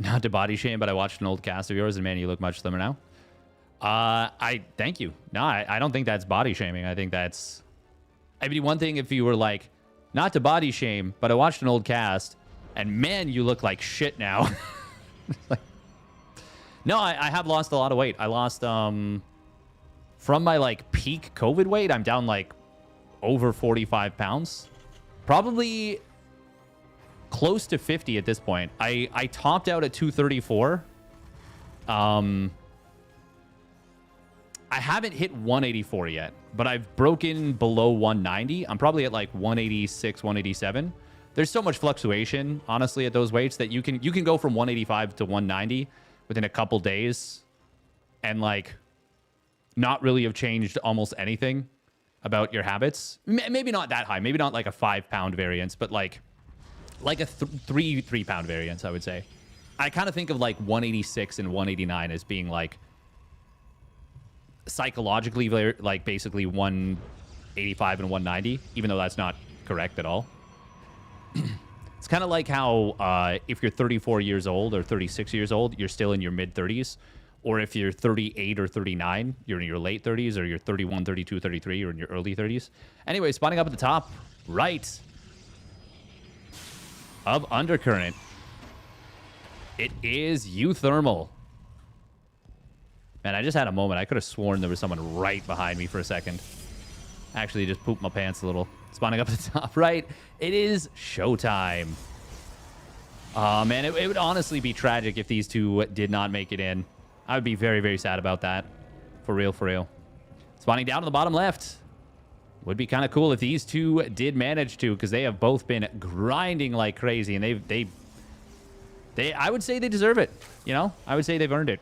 Not to body shame, but I watched an old cast of yours, and man, you look much slimmer now. I thank you. No, I don't think that's body shaming. I think that's... I mean, one thing if you were like, not to body shame, but I watched an old cast, and man, you look like shit now. Like, no, I have lost a lot of weight. I lost, from my, like, peak COVID weight, I'm down, like, over 45 pounds. Probably close to 50 at this point. I topped out at 234. I haven't hit 184 yet, but I've broken below 190. I'm probably at like 186, 187. There's so much fluctuation, honestly, at those weights that you can go from 185 to 190 within a couple days and like not really have changed almost anything about your habits. Maybe not that high. Maybe not like a 5-pound variance, but like a 3-pound variance, I would say. I kind of think of like 186 and 189 as being like psychologically like basically 185 and 190, even though that's not correct at all. It's kind of like how if you're 34 years old or 36 years old, you're still in your mid-30s. Or if you're 38 or 39, you're in your late 30s, or you're 31, 32, 33, you're in your early 30s. Anyway, spawning up at the top right of Undercurrent, it is uThermal. Man, I just had a moment. I could have sworn there was someone right behind me for a second. Actually, just pooped my pants a little. Spawning up at the top right, it is ShoWTimE. Man, it would honestly be tragic if these two did not make it in. I would be very, very sad about that. For real, for real. Spawning down to the bottom left. Would be kind of cool if these two did manage to, because they have both been grinding like crazy, and they I would say they deserve it. You know, I would say they've earned it.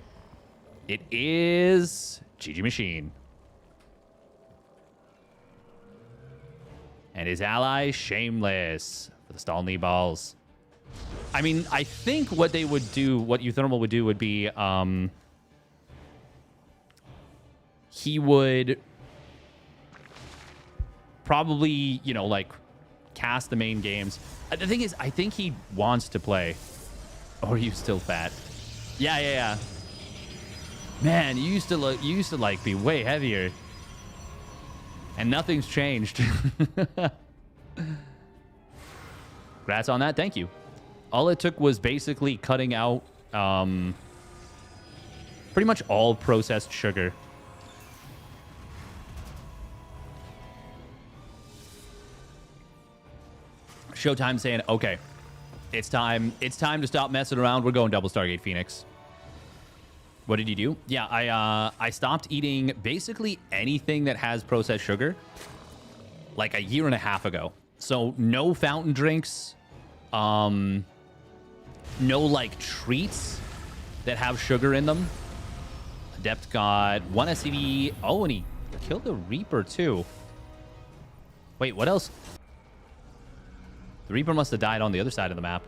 It is GgMaChine. And his ally, Shameless, for the stall knee balls. I mean, I think what they would do, what uThermal would do would be, he would probably, you know, like, cast the main games. The thing is, I think he wants to play. Or are you still fat? Yeah. Man, you used to like be way heavier. And nothing's changed. Congrats on that. Thank you. All it took was basically cutting out pretty much all processed sugar. ShoWTimE saying, okay, it's time to stop messing around. We're going double Stargate Phoenix. What did you do? Yeah, I stopped eating basically anything that has processed sugar like a year and a half ago. So no fountain drinks, no like treats that have sugar in them. Adept got 1 SCV. Oh, and he killed the Reaper too. Wait, what else? The Reaper must have died on the other side of the map.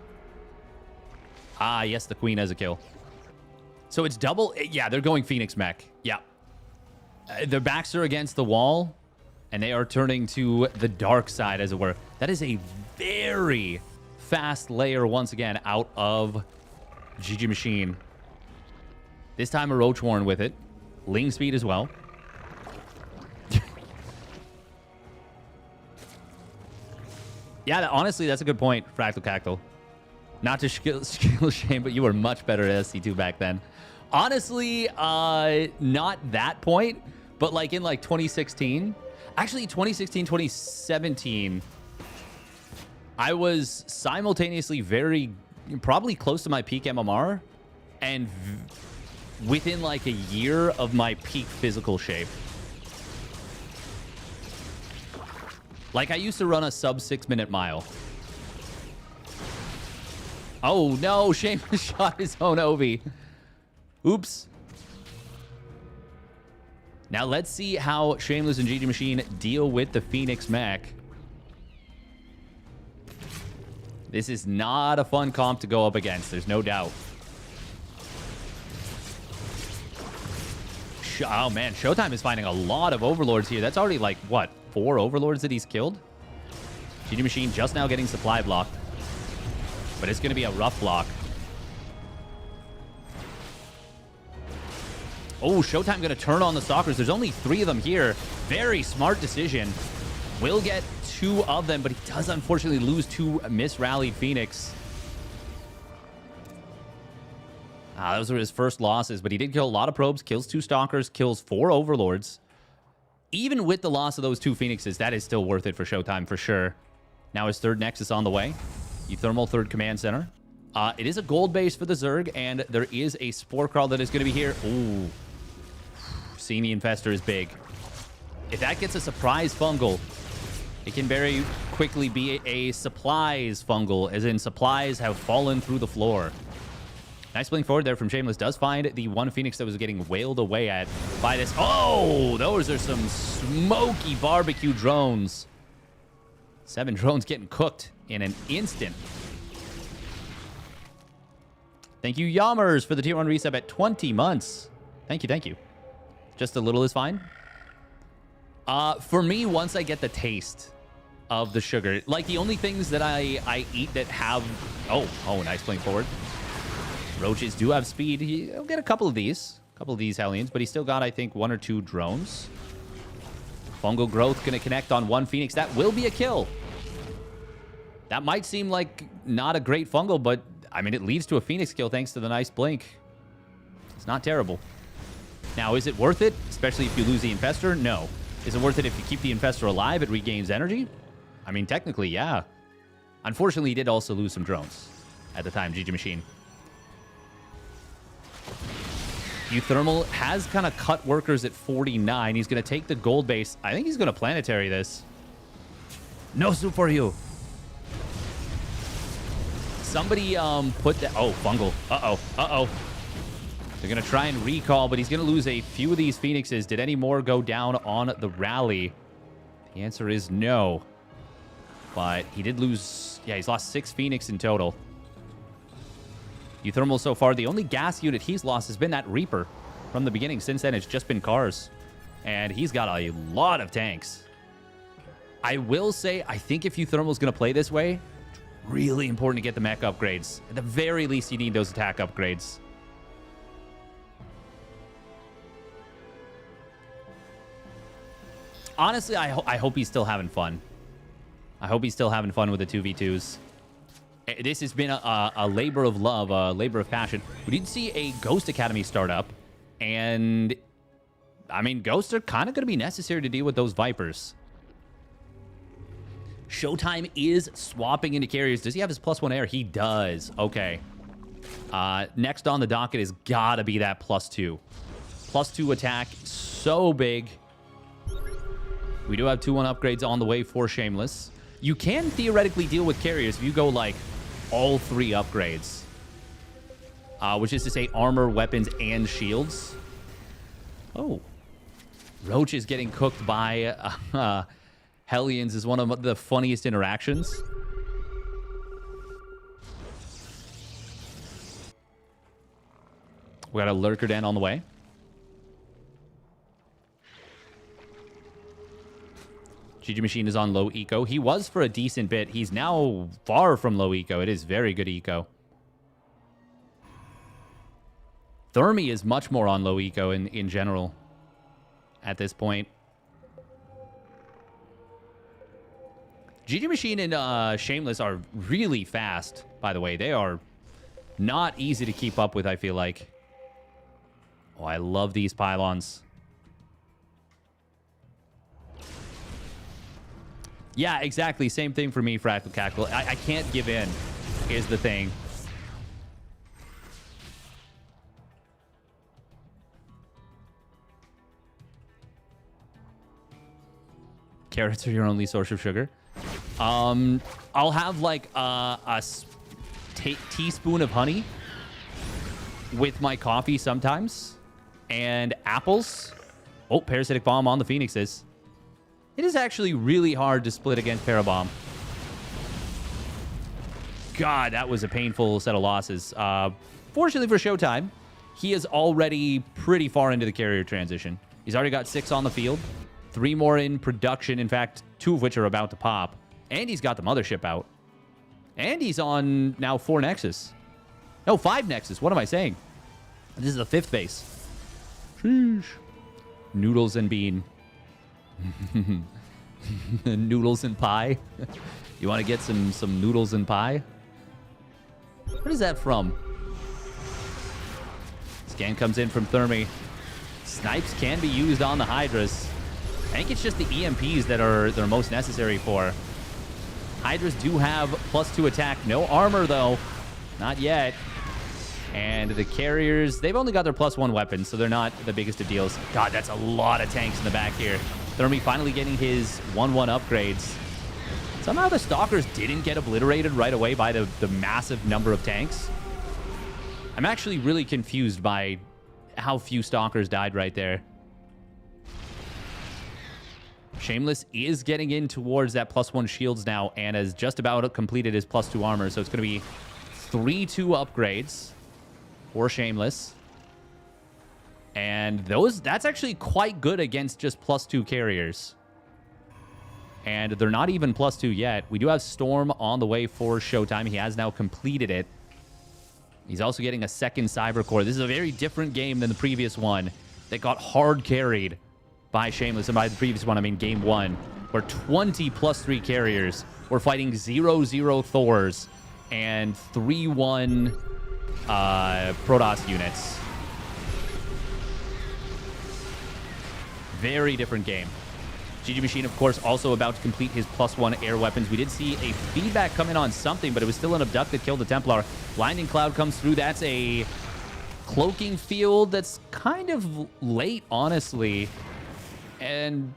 Ah, yes, the Queen has a kill. So it's double. Yeah, they're going Phoenix mech. Yeah. Their backs are against the wall, and they are turning to the dark side, as it were. That is a very fast layer, once again, out of GgMaChine. This time a Roach Warren with it. Ling speed as well. Yeah, honestly, that's a good point, Fractal Cactal. Not to skill shame, but you were much better at SC2 back then. Honestly, not that point, but like in like 2016. Actually, 2016, 2017, I was simultaneously probably close to my peak MMR and within like a year of my peak physical shape. Like, I used to run a sub 6-minute mile. Oh, no. Shameless shot his own Ovi. Oops. Now, let's see how Shameless and GgMaChine deal with the Phoenix mech. This is not a fun comp to go up against. There's no doubt. Oh, man. ShoWTimE is finding a lot of Overlords here. That's already, like, what? 4 Overlords that he's killed? GgMaChine just now getting supply blocked. But it's going to be a rough block. Oh, ShoWTimE going to turn on the Stalkers. There's only 3 of them here. Very smart decision. Will get 2 of them, but he does unfortunately lose 2 misrallied Phoenix. Those were his first losses, but he did kill a lot of probes, kills 2 Stalkers, kills 4 Overlords. Even with the loss of those 2 Phoenixes, that is still worth it for ShoWTimE for sure. Now his 3rd Nexus on the way. uThermal 3rd Command Center. It is a gold base for the Zerg, and there is a Spore Crawl that is going to be here. Ooh. Seeing the Infestor is big. If that gets a surprise fungal, it can very quickly be a supplies fungal, as in supplies have fallen through the floor. Nice blink forward there from Shameless. Does find the 1 Phoenix that was getting wailed away at by this. Oh, those are some smoky barbecue drones. 7 drones getting cooked in an instant. Thank you, Yammers, for the tier 1 resub at 20 months. Thank you, thank you. Just a little is fine. For me, once I get the taste of the sugar, like the only things that I eat that have... Oh, nice blink forward. Roaches do have speed. He'll get a couple of these. Hellions, but he's still got, I think, 1 or 2 drones. Fungal Growth going to connect on 1 Phoenix. That will be a kill. That might seem like not a great fungal, but, I mean, it leads to a Phoenix kill thanks to the nice blink. It's not terrible. Now, is it worth it? Especially if you lose the Infestor? No. Is it worth it if you keep the Infestor alive? It regains energy? I mean, technically, yeah. Unfortunately, he did also lose some drones at the time, GgMaChine. uThermal has kind of cut workers at 49. He's going to take the gold base. I think he's going to planetary this. No soup for you. Somebody put that... Oh, fungal. Uh-oh. They're going to try and recall, but he's going to lose a few of these Phoenixes. Did any more go down on the rally? The answer is no. But he did lose... Yeah, he's lost 6 Phoenix in total. uThermal so far, the only gas unit he's lost has been that Reaper. From the beginning, since then, it's just been cars. And he's got a lot of tanks. I will say, I think if uThermal's going to play this way, it's really important to get the mech upgrades. At the very least, you need those attack upgrades. Honestly, I hope he's still having fun. I hope he's still having fun with the 2v2s. This has been a labor of love, a labor of passion. We did see a Ghost Academy start up, and I mean, Ghosts are kind of going to be necessary to deal with those Vipers. ShoWTimE is swapping into carriers. Does he have his +1 air? He does. Okay. Next on the docket has got to be that +2. +2 attack. So big. We do have 2-1 upgrades on the way for Shameless. You can theoretically deal with carriers if you go, like, all 3 upgrades. Which is to say armor, weapons, and shields. Oh. Roach is getting cooked by Hellions is one of the funniest interactions. We got a Lurker Den on the way. GgMaChine is on low eco. He was for a decent bit. He's now far from low eco. It is very good eco. Thermi is much more on low eco in general at this point. GgMaChine and Shameless are really fast, by the way. They are not easy to keep up with, I feel like. Oh, I love these pylons. Yeah, exactly. Same thing for me, Fractal Cackle. I can't give in, is the thing. Carrots are your only source of sugar. I'll have like a teaspoon of honey with my coffee sometimes. And apples. Oh, Parasitic Bomb on the Phoenixes. It is actually really hard to split against Parabomb. God, that was a painful set of losses. Fortunately for ShoWTimE, he is already pretty far into the carrier transition. He's already got 6 on the field. 3 more in production. In fact, 2 of which are about to pop. And he's got the mothership out. And he's on now 4 Nexus. No, 5 Nexus. What am I saying? This is the 5th base. Sheesh. Noodles and bean. Noodles and pie. You want to get some noodles and pie? What is that from? Scan comes in from Thermi. Snipes can be used on the Hydras. I think it's just the EMPs that they're most necessary for. Hydras do have +2 attack. No armor, though. Not yet. And the carriers, they've only got their +1 weapons, so they're not the biggest of deals. God, that's a lot of tanks in the back here. Thermi finally getting his 1-1 upgrades. Somehow the Stalkers didn't get obliterated right away by the massive number of tanks. I'm actually really confused by how few Stalkers died right there. Shameless is getting in towards that +1 shields now and has just about completed his +2 armor, so it's going to be 3-2 upgrades for Shameless. And that's actually quite good against just +2 carriers. And they're not even +2 yet. We do have Storm on the way for ShoWTimE. He has now completed it. He's also getting a second Cyber Core. This is a very different game than the previous one that got hard carried by Shameless. And by the previous one, I mean game 1, where 20 +3 carriers were fighting 0-0 Thors and 3-1 Protoss units. Very different game. GgMaChine, of course, also about to complete his +1 air weapons. We did see a feedback come in on something, but it was still an Abduct that killed the Templar. Blinding Cloud comes through. That's a cloaking field that's kind of late, honestly. And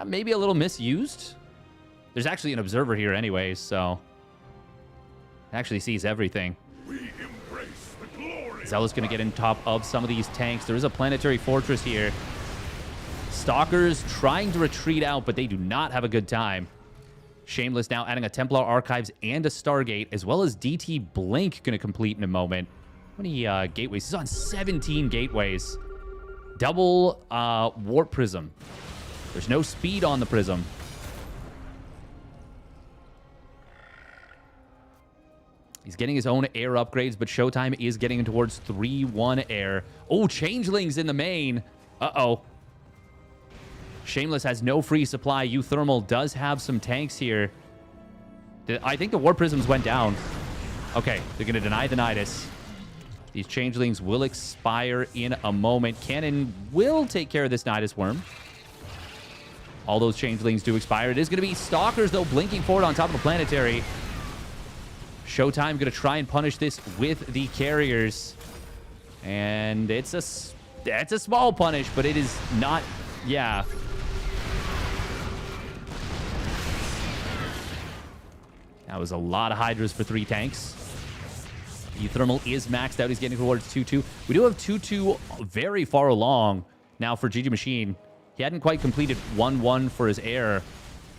maybe a little misused. There's actually an observer here anyways, so it actually sees everything. We embrace the glory. Zealot's going to get in top of some of these tanks. There is a planetary fortress here. Stalkers trying to retreat out, but they do not have a good time. Shameless now adding a Templar Archives and a Stargate, as well as DT Blink going to complete in a moment. How many gateways? He's on 17 gateways. Double Warp Prism. There's no speed on the Prism. He's getting his own air upgrades, but ShoWTimE is getting towards 3-1 air. Oh, Changelings in the main. Uh-oh. Shameless has no free supply. uThermal does have some tanks here. I think the Warp Prisms went down. Okay, they're going to deny the Nidus. These Changelings will expire in a moment. Cannon will take care of this Nidus Worm. All those Changelings do expire. It is going to be Stalkers, though, blinking forward on top of the Planetary. ShoWTimE going to try and punish this with the carriers. And it's a small punish, but it is not... Yeah. That was a lot of Hydras for 3 tanks. uThermal is maxed out. He's getting towards 2-2. We do have 2-2 very far along now for GgMaChine. He hadn't quite completed 1-1 for his air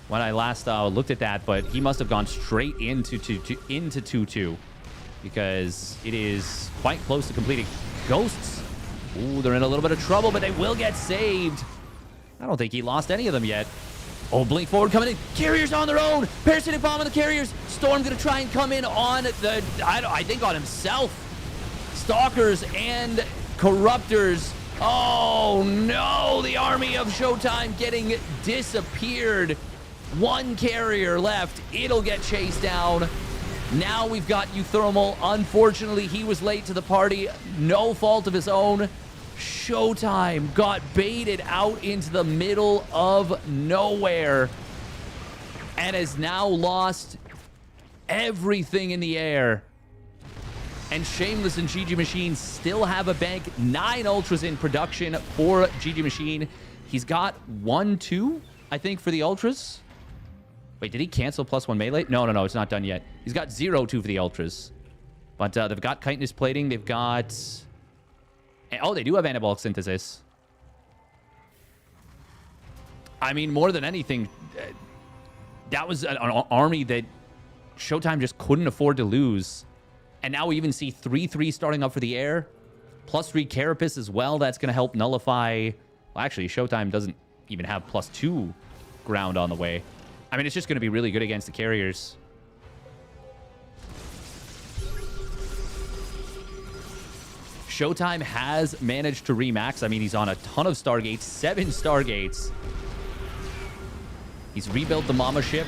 when I last looked at that, but he must have gone straight into 2-2 because it is quite close to completing. Ghosts. Ooh, they're in a little bit of trouble, but they will get saved. I don't think he lost any of them yet. Oh, blink forward coming in. Carriers on their own. Parasitic bomb on the carriers. Storm going to try and come in on the, I think on himself. Stalkers and Corruptors. Oh, no. The army of ShoWTimE getting disappeared. One carrier left. It'll get chased down. Now we've got uThermal. Unfortunately, he was late to the party. No fault of his own. ShoWTimE got baited out into the middle of nowhere and has now lost everything in the air. And Shameless and GgMaChine still have a bank. 9 ultras in production for GgMaChine. He's got 1-2, I think, for the ultras. Wait, did he cancel +1 melee? No, it's not done yet. He's got 0-2 for the ultras. But they've got chitinous plating. They've got... Oh, they do have anabolic synthesis. I mean, more than anything, that was an army that ShoWTimE just couldn't afford to lose. And now we even see 3-3 starting up for the air. +3 Carapace as well. That's going to help nullify... Well, actually, ShoWTimE doesn't even have +2 ground on the way. I mean, it's just going to be really good against the carriers. ShoWTimE has managed to remax. I mean, he's on a ton of Stargates, 7 Stargates. He's rebuilt the Mama ship,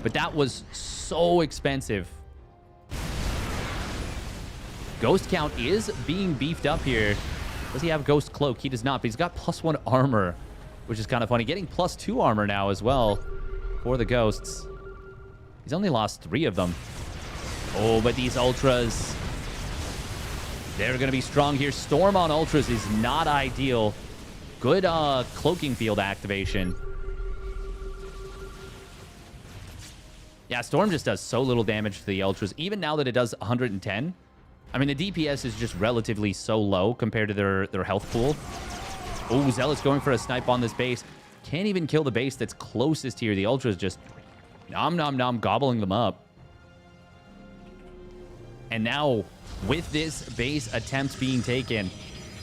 but that was so expensive. Ghost count is being beefed up here. Does he have Ghost Cloak? He does not, but he's got +1 armor, which is kind of funny. Getting +2 armor now as well for the Ghosts. He's only lost 3 of them. Oh, but these Ultras... They're going to be strong here. Storm on Ultras is not ideal. Good cloaking field activation. Yeah, Storm just does so little damage to the Ultras. Even now that it does 110. I mean, the DPS is just relatively so low compared to their health pool. Oh, Zealot's going for a snipe on this base. Can't even kill the base that's closest here. The Ultras just nom nom nom gobbling them up. And now... with this base attempt being taken,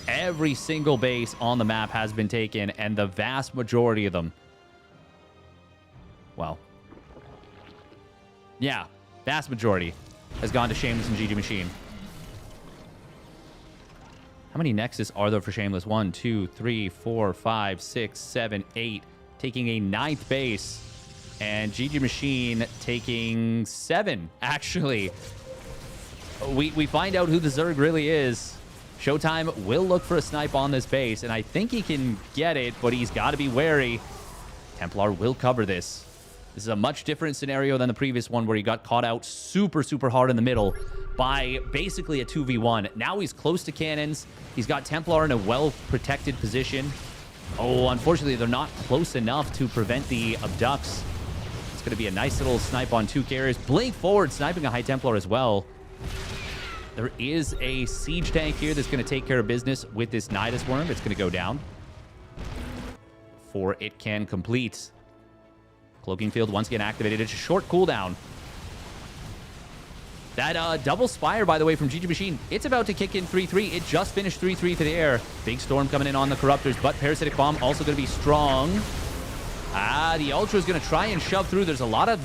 every single base on the map has been taken, and the vast majority of them... Well... yeah, vast majority has gone to Shameless and GgMaChine. How many Nexus are there for Shameless? 1, 2, 3, 4, 5, 6, 7, 8. Taking a 9th base. And GgMaChine taking 7, actually. We find out who the Zerg really is. ShoWTimE will look for a snipe on this base, and I think he can get it, but he's got to be wary. Templar will cover this. This is a much different scenario than the previous one where he got caught out super, super hard in the middle by basically a 2v1. Now he's close to cannons. He's got Templar in a well-protected position. Oh, unfortunately, they're not close enough to prevent the abducts. It's going to be a nice little snipe on 2 carriers. Blink forward, sniping a High Templar as well. There is a siege tank here that's going to take care of business with this Nidus Worm. It's going to go down before it can complete. Cloaking Field once again activated. It's a short cooldown. That double Spire, by the way, from GgMaChine, it's about to kick in 3-3. It just finished 3-3 to the air. Big Storm coming in on the Corruptors, but Parasitic Bomb also going to be strong. The Ultra is going to try and shove through. There's a lot of...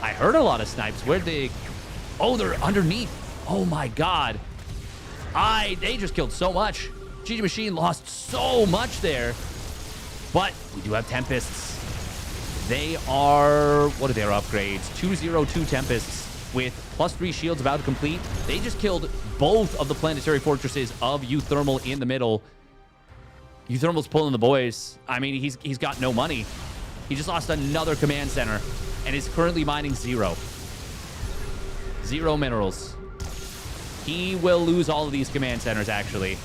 I heard a lot of snipes. Where'd they... Oh, they're underneath. Oh my god. They just killed so much. GgMaChine lost so much there. But we do have Tempests. They are... what are their upgrades? 202 Tempests with +3 shields about to complete. They just killed both of the planetary fortresses of uThermal in the middle. uThermal's pulling the boys. I mean, he's got no money. He just lost another command center and is currently mining 0 minerals. He will lose all of these command centers, actually.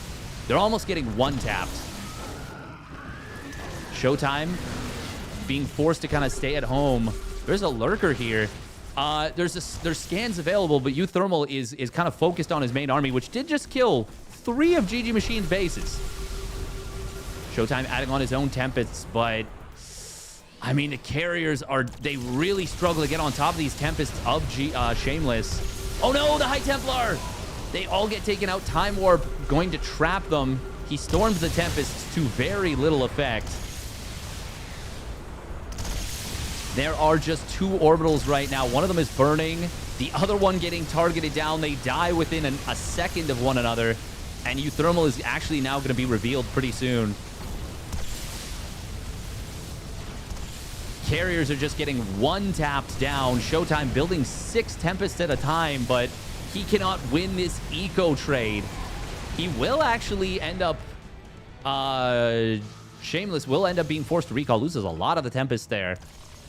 They're almost getting one-tapped. ShoWTimE being forced to kind of stay at home. There's a lurker here. There's scans available, but uThermal is kind of focused on his main army, which did just kill 3 of GgMaChine's bases. ShoWTimE adding on his own Tempests, but I mean, the carriers they really struggle to get on top of these Tempests of Shameless. Oh no, the High Templar! They all get taken out. Time Warp going to trap them. He storms the Tempests to very little effect. There are just 2 orbitals right now. One of them is burning. The other one getting targeted down. They die within a second of one another. And uThermal is actually now going to be revealed pretty soon. Carriers are just getting one-tapped down. ShoWTimE building 6 Tempests at a time, but he cannot win this eco trade. He will actually end up... Shameless will end up being forced to recall. Loses a lot of the Tempests there.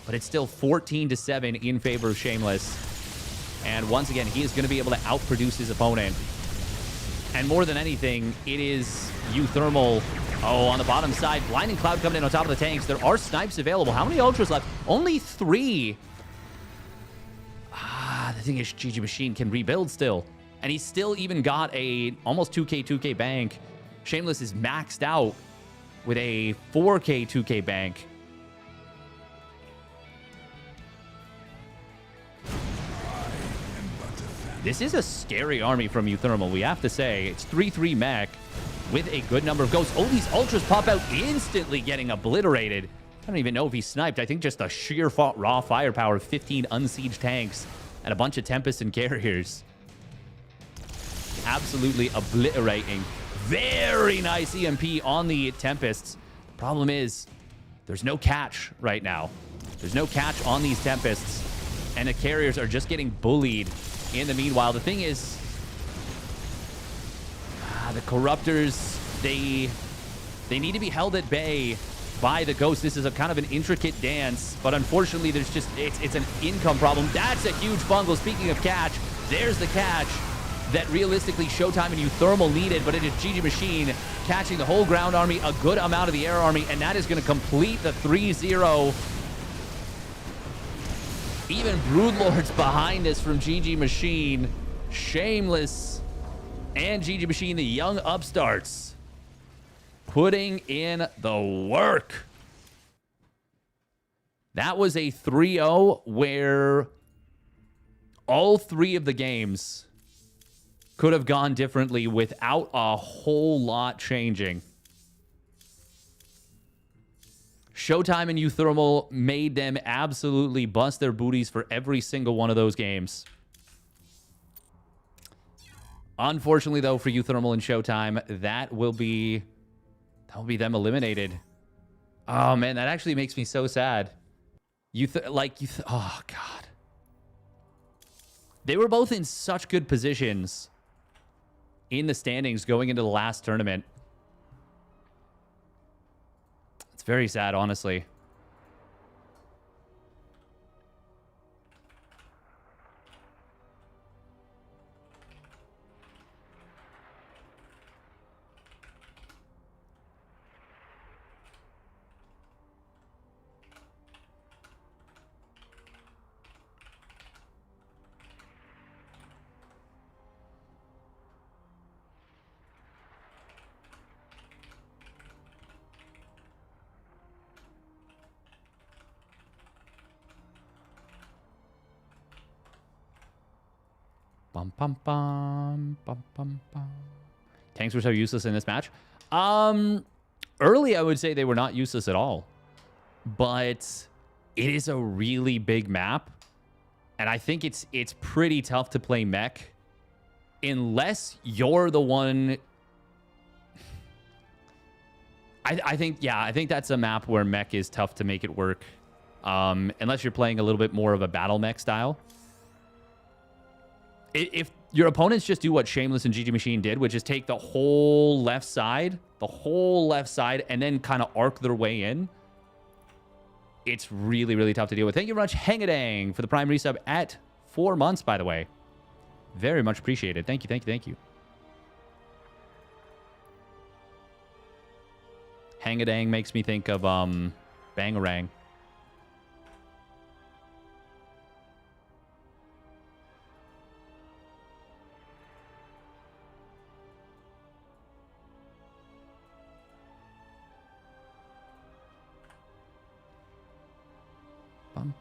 But it's still 14-7 in favor of Shameless. And once again, he is going to be able to outproduce his opponent. And more than anything, it is uThermal. Oh, on the bottom side, Blinding Cloud coming in on top of the tanks. There are snipes available. How many Ultras left? Only 3. The thing is, GgMaChine can rebuild still. And he's still even got a almost 2k bank. Shameless is maxed out with a 4k 2k bank. This is a scary army from uThermal, we have to say. It's 3-3 mech with a good number of ghosts. Oh, these Ultras pop out instantly, getting obliterated. I don't even know if he sniped. I think just a sheer raw firepower of 15 unsieged tanks and a bunch of Tempests and carriers. Absolutely obliterating. Very nice EMP on the Tempests. Problem is, there's no catch right now. There's no catch on these Tempests, and the carriers are just getting bullied. In the meanwhile, the thing is, the Corruptors, they need to be held at bay by the Ghost. This is a kind of an intricate dance, but unfortunately, there's just, it's an income problem. That's a huge bungle. Speaking of catch, there's the catch that realistically ShoWTimE and uThermal needed, but it is GgMaChine catching the whole ground army, a good amount of the air army, and that is going to complete the 3-0. Even Broodlords behind us from GgMaChine. Shameless and GgMaChine, the young upstarts, putting in the work. That was a 3-0 where all 3 of the games could have gone differently without a whole lot changing. ShoWTimE and uThermal made them absolutely bust their booties for every single one of those games. Unfortunately, though, for uThermal and ShoWTimE, that will be them eliminated. Oh man, that actually makes me so sad. Oh god, they were both in such good positions in the standings going into the last tournament. It's very sad, honestly. Bum, bum, bum, bum, bum, bum. Tanks were so useless in this match. Early, I would say they were not useless at all. But it is a really big map. And I think it's pretty tough to play mech. Unless you're the one... I think that's a map where mech is tough to make it work. Unless you're playing a little bit more of a battle mech style. If your opponents just do what Shameless and GgMaChine did, which is take the whole left side, and then kind of arc their way in, it's really, really tough to deal with. Thank you very much, Hangadang, for the Prime resub at 4 months, by the way. Very much appreciated. Thank you, thank you, thank you. Hangadang makes me think of Bangarang.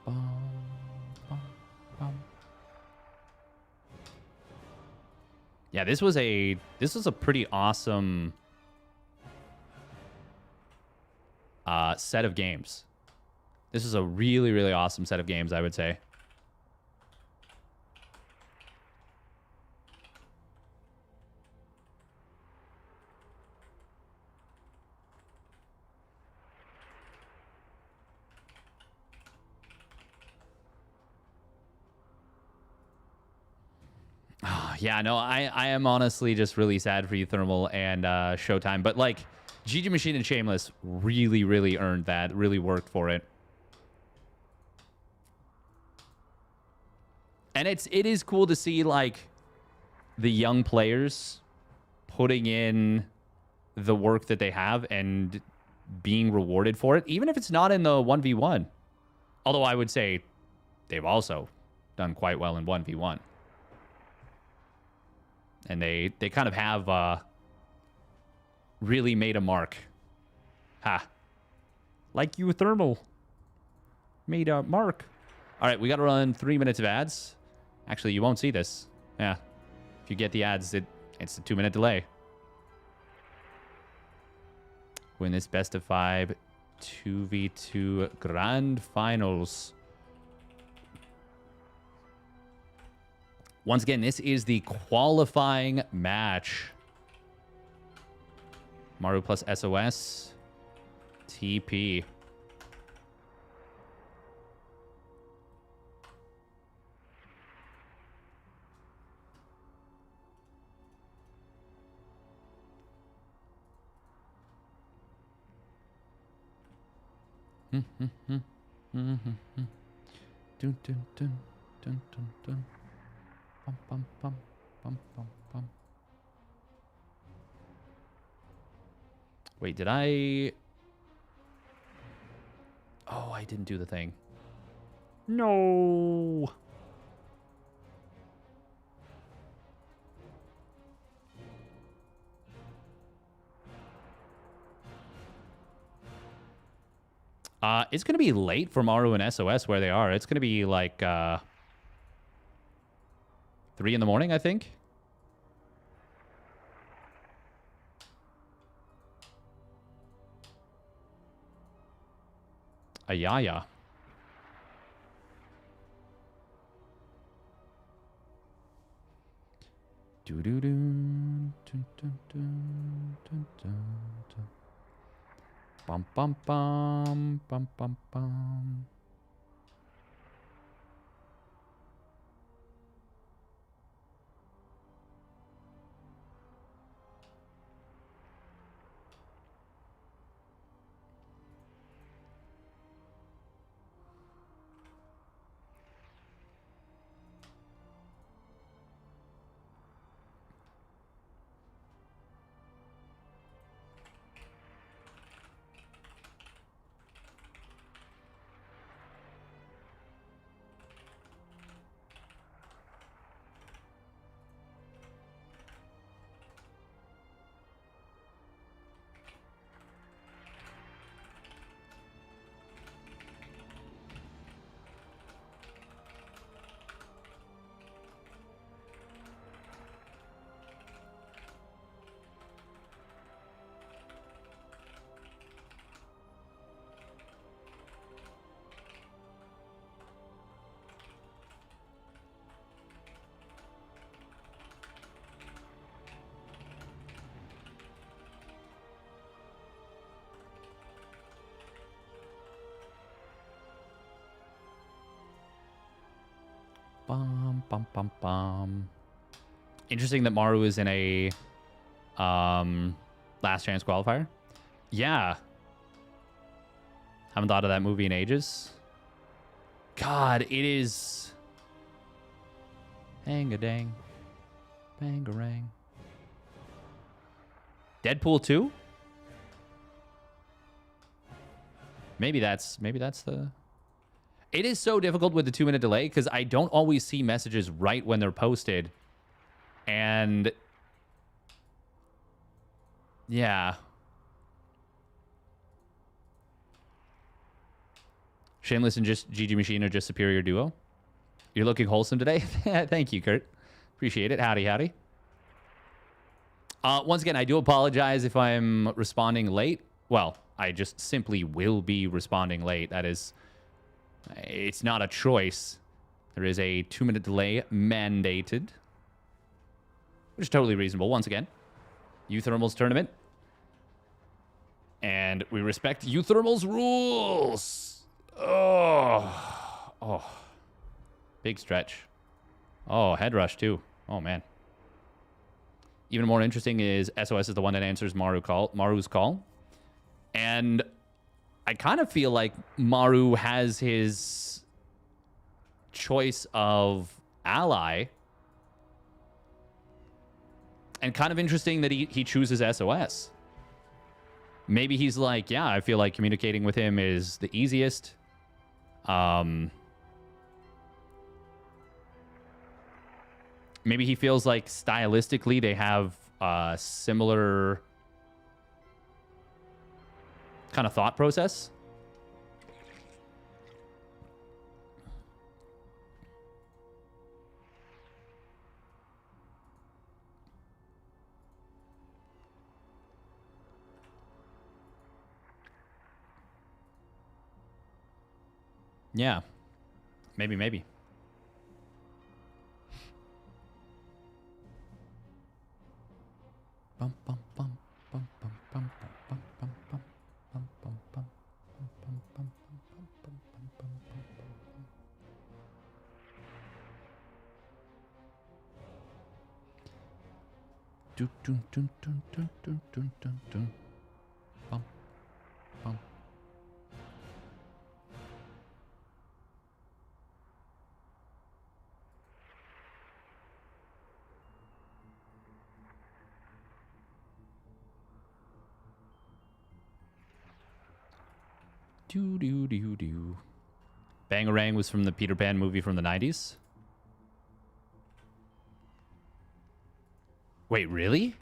Bum, bum, bum, bum. Yeah, this was a pretty awesome set of games. This is a really, really awesome set of games, I would say. Yeah, no, I am honestly just really sad for uThermal and ShoWTimE. But, like, GgMaChine and Shameless really, really earned that. Really worked for it. And it is cool to see, like, the young players putting in the work that they have and being rewarded for it, even if it's not in the 1v1. Although I would say they've also done quite well in 1v1. And they kind of have really made a mark. Ha. Like uThermal. Made a mark. All right, we got to run 3 minutes of ads. Actually, you won't see this. Yeah. If you get the ads, it's a 2-minute delay. Win this best of 5 2v2 grand finals. Once again, this is the qualifying match. Maru+SOS. TP. Dun, dun, dun, dun, dun, dun. Bum, bum, bum, bum, bum, bum. Wait, did I... Oh, I didn't do the thing. No. It's going to be late for Maru and SOS where they are. It's going to be like 3 in the morning, I think. Ayaya. Do do do. Dun, dun, dun, dun, dun, dun. Bum bum bum bum bum bum. Bum bum bum bum. Interesting that Maru is in a last chance qualifier. Yeah. Haven't thought of that movie in ages. God, it is. Hang-a-dang. Bangarang. Deadpool 2? Maybe that's the... It is so difficult with the 2-minute delay because I don't always see messages right when they're posted. And... yeah. Shameless and just GgMaChine are just superior duo. You're looking wholesome today. Thank you, Kurt. Appreciate it. Howdy, howdy. Once again, I do apologize if I'm responding late. Well, I just simply will be responding late. That is, it's not a choice. There is a 2-minute delay mandated, which is totally reasonable. Once again, uThermal's tournament. And we respect uThermal's rules. Oh. Big stretch. Oh, head rush too. Oh, man. Even more interesting is SOS is the one that answers Maru's call. And I kind of feel like Maru has his choice of ally. And kind of interesting that he chooses SOS. Maybe he's like, yeah, I feel like communicating with him is the easiest. Maybe he feels like stylistically they have similar kind of thought process. Yeah. Maybe. Bum, bum, bum, bum, bum, bum, bum, bum, bum, bum, bum, bum, bum, bum, bum. Do dun dun dun dun dun dun dun dun. Bum, bum. Do. Bangarang was from the Peter Pan movie from the 90s. Wait, really?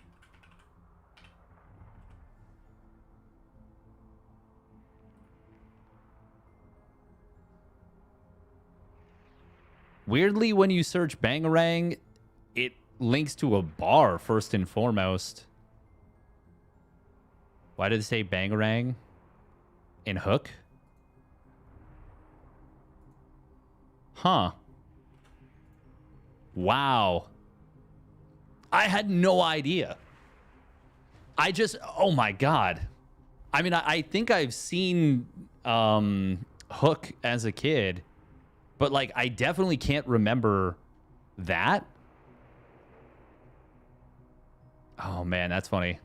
Weirdly, when you search Bangarang, it links to a bar first and foremost. Why did it say Bangarang in Hook? Huh. Wow. I had no idea. Oh my God. I mean, I think I've seen Hook as a kid, but like, I definitely can't remember that. Oh man, that's funny.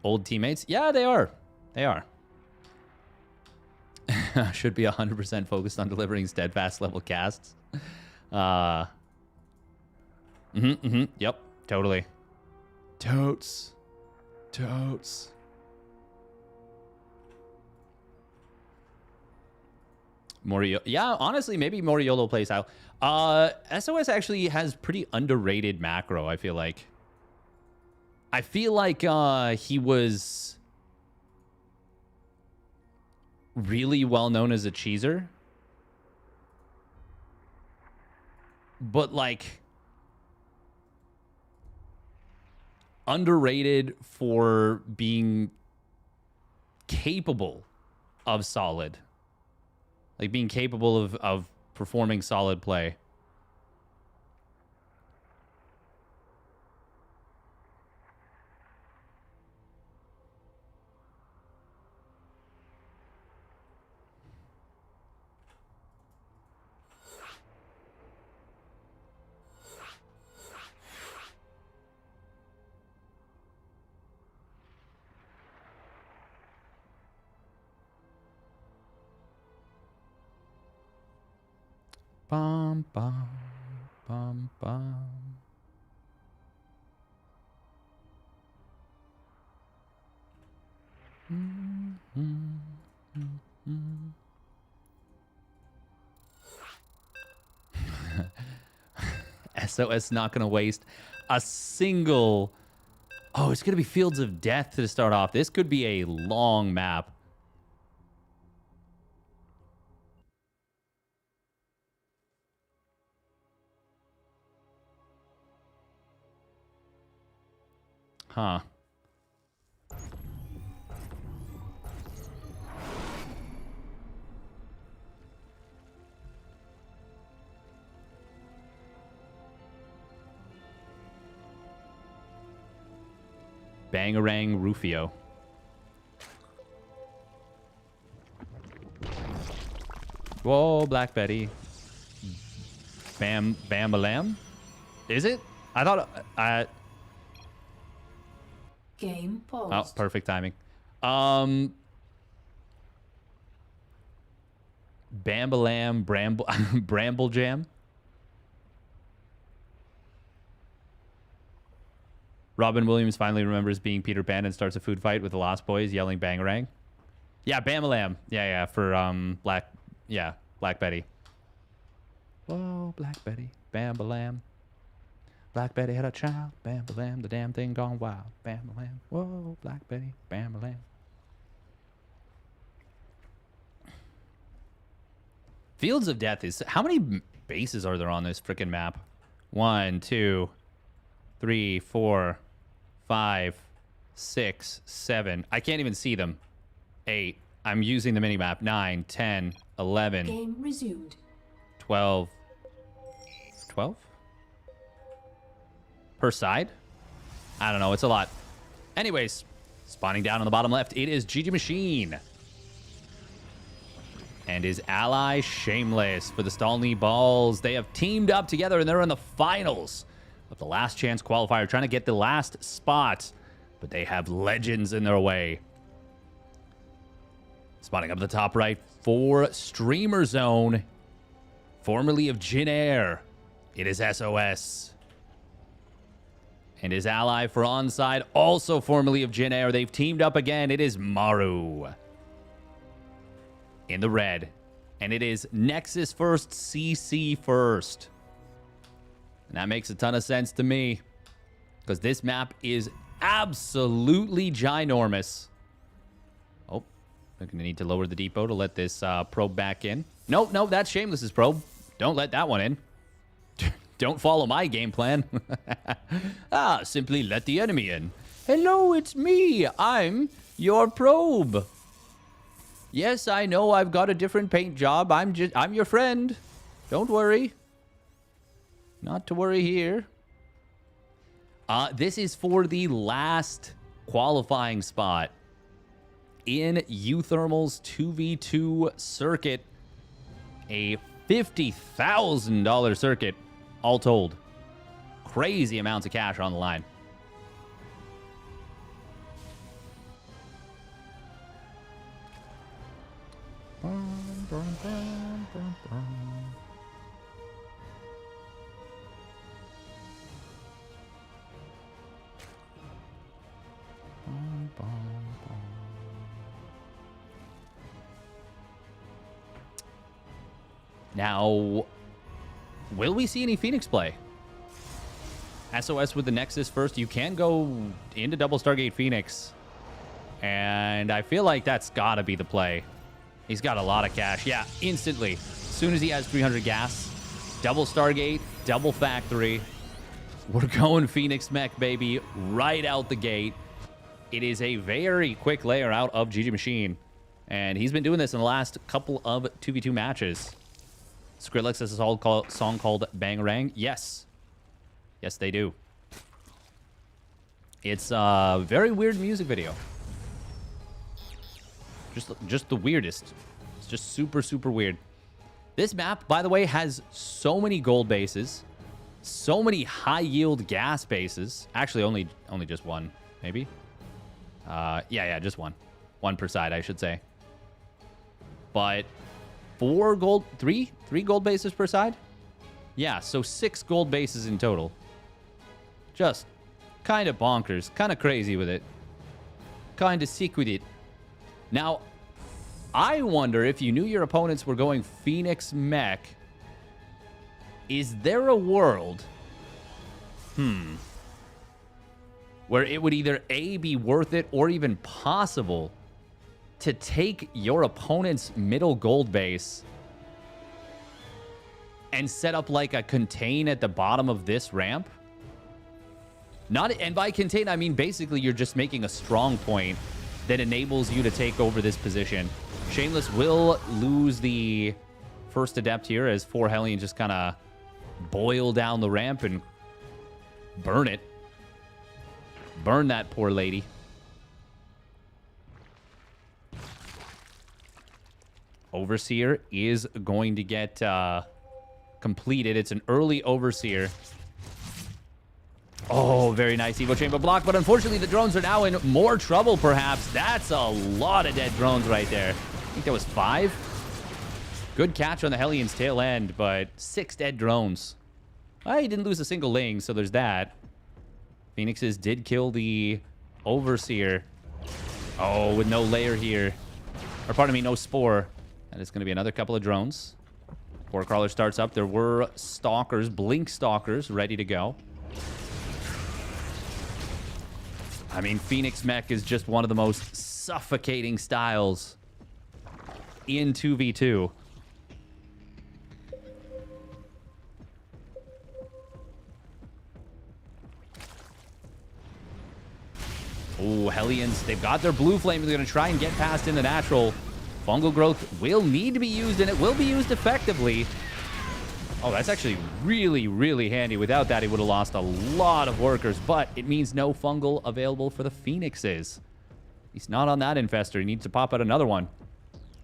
Old teammates? Yeah, they are. They are. Should be 100% focused on delivering steadfast level casts. Yep, totally. Totes. Morio. Yeah, honestly, maybe Moriolo playstyle. SOS actually has pretty underrated macro, I feel like. He was really well known as a cheeser, but like underrated for being capable of solid, like being capable of performing solid play. Bum, bum, bum, bum. SOS not going to waste a single... Oh, it's going to be Fields of Death to start off. This could be a long map. Huh. Bangarang Rufio. Whoa, Black Betty. Bambalam? Is it? I thought... Game paused. Oh, perfect timing. Bambalam, Bramble Jam. Robin Williams finally remembers being Peter Pan and starts a food fight with the Lost Boys yelling Bangarang. Yeah, Bamalam. Yeah, for Black Betty. Whoa, Black Betty, Bambalam. Black Betty had a child, Bambalam, the damn thing gone wild, Bambalam. Whoa, Black Betty, Bambalam. Fields of Death is... How many bases are there on this freaking map? 1, 2, 3, 4, 5, 6, 7. I can't even see them. 8. I'm using the minimap. 9, 10, 11. Game resumed. 12. 12? Per side? I don't know. It's a lot. Anyways, spawning down on the bottom left, it is GgMaChine. And his ally, Shameless, for the Stalny Balls. They have teamed up together, and they're in the finals of the last chance qualifier, trying to get the last spot. But they have legends in their way. Spawning up at the top right for Streamer Zone, formerly of Jin Air. It is SOS. And his ally for onside, also formerly of Jin Air. They've teamed up again. It is Maru. In the red. And it is Nexus first, CC first. And that makes a ton of sense to me. Because this map is absolutely ginormous. Oh, I'm going to need to lower the depot to let this probe back in. Nope, that's Shameless's probe. Don't let that one in. Don't follow my game plan. Simply let the enemy in. Hello, it's me. I'm your probe. Yes, I know I've got a different paint job. I'm your friend. Don't worry. Not to worry here. This is for the last qualifying spot in uThermal's 2v2 circuit. A $50,000 circuit. All told. Crazy amounts of cash on the line. Now, will we see any Phoenix play? SOS with the Nexus first. You can go into double Stargate Phoenix. And I feel like that's got to be the play. He's got a lot of cash. Yeah, instantly. As soon as he has 300 gas. Double Stargate, double Factory. We're going Phoenix Mech, baby, right out the gate. It is a very quick layer out of GgMaChine. And he's been doing this in the last couple of 2v2 matches. Skrillex has a song called Bangarang. Yes. Yes, they do. It's a very weird music video. Just the weirdest. It's just super, super weird. This map, by the way, has so many gold bases. So many high-yield gas bases. Actually, only just one, maybe. Yeah, just one. One per side, I should say. But... three gold bases per side? Yeah, so 6 gold bases in total. Just kind of bonkers. Kind of crazy with it. Kind of sick with it. Now, I wonder if you knew your opponents were going Phoenix Mech. Is there a world... where it would either A, be worth it or even possible to take your opponent's middle gold base and set up like a contain at the bottom of this ramp. And by contain, I mean basically you're just making a strong point that enables you to take over this position. Shameless will lose the first adept here as 4 Hellions just kind of boil down the ramp and burn it. Burn that poor lady. Overseer is going to get completed. It's an early Overseer. Oh, very nice Evo Chamber block, but unfortunately the drones are now in more trouble, perhaps. That's a lot of dead drones right there. I think that was 5. Good catch on the Hellion's tail end, but 6 dead drones. Well, he didn't lose a single Ling, so there's that. Phoenixes did kill the Overseer. Oh, with no layer here. Or pardon me, no Spore. That is going to be another couple of drones. Before Crawler starts up, there were Stalkers, Blink Stalkers, ready to go. I mean, Phoenix Mech is just one of the most suffocating styles in 2v2. Oh, Hellions, they've got their blue flame. They're going to try and get past in the natural. Fungal growth will need to be used, and it will be used effectively. Oh, that's actually really, really handy. Without that, he would have lost a lot of workers, but it means no fungal available for the Phoenixes. He's not on that infestor. He needs to pop out another one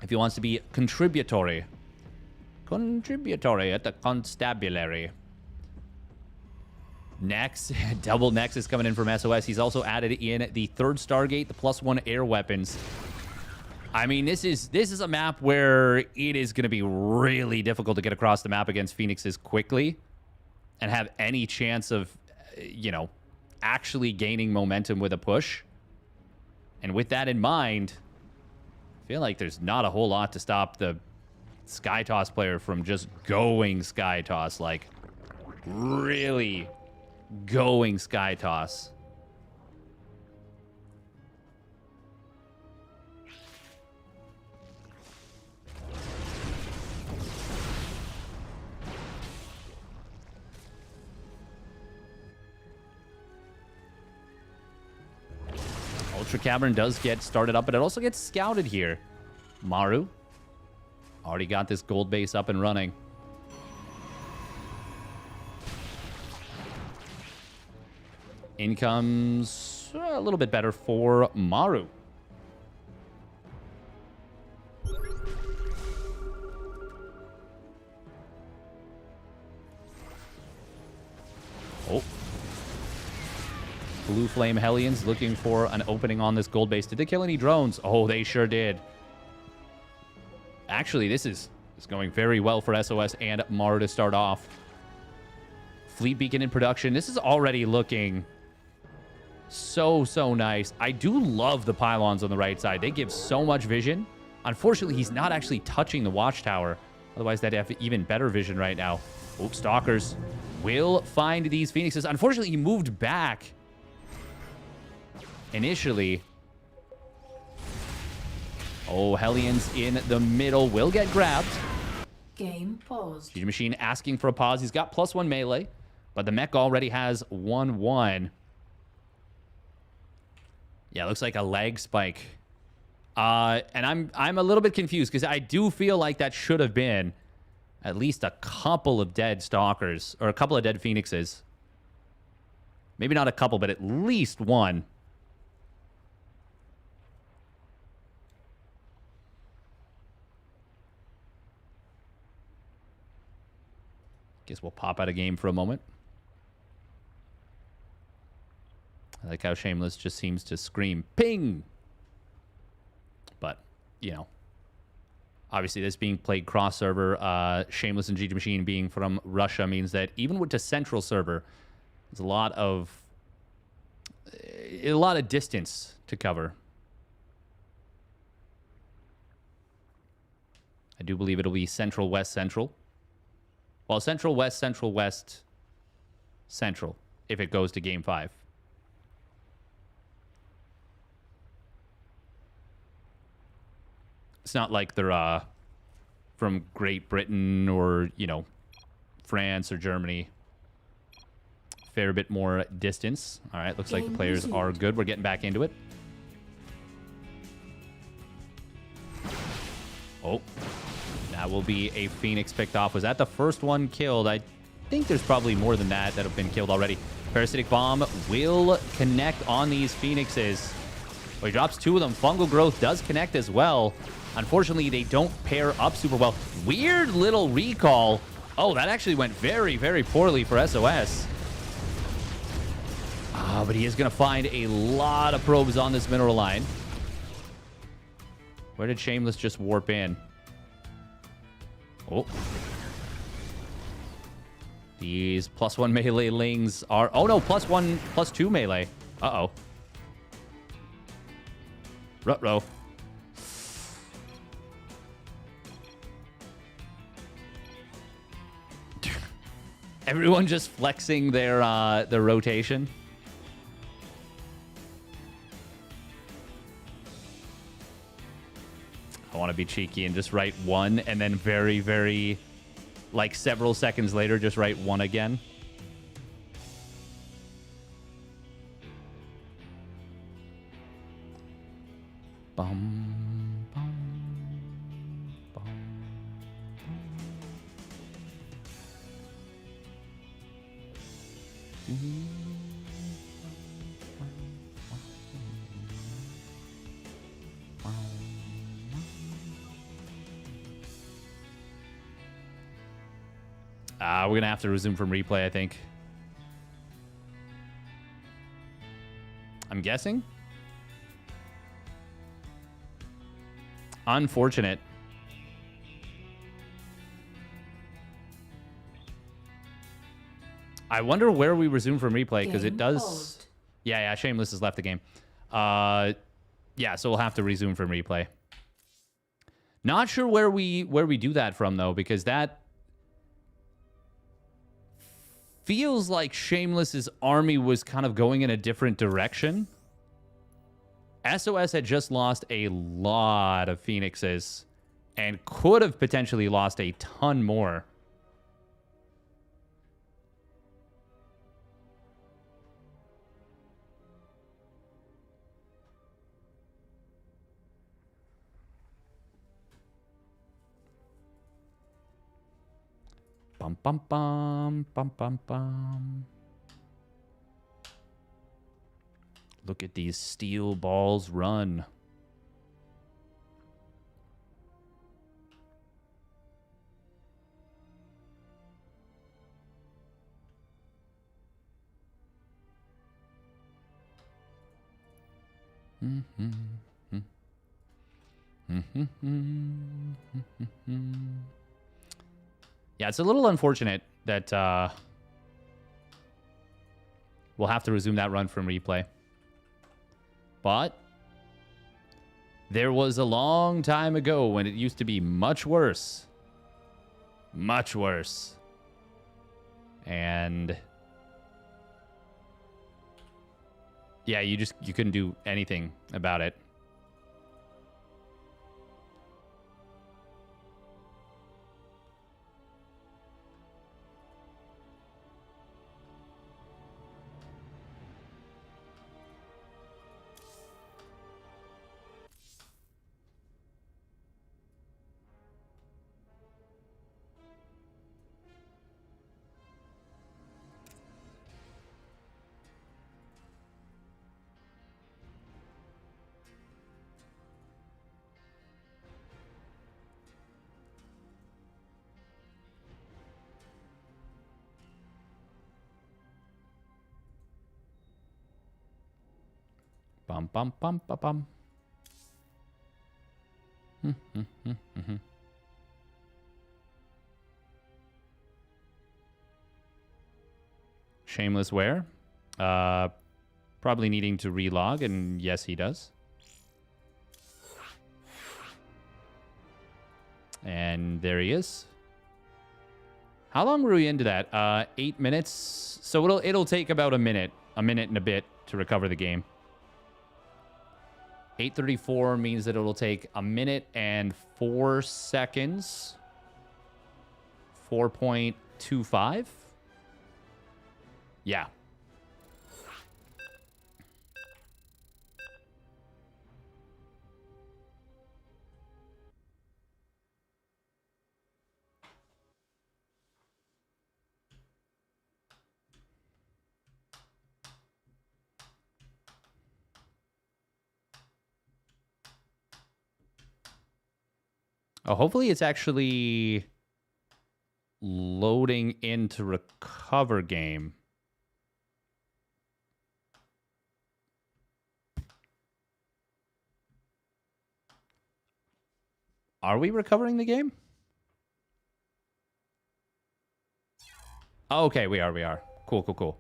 if he wants to be contributory. Contributory at the constabulary. Next, double Nexus coming in from SOS. He's also added in the 3rd Stargate, the +1 air weapons. I mean, this is a map where it is going to be really difficult to get across the map against Phoenixes quickly and have any chance of, you know, actually gaining momentum with a push. And with that in mind, I feel like there's not a whole lot to stop the Sky Toss player from just going Sky Toss, like really going Sky Toss. Ultra Cavern does get started up, but it also gets scouted here. Maru already got this gold base up and running. Income's a little bit better for Maru. Oh. Blue Flame Hellions looking for an opening on this gold base. Did they kill any drones? Oh, they sure did. Actually, this is going very well for SOS and Maru to start off. Fleet Beacon in production. This is already looking so nice. I do love the pylons on the right side. They give so much vision. Unfortunately, he's not actually touching the watchtower. Otherwise, they'd have even better vision right now. Oh, Stalkers will find these Phoenixes. Unfortunately, he moved back initially. Oh, Hellions in the middle will get grabbed. Game paused. GgMaChine asking for a pause. He's got +1 melee, but the mech already has 1/1. Yeah, looks like a lag spike. And I'm a little bit confused because I do feel like that should have been at least a couple of dead Stalkers or a couple of dead Phoenixes. Maybe not a couple, but at least one. Guess we'll pop out of game for a moment. I like how Shameless just seems to scream, ping! But, you know, obviously this being played cross-server, Shameless and GgMaChine being from Russia means that even with the central server, there's a lot of distance to cover. I do believe it'll be Central, West, Central. Well, Central, West, Central, West, Central, if it goes to Game 5. It's not like they're from Great Britain or, you know, France or Germany. Fair bit more distance. All right, looks like the players are good. We're getting back into it. Oh, that will be a Phoenix picked off. Was that the first one killed? I think there's probably more than that that have been killed already. Parasitic Bomb will connect on these Phoenixes. Well, he drops 2 of them. Fungal Growth does connect as well. Unfortunately, they don't pair up super well. Weird little recall. Oh, that actually went very, very poorly for SOS. But he is going to find a lot of probes on this mineral line. Where did Shameless just warp in? Oh. These +1 melee lings are... Oh, no, +1, +2 melee. Uh-oh. Ruh-roh. Everyone just flexing their rotation. I want to be cheeky and just write 1 and then very, very, like several seconds later, just write 1 again. Bum, bum, bum, bum. We're going to have to resume from replay, I think. I'm guessing. Unfortunate. I wonder where we resume from replay, because it does... Paused. Yeah, Shameless has left the game. Yeah, so we'll have to resume from replay. Not sure where we do that from, though, because that feels like Shameless's army was kind of going in a different direction. SOS had just lost a lot of Phoenixes and could have potentially lost a ton more. Bum, bum, bum, bum, bum, bum. Look at these steel balls run. Yeah, it's a little unfortunate that we'll have to resume that run from replay. But there was a long time ago when it used to be much worse. Much worse. And yeah, you couldn't do anything about it. Bum, bum, bum, bum, bum. Shameless where? Probably needing to relog, and yes, he does. And there he is. How long were we into that? 8 minutes. So it'll take about a minute and a bit to recover the game. 8:34 means that it'll take 1 minute and 4 seconds. 4.25. Yeah. Oh, hopefully it's actually loading into recover game. Are we recovering the game? Oh, okay, we are. Cool.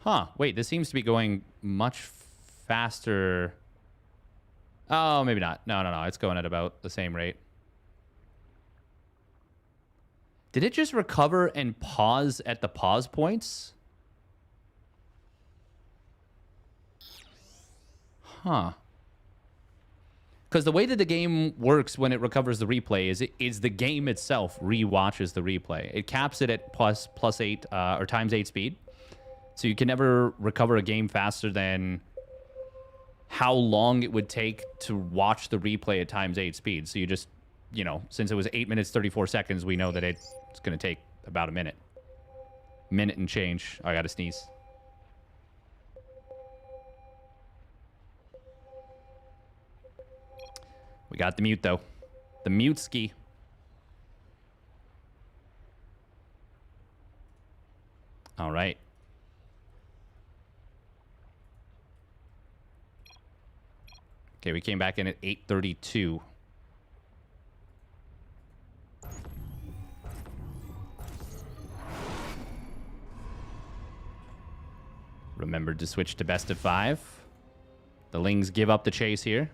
Huh, wait, this seems to be going much faster. Oh, maybe not. No. It's going at about the same rate. Did it just recover and pause at the pause points? Huh. Because the way that the game works when it recovers the replay is the game itself re-watches the replay. It caps it at plus 8 or times 8 speed. So you can never recover a game faster than how long it would take to watch the replay at times 8 speed. So you just, you know, since it was 8 minutes, 34 seconds, we know that it's going to take about a minute. Minute and change. Oh, I got to sneeze. We got the mute, though. The mute ski. All right. Okay, we came back in at 8:32. Remembered to switch to best of 5. The Lings give up the chase here.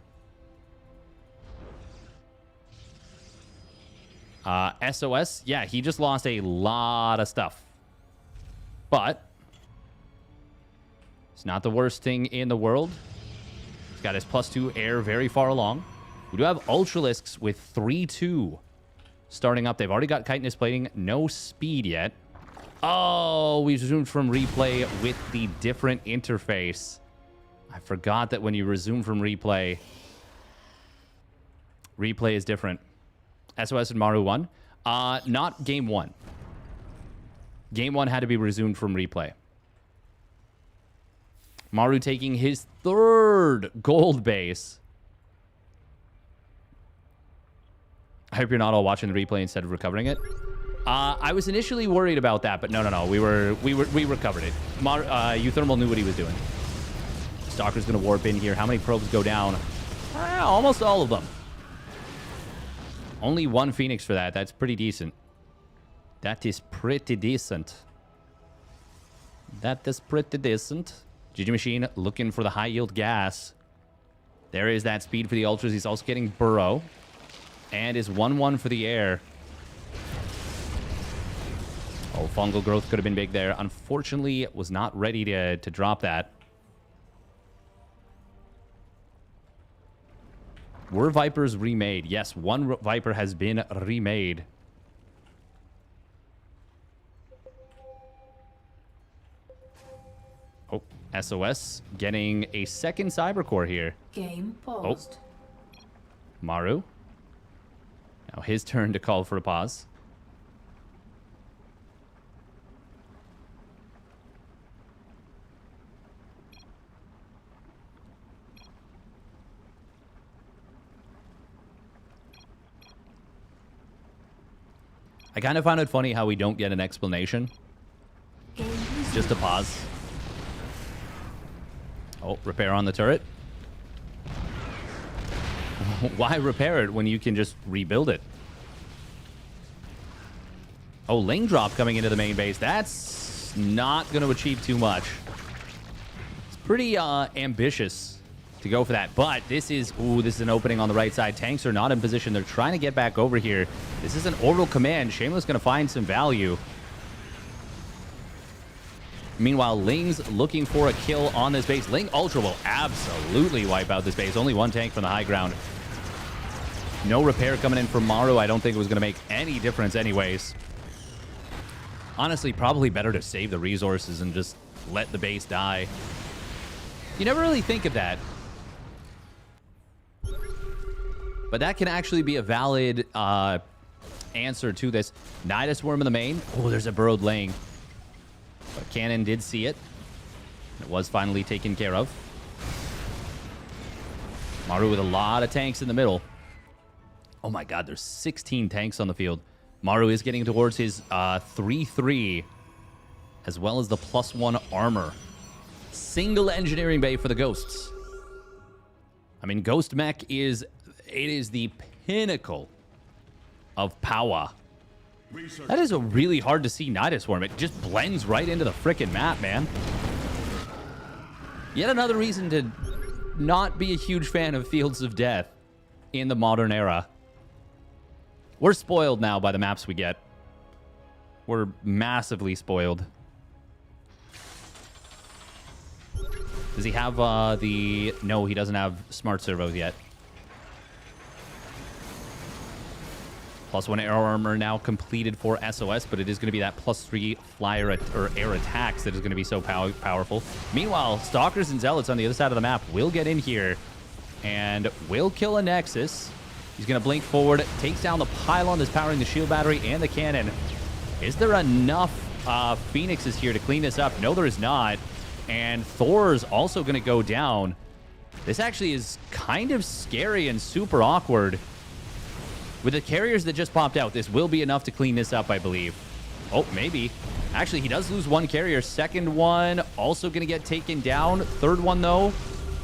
SOS, yeah, he just lost a lot of stuff. But it's not the worst thing in the world. He's got his +2 air very far along. We do have Ultralisks with 3-2 starting up. They've already got chitinous plating. No speed yet. Oh, we resumed from replay with the different interface. I forgot that when you resume from replay is different. SOS and Maru won. Not game 1. Game 1 had to be resumed from replay. Maru taking his 3rd gold base. I hope you're not all watching the replay instead of recovering it. I was initially worried about that, but no. We recovered it. uThermal knew what he was doing. Stalker's gonna warp in here. How many probes go down? Almost all of them. Only 1 Phoenix for that. That's pretty decent. That is pretty decent. GgMaChine looking for the high yield gas. There is that speed for the Ultras. He's also getting Burrow. And is 1-1 for the air. Oh, fungal growth could have been big there. Unfortunately, was not ready to drop that. Were Vipers remade? Yes, 1 Viper has been remade. Oh, SOS getting a 2nd Cybercore here. Game paused. Oh. Maru. Now his turn to call for a pause. I kind of found it funny how we don't get an explanation. It's just a pause. Oh, repair on the turret. Why repair it when you can just rebuild it? Oh, Ling drop coming into the main base. That's not going to achieve too much. It's pretty ambitious to go for that. But this is an opening on the right side. Tanks are not in position. They're trying to get back over here. This is an orbital command. Shameless going to find some value. Meanwhile, Ling's looking for a kill on this base. Ling Ultra will absolutely wipe out this base. Only one tank from the high ground. No repair coming in from Maru. I don't think it was going to make any difference anyways. Honestly, probably better to save the resources and just let the base die. You never really think of that. But that can actually be a valid answer to this. Nidus Worm in the main. Oh, there's a burrowed Ling. But Cannon did see it. It was finally taken care of. Maru with a lot of tanks in the middle. Oh my god, there's 16 tanks on the field. Maru is getting towards his 3-3, as well as the +1 armor. Single engineering bay for the Ghosts. I mean, Ghost Mech is the pinnacle of power. That is a really hard to see Nidus Worm. It just blends right into the frickin' map, man. Yet another reason to not be a huge fan of Fields of Death in the modern era. We're spoiled now by the maps we get. We're massively spoiled. Does he have the... No, he doesn't have smart servos yet. +1 air armor now completed for SOS, but it is going to be that +3 flyer or air attacks that is going to be so powerful. Meanwhile, Stalkers and Zealots on the other side of the map will get in here and will kill a Nexus. He's going to blink forward, takes down the pylon that's powering the shield battery and the cannon. Is there enough Phoenixes here to clean this up? No, there is not. And Thor's also going to go down. This actually is kind of scary and super awkward. With the carriers that just popped out, this will be enough to clean this up, I believe. Oh, maybe. Actually, he does lose one carrier. Second one also going to get taken down. Third one, though.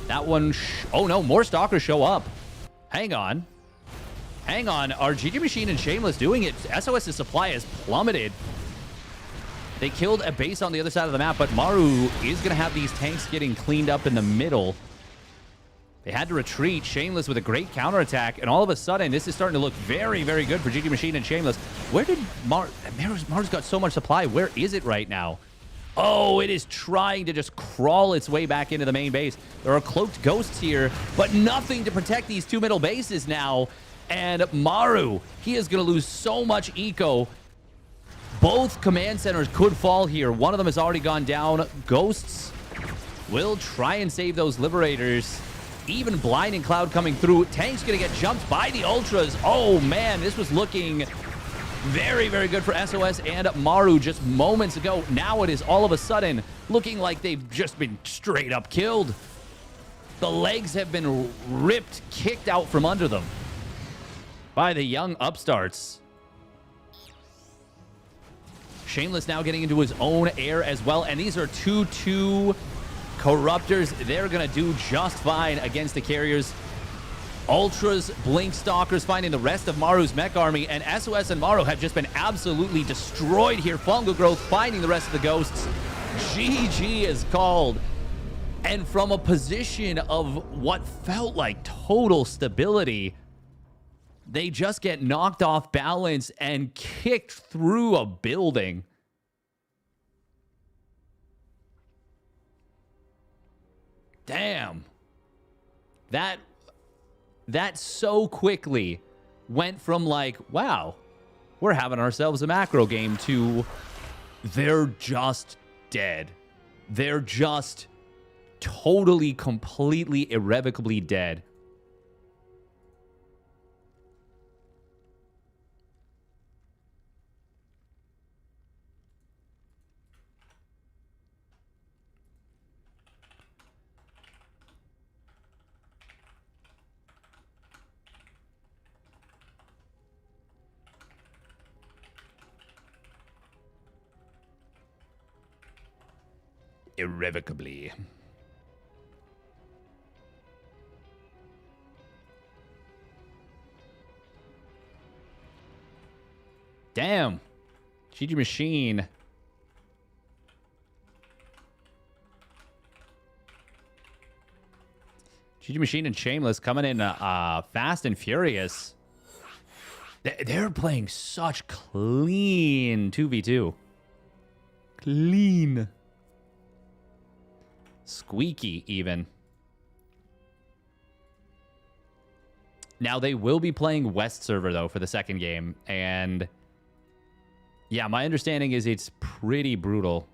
That one... Oh, no. More Stalkers show up. Hang on. Hang on. Are GgMaChine and Shameless doing it? SOS's supply has plummeted. They killed a base on the other side of the map, but Maru is going to have these tanks getting cleaned up in the middle. They had to retreat. Shameless with a great counterattack, and all of a sudden, this is starting to look very, very good for GgMaChine and Shameless. Where did Maru's got so much supply. Where is it right now? Oh, it is trying to just crawl its way back into the main base. There are cloaked ghosts here, but nothing to protect these two middle bases now. And Maru, he is going to lose so much eco. Both command centers could fall here. One of them has already gone down. Ghosts will try and save those Liberators. Even Blinding Cloud coming through. Tank's going to get jumped by the Ultras. Oh, man, this was looking very, very good for SOS and Maru just moments ago. Now it is all of a sudden looking like they've just been straight up killed. The legs have been ripped, kicked out from under them by the young upstarts. Shameless now getting into his own air as well. And these are 2-2 Corruptors. They're going to do just fine against the carriers. Ultras, Blink Stalkers finding the rest of Maru's mech army. And SOS and Maru have just been absolutely destroyed here. Fungal Growth finding the rest of the ghosts. GG is called. And from a position of what felt like total stability, they just get knocked off balance and kicked through a building. Damn. That so quickly went from like, wow, we're having ourselves a macro game to they're just dead. They're just totally, completely, irrevocably dead. Irrevocably. Damn. GgMaChine. GgMaChine and Shameless coming in fast and furious. They're playing such clean 2v2. Clean. Squeaky, even. Now, they will be playing West server, though, for the second game. And, yeah, my understanding is it's pretty brutal.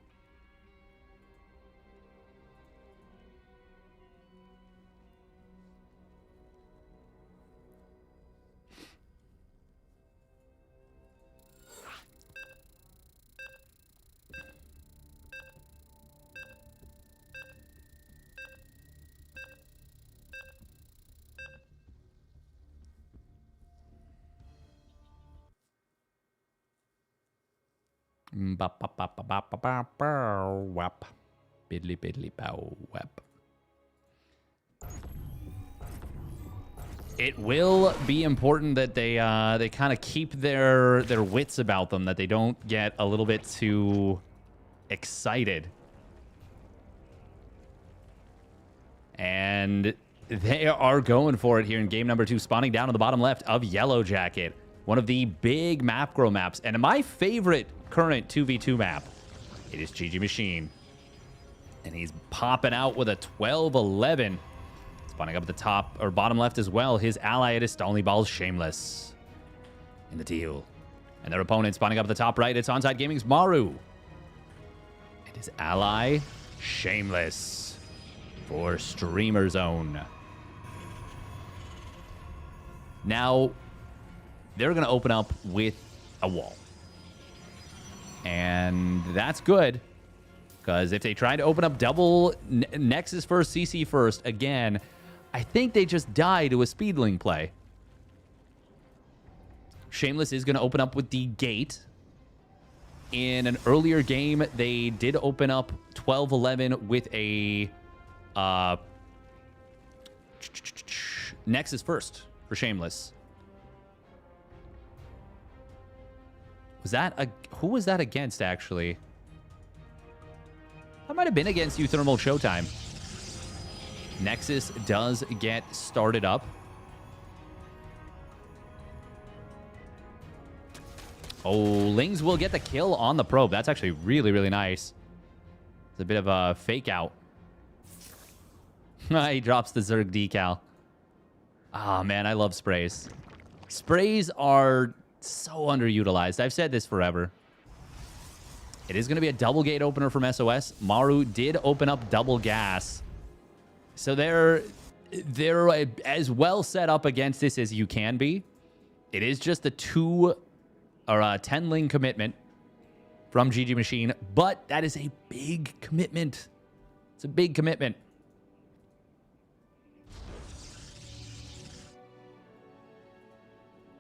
Wap. Biddly biddly bow wap. It will be important that they kind of keep their wits about them, that they don't get a little bit too excited. And they are going for it here in game number 2, spawning down on the bottom left of Yellow Jacket. One of the big map grow maps. And my favorite current 2v2 map, it is GgMaChine. And he's popping out with a 12-11. Spawning up at the top, or bottom left as well, his ally it is Shameless. In the teal. And their opponent spawning up at the top right, it's Onside Gaming's Maru. And his ally, Shameless. For Streamer Zone. Now, they're going to open up with a wall. And that's good. Because if they try to open up double Nexus first, CC first, again, I think they just die to a speedling play. Shameless is going to open up with the gate. In an earlier game, they did open up 12-11 with a Nexus first for Shameless. Was that who was that against, actually? That might have been against uThermal+ShoWTimE. Nexus does get started up. Oh, Lings will get the kill on the probe. That's actually really, really nice. It's a bit of a fake out. He drops the Zerg decal. Ah, man, I love sprays. Sprays are so underutilized. I've said this forever. It is going to be a double gate opener from SOS. Maru did open up double gas. So they're as well set up against this as you can be. It is just a 10 ling commitment from GgMaChine, but that is a big commitment. It's a big commitment.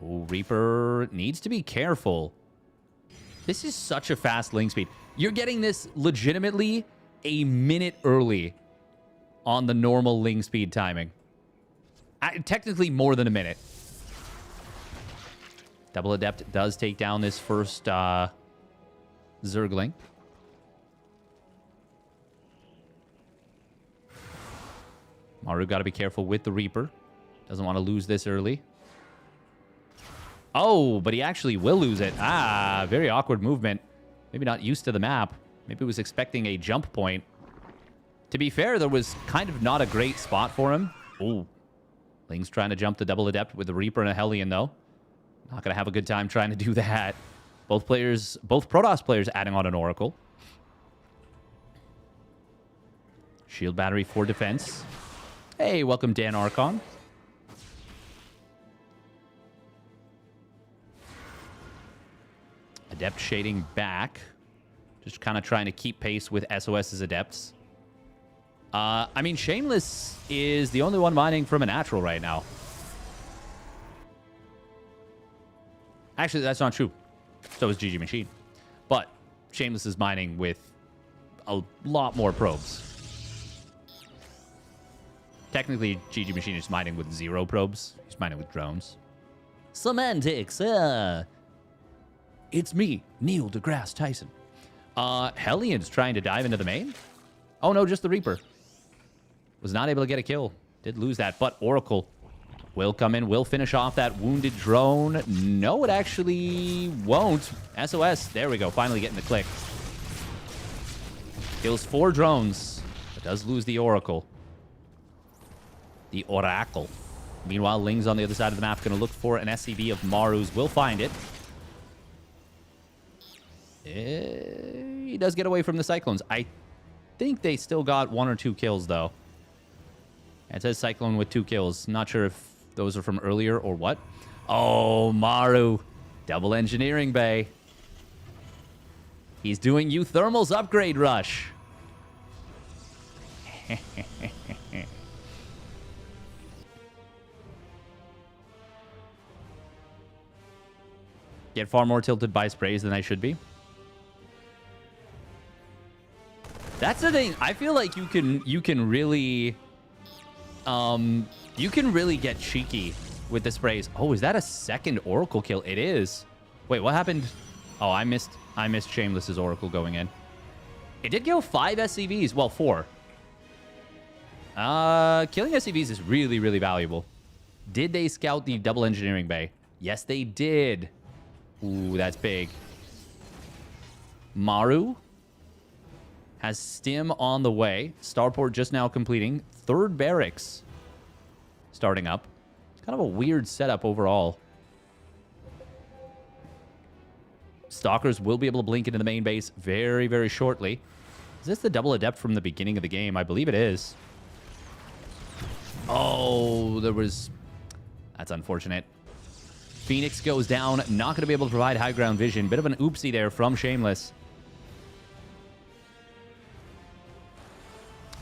Oh, Reaper needs to be careful. This is such a fast ling speed. You're getting this legitimately a minute early on the normal ling speed timing. Technically more than a minute. Double Adept does take down this first Zergling. Maru got to be careful with the Reaper. Doesn't want to lose this early. Oh, but he actually will lose it. Ah, very awkward movement. Maybe not used to the map. Maybe he was expecting a jump point. To be fair, there was kind of not a great spot for him. Ooh. Ling's trying to jump the Double Adept with the Reaper and a Hellion, though. Not going to have a good time trying to do that. Both Protoss players adding on an Oracle. Shield battery for defense. Hey, welcome Dan Archon. Adept shading back. Just kind of trying to keep pace with SOS's Adepts. I mean, Shameless is the only one mining from a natural right now. Actually, that's not true. So is GgMaChine. But Shameless is mining with a lot more probes. Technically, GgMaChine is mining with 0 probes. He's mining with drones. Semantics, It's me, Neil deGrasse Tyson. Hellion's trying to dive into the main. Oh, no, just the Reaper. Was not able to get a kill. Did lose that, but Oracle will come in, will finish off that wounded drone. No, it actually won't. SOS, there we go, finally getting the click. Kills 4 drones. It does lose the Oracle. The Oracle. Meanwhile, Ling's on the other side of the map, going to look for an SCV of Maru's. Will find it. He does get away from the Cyclones. I think they still got 1 or 2 kills, though. It says Cyclone with 2 kills. Not sure if those are from earlier or what. Oh, Maru. Double engineering bay. He's doing uThermal's upgrade rush. Get far more tilted by sprays than I should be. That's the thing. I feel like you can really get cheeky with the sprays. Oh, is that a second Oracle kill? It is. Wait, what happened? Oh, I missed Shameless's Oracle going in. It did kill 5 SCVs. Well, 4. Killing SCVs is really, really valuable. Did they scout the double engineering bay? Yes, they did. Ooh, that's big. Maru has Stim on the way. Starport just now completing. 3rd barracks starting up. It's kind of a weird setup overall. Stalkers will be able to blink into the main base very, very shortly. Is this the double adept from the beginning of the game? I believe it is. Oh, there was... That's unfortunate. Phoenix goes down. Not going to be able to provide high ground vision. Bit of an oopsie there from Shameless.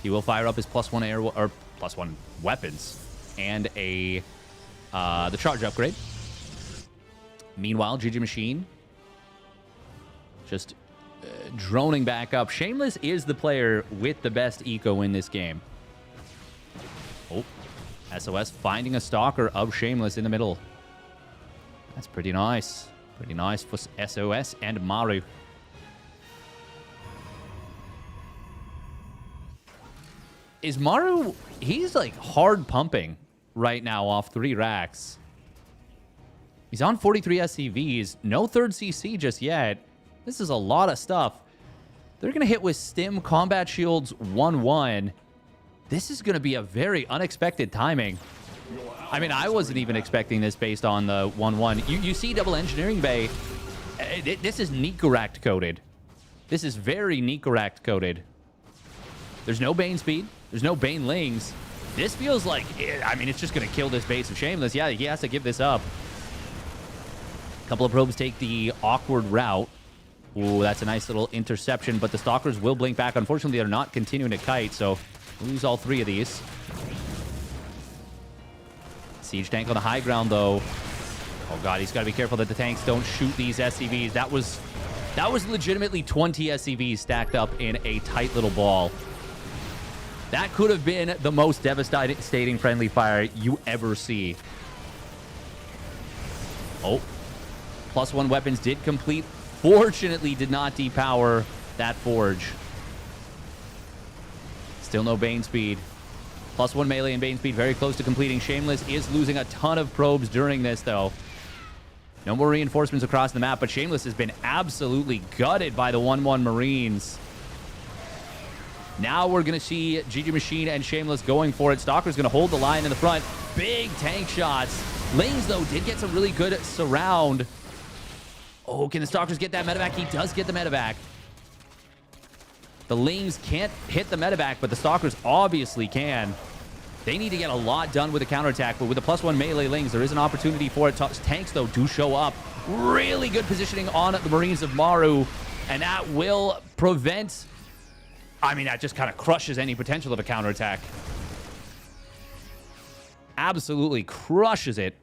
He will fire up his +1 air or +1 weapons and the charge upgrade. Meanwhile, GgMaChine just droning back up. Shameless is the player with the best eco in this game. Oh, SOS finding a stalker of Shameless in the middle. That's pretty nice. Pretty nice for SOS and Maru. Is Maru... He's like hard pumping right now off 3 racks. He's on 43 SCVs. No 3rd CC just yet. This is a lot of stuff. They're going to hit with Stim, Combat Shields, 1-1. This is going to be a very unexpected timing. I mean, I wasn't even expecting this based on the 1-1. You see double engineering bay. This is Nicoract coded. This is very Nicoract coded. There's no Bane speed. There's no Bane Lings. This feels like, I mean, it's just going to kill this base of Shameless. Yeah, he has to give this up. A couple of probes take the awkward route. Ooh, that's a nice little interception, but the Stalkers will blink back. Unfortunately, they're not continuing to kite, so lose all 3 of these. Siege tank on the high ground, though. Oh, God, he's got to be careful that the tanks don't shoot these SCVs. That was legitimately 20 SCVs stacked up in a tight little ball. That could have been the most devastating friendly fire you ever see. Oh, +1 weapons did complete. Fortunately, did not depower that forge. Still no Bane speed. +1 melee and Bane speed very close to completing. Shameless is losing a ton of probes during this, though. No more reinforcements across the map, but Shameless has been absolutely gutted by the 1-1 Marines. Now we're going to see GgMaChine and Shameless going for it. Stalker's going to hold the line in the front. Big tank shots. Lings, though, did get some really good surround. Oh, can the Stalkers get that medevac? He does get the medevac. The Lings can't hit the medevac, but the Stalkers obviously can. They need to get a lot done with the counterattack, but with the +1 melee Lings, there is an opportunity for it. Tanks, though, do show up. Really good positioning on the Marines of Maru, and that will prevent... I mean, that just kind of crushes any potential of a counterattack. Absolutely crushes it.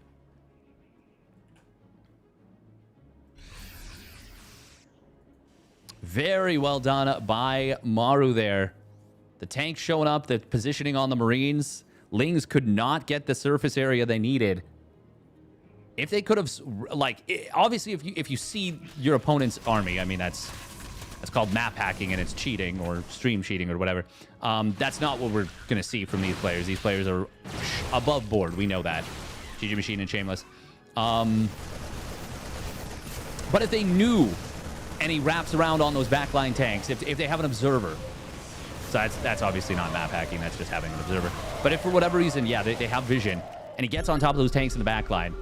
Very well done by Maru there. The tank showing up, the positioning on the Marines. Lings could not get the surface area they needed. If they could have, like, obviously, if you see your opponent's army, I mean, that's called map hacking and it's cheating or stream cheating or whatever. That's not what we're going to see from these players. These players are above board. We know that. GgMaChine and Shameless. But if they knew and he wraps around on those backline tanks, if they have an observer, that's obviously not map hacking. That's just having an observer. But if for whatever reason, yeah, they have vision, and he gets on top of those tanks in the back line,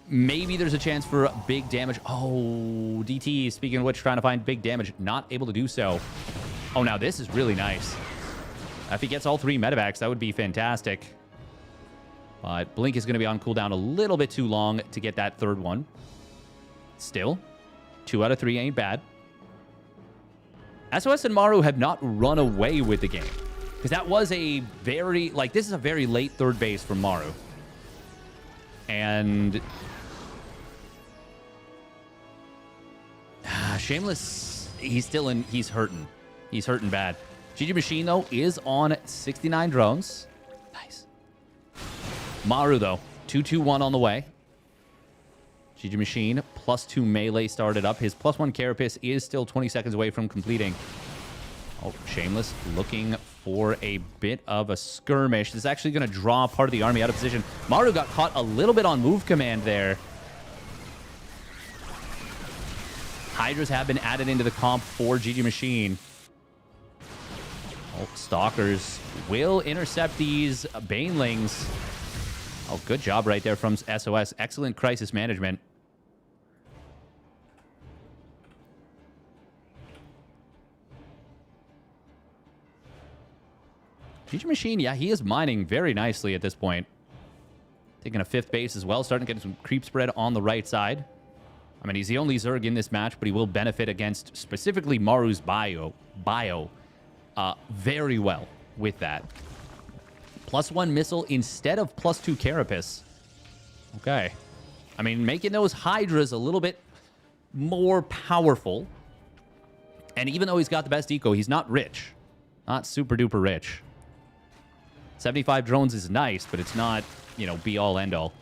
maybe there's a chance for big damage. Oh, DT, speaking of which, trying to find big damage. Not able to do so. Oh, now this is really nice. If he gets all 3 medevacs, that would be fantastic. But Blink is going to be on cooldown a little bit too long to get that 3rd one. Still, 2 out of 3 ain't bad. SOS and Maru have not run away with the game. Because that was a very, like, this is a very late 3rd base from Maru. And Shameless, he's hurting. He's hurting bad. GgMaChine, though, is on 69 drones. Nice. Maru, though, 2-2-1 on the way. GgMaChine, +2 melee started up. His +1 Carapace is still 20 seconds away from completing. Oh, Shameless looking for a bit of a skirmish. This is actually going to draw part of the army out of position. Maru got caught a little bit on move command there. Hydras have been added into the comp for GgMaChine. Oh, Stalkers will intercept these Banelings. Oh, good job right there from SOS. Excellent crisis management. GgMaChine, yeah, he is mining very nicely at this point. Taking a 5th base as well, starting to get some creep spread on the right side. I mean, he's the only Zerg in this match, but he will benefit against specifically Maru's bio very well with that. +1 missile instead of +2 Carapace. Okay. I mean, making those Hydras a little bit more powerful. And even though he's got the best eco, he's not rich. Not super duper rich. 75 drones is nice, but it's not, you know, be-all, end-all.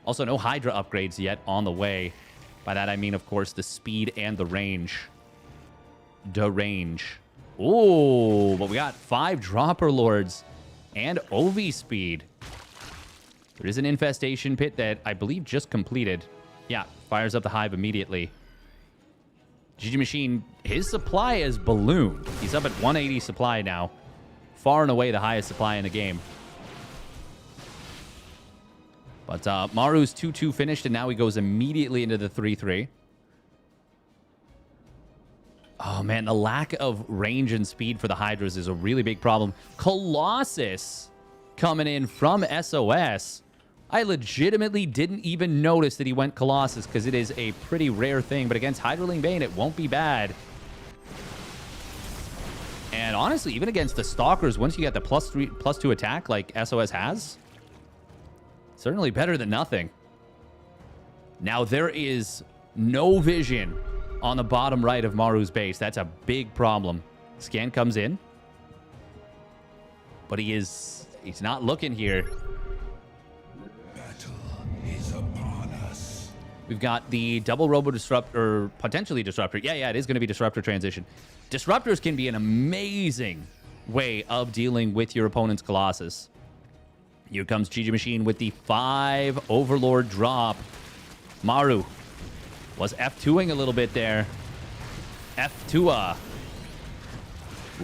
Also, no Hydra upgrades yet on the way. By that, I mean, of course, the speed and the range. Ooh, but we got 5 Dropper Lords and OV speed. There is an infestation pit that I believe just completed. Yeah, fires up the hive immediately. GgMaChine, his supply is ballooned. He's up at 180 supply now. Far and away the highest supply in the game. But Maru's 2-2 finished, and now he goes immediately into the 3-3. Oh, man, the lack of range and speed for the Hydras is a really big problem. Colossus coming in from SOS. I legitimately didn't even notice that he went Colossus because it is a pretty rare thing. But against Hydraling Bane, it won't be bad. And honestly, even against the Stalkers, once you get the +2 attack like SOS has, certainly better than nothing. Now, there is no vision on the bottom right of Maru's base. That's a big problem. Scan comes in. But he's not looking here. Battle is upon us. We've got the double Robo Disruptor, or potentially Disruptor. Yeah, it is going to be Disruptor transition. Disruptors can be an amazing way of dealing with your opponent's Colossus. Here comes GgMaChine with the 5 Overlord drop. Maru was F2ing a little bit there. F2. A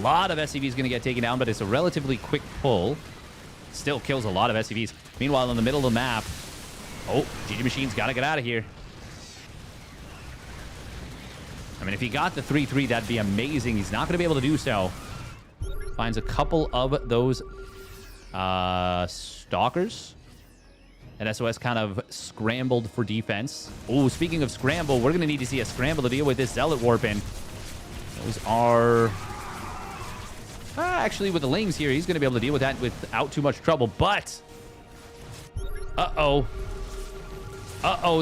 lot of SCVs going to get taken down, but it's a relatively quick pull. Still kills a lot of SCVs. Meanwhile, in the middle of the map, oh, GgMaChine's got to get out of here. I mean, if he got the 3-3, that'd be amazing. He's not going to be able to do so. Finds a couple of those Stalkers. And SOS kind of scrambled for defense. Oh, speaking of scramble, we're going to need to see a scramble to deal with this Zealot warp in. Those are... actually, with the Lings here, he's going to be able to deal with that without too much trouble. But... Uh-oh,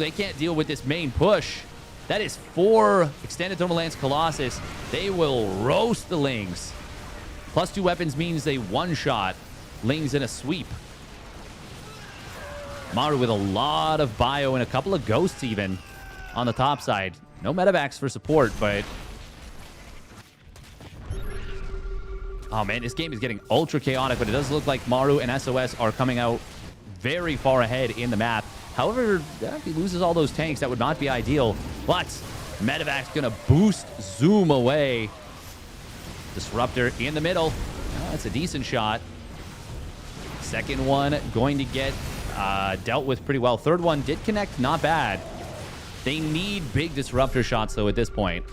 they can't deal with this main push. That is 4 Extended Thermal Lance Colossus. They will roast the Lings. +2 weapons means they one-shot Lings in a sweep. Maru with a lot of bio and a couple of ghosts even on the top side. No medevacs for support, but... oh, man, this game is getting ultra chaotic, but it does look like Maru and SOS are coming out very far ahead in the map. However, if he loses all those tanks, that would not be ideal. But medevac's going to boost Zoom away. Disruptor in the middle. That's a decent shot. Second one going to get dealt with pretty well. Third one did connect, not bad. They need big disruptor shots, though, at this point.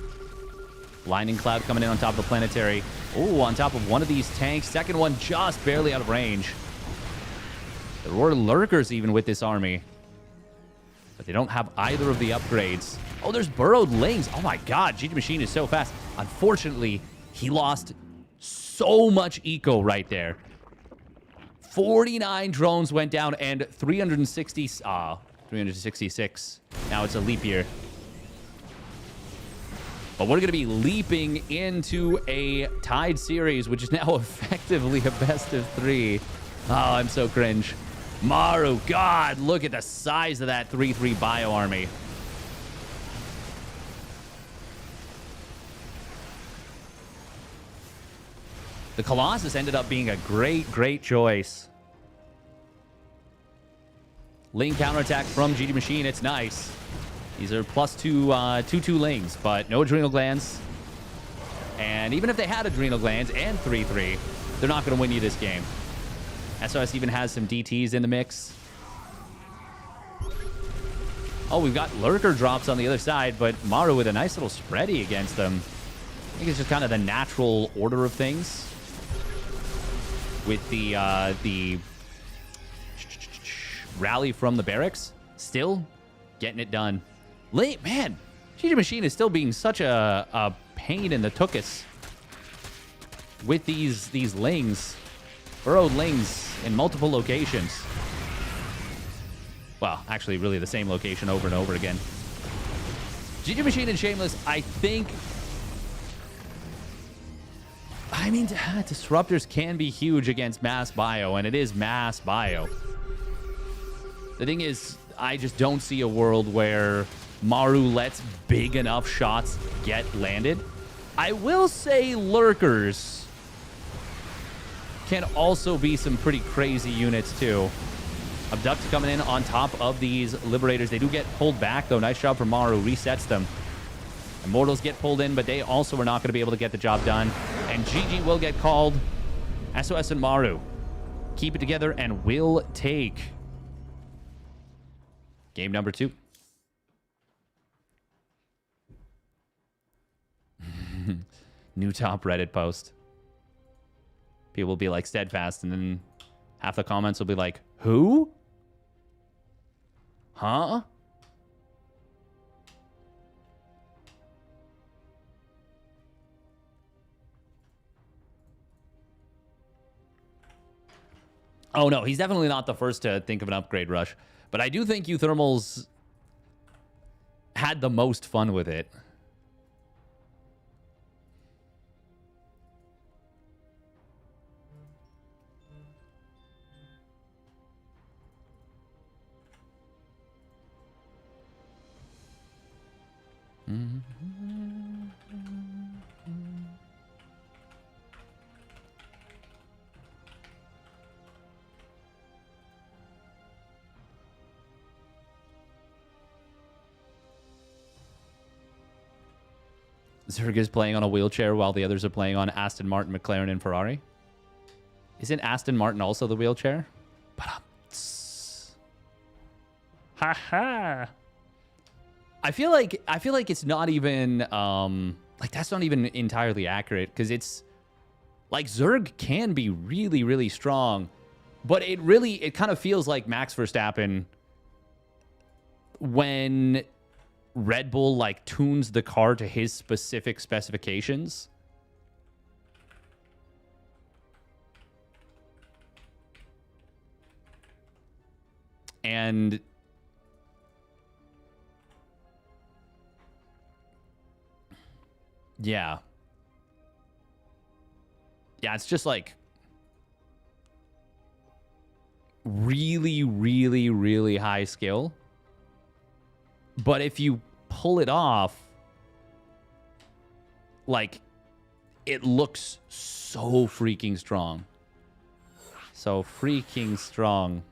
Lightning Cloud coming in on top of the planetary. Oh, on top of one of these tanks. Second one just barely out of range. There were lurkers even with this army. But they don't have either of the upgrades. Oh, there's burrowed lings. Oh my god, GgMaChine is so fast. Unfortunately, he lost so much eco right there. 49 drones went down and 366. Now it's a leap year. But we're going to be leaping into a tied series, which is now effectively a best of 3. Oh, I'm so cringe. Maru, God, look at the size of that 3-3 bio army. The Colossus ended up being a great choice. Ling counterattack from GgMaChine. It's nice. These are +2 Lings, but no adrenal glands. And even if they had adrenal glands and 3-3, they're not going to win you this game. SOS even has some DTs in the mix. Oh, we've got lurker drops on the other side, but Maru with a nice little spready against them. I think it's just kind of the natural order of things. With the rally from the barracks, still getting it done. Late, man, GgMaChine is still being such a pain in the tuchus with these lings, burrowed lings in multiple locations. Well, actually, really the same location over and over again. GgMaChine and Shameless, I think. I mean, disruptors can be huge against mass bio, and it is mass bio. The thing is, I just don't see a world where Maru lets big enough shots get landed. I will say lurkers can also be some pretty crazy units, too. Abduct coming in on top of these Liberators. They do get pulled back, though. Nice job from Maru. Resets them. Immortals get pulled in, but they also are not going to be able to get the job done. And GG will get called. SOS and Maru keep it together and will take game number 2. New top Reddit post. People will be like steadfast, and then half the comments will be like, who? Huh? Oh, no, he's definitely not the first to think of an upgrade rush. But I do think uThermal's had the most fun with it. Zerg is playing on a wheelchair while the others are playing on Aston Martin, McLaren, and Ferrari. Isn't Aston Martin also the wheelchair? Haha. I feel like it's not even like that's not even entirely accurate, because it's like Zerg can be really strong, but it kind of feels like Max Verstappen when Red Bull like tunes the car to his specific specifications. And yeah, it's just like really high skill. But if you pull it off, like, it looks so freaking strong. So freaking strong.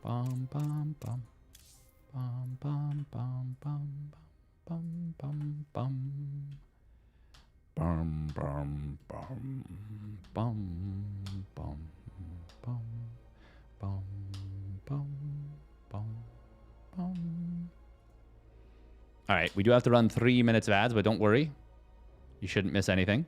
Bum bum bum. Bum bum bum bum bum bum bum. Bum bum bum bum bum bum bum bum bum bum. All right, we do have to run 3 minutes of ads, but don't worry. You shouldn't miss anything.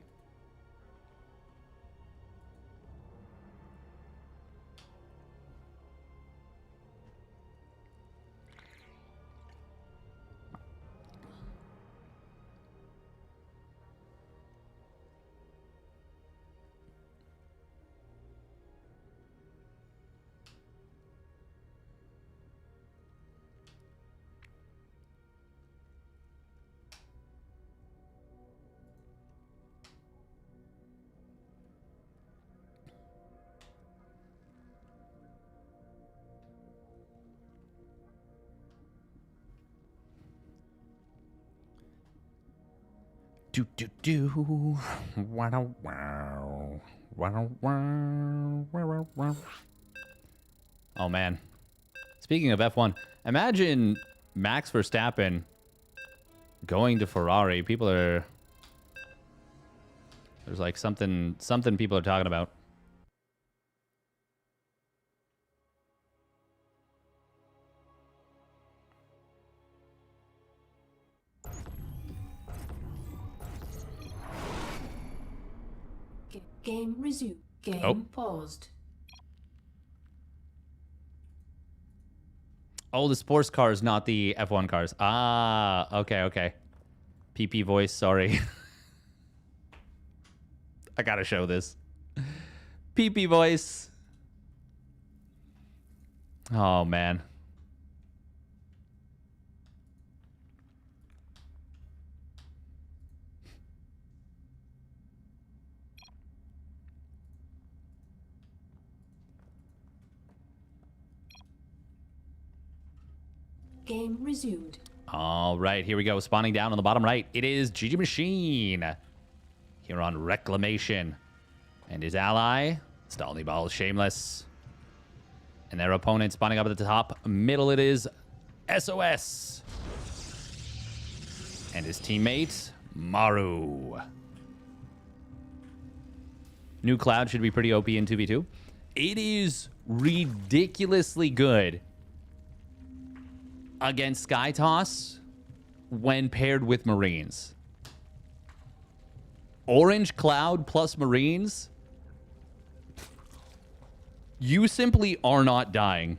Do do do. Wow wow. Wow wow. Wow wow. Oh man. Speaking of F1, imagine Max Verstappen going to Ferrari. People are there's like something people are talking about. Game resumed. Game paused. Oh, the sports cars, not the F1 cars. Ah, okay, okay. PP voice, sorry. I gotta show this. PP voice. Oh, man. Game resumed. All right, here we go. Spawning down on the bottom right. It is GgMaChine here on Reclamation. And his ally, Fjant+Shameless. And their opponent spawning up at the top. Middle it is SOS. And his teammate, Maru. New Cloud should be pretty OP in 2v2. It is ridiculously good against Sky Toss when paired with Marines. Orange Cloud plus Marines, you simply are not dying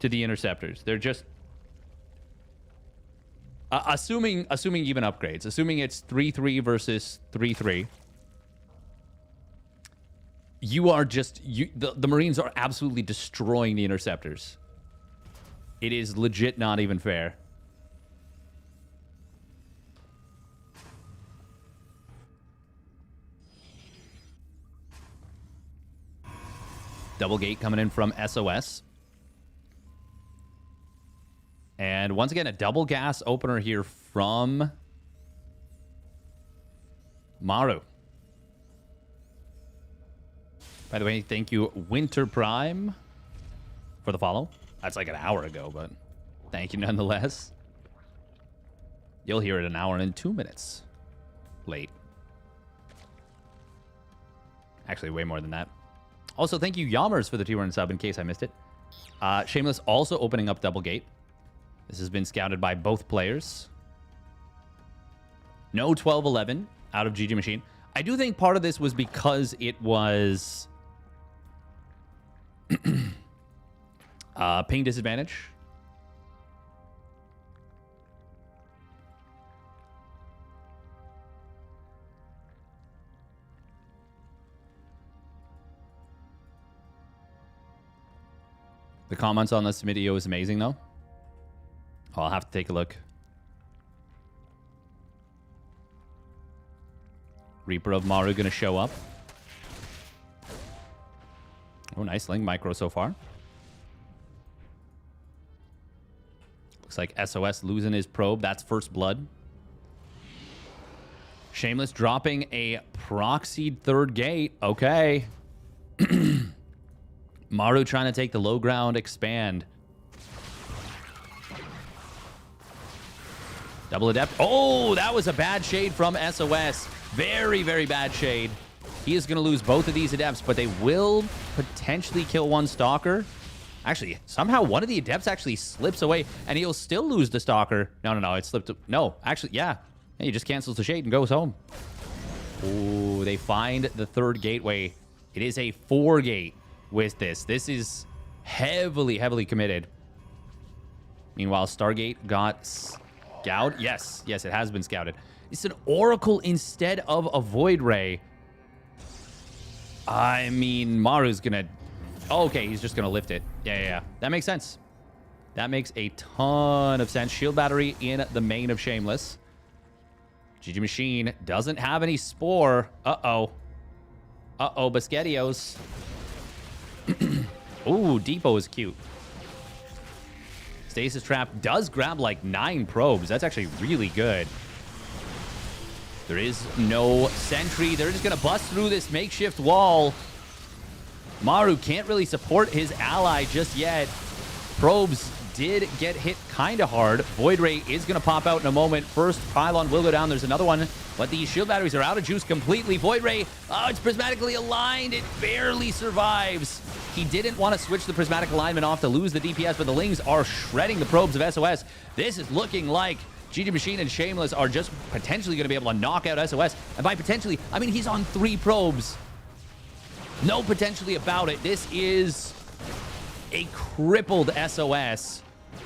to the interceptors. They're just assuming even upgrades, assuming it's 3-3 versus 3-3. You are just the Marines are absolutely destroying the interceptors. It is legit not even fair. Double gate coming in from SOS. And once again, a double gas opener here from Maru. By the way, thank you, Winter Prime, for the follow. That's like an hour ago, but thank you nonetheless. You'll hear it an hour and 2 minutes late. Actually, way more than that. Also, thank you, Yammers, for the tier 1 sub in case I missed it. Shameless also opening up double gate. This has been scouted by both players. No 12-11 out of GgMaChine. I do think part of this was because it was ping disadvantage. The comments on this video is amazing, though. I'll have to take a look. Reaper of Maru going to show up. Oh, nice Link micro so far. Looks like SOS losing his probe. That's first blood. Shameless dropping a proxied third gate. Okay. Maru trying to take the low ground, expand. Double adept. Oh, that was a bad shade from SOS. Very, very bad shade. He is going to lose both of these adepts, but they will potentially kill one stalker. Actually, somehow one of the adepts actually slips away, and he'll still lose the stalker. No, it slipped. No, actually, yeah. He just cancels the shade and goes home. Oh, they find the third gateway. It is a 4-gate with this. This is heavily, heavily committed. Meanwhile, Stargate got scouted. Yes, it has been scouted. It's an Oracle instead of a Void Ray. I mean, Maru's gonna... Oh, okay, he's just gonna lift it. Yeah. That makes sense. That makes a ton of sense. Shield battery in the main of Shameless. GgMaChine doesn't have any Spore. Uh-oh, Basquetios. Ooh, Depot is cute. Stasis Trap does grab like 9 probes. That's actually really good. There is no sentry. They're just going to bust through this makeshift wall. Maru can't really support his ally just yet. Probes did get hit kind of hard. Void Ray is going to pop out in a moment. First pylon will go down. There's another one, but the shield batteries are out of juice completely. Void Ray, oh, it's prismatically aligned. It barely survives. He didn't want to switch the prismatic alignment off to lose the DPS, but the Lings are shredding the probes of SOS. This is looking like GgMaChine and Shameless are just potentially going to be able to knock out SOS. And by potentially, I mean he's on 3 probes. No potentially about it. This is a crippled SOS.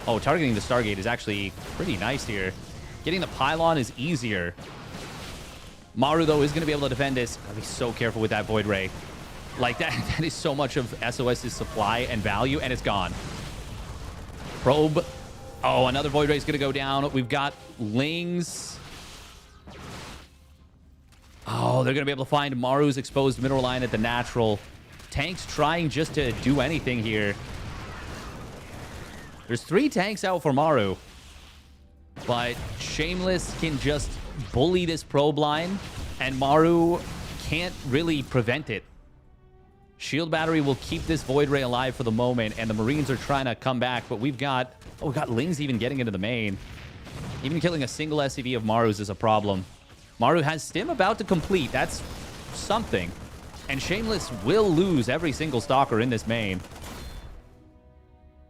Oh, targeting the Stargate is actually pretty nice here. Getting the pylon is easier. Maru, though, is going to be able to defend this. Gotta be so careful with that Void Ray. Like, that is so much of SOS's supply and value, and it's gone. Probe. Oh, another Void Ray is going to go down. We've got Lings. Oh, they're going to be able to find Maru's exposed mineral line at the natural. Tanks trying just to do anything here. There's 3 tanks out for Maru. But Shameless can just bully this probe line, and Maru can't really prevent it. Shield battery will keep this Void Ray alive for the moment, and the Marines are trying to come back, but we've got Lings even getting into the main. Even killing a single SCV of Maru's is a problem. Maru has Stim about to complete. That's something. And Shameless will lose every single stalker in this main.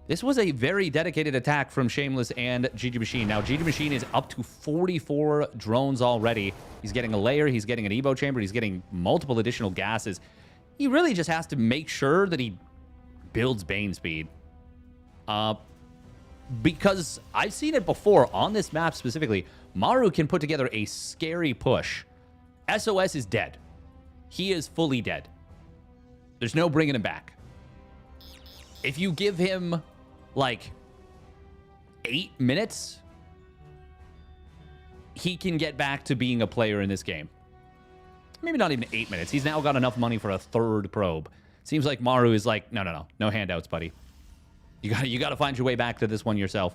This was a very dedicated attack from Shameless and GgMaChine. Now, GgMaChine is up to 44 drones already. He's getting a layer. He's getting an Evo chamber. He's getting multiple additional gases. He really just has to make sure that he builds Bane speed. Because I've seen it before on this map specifically. Maru can put together a scary push. SOS is dead. He is fully dead. There's no bringing him back. If you give him, like, 8 minutes, he can get back to being a player in this game. Maybe not even 8 minutes. He's now got enough money for a 3rd probe. Seems like Maru is like, no. No handouts, buddy. You gotta find your way back to this one yourself.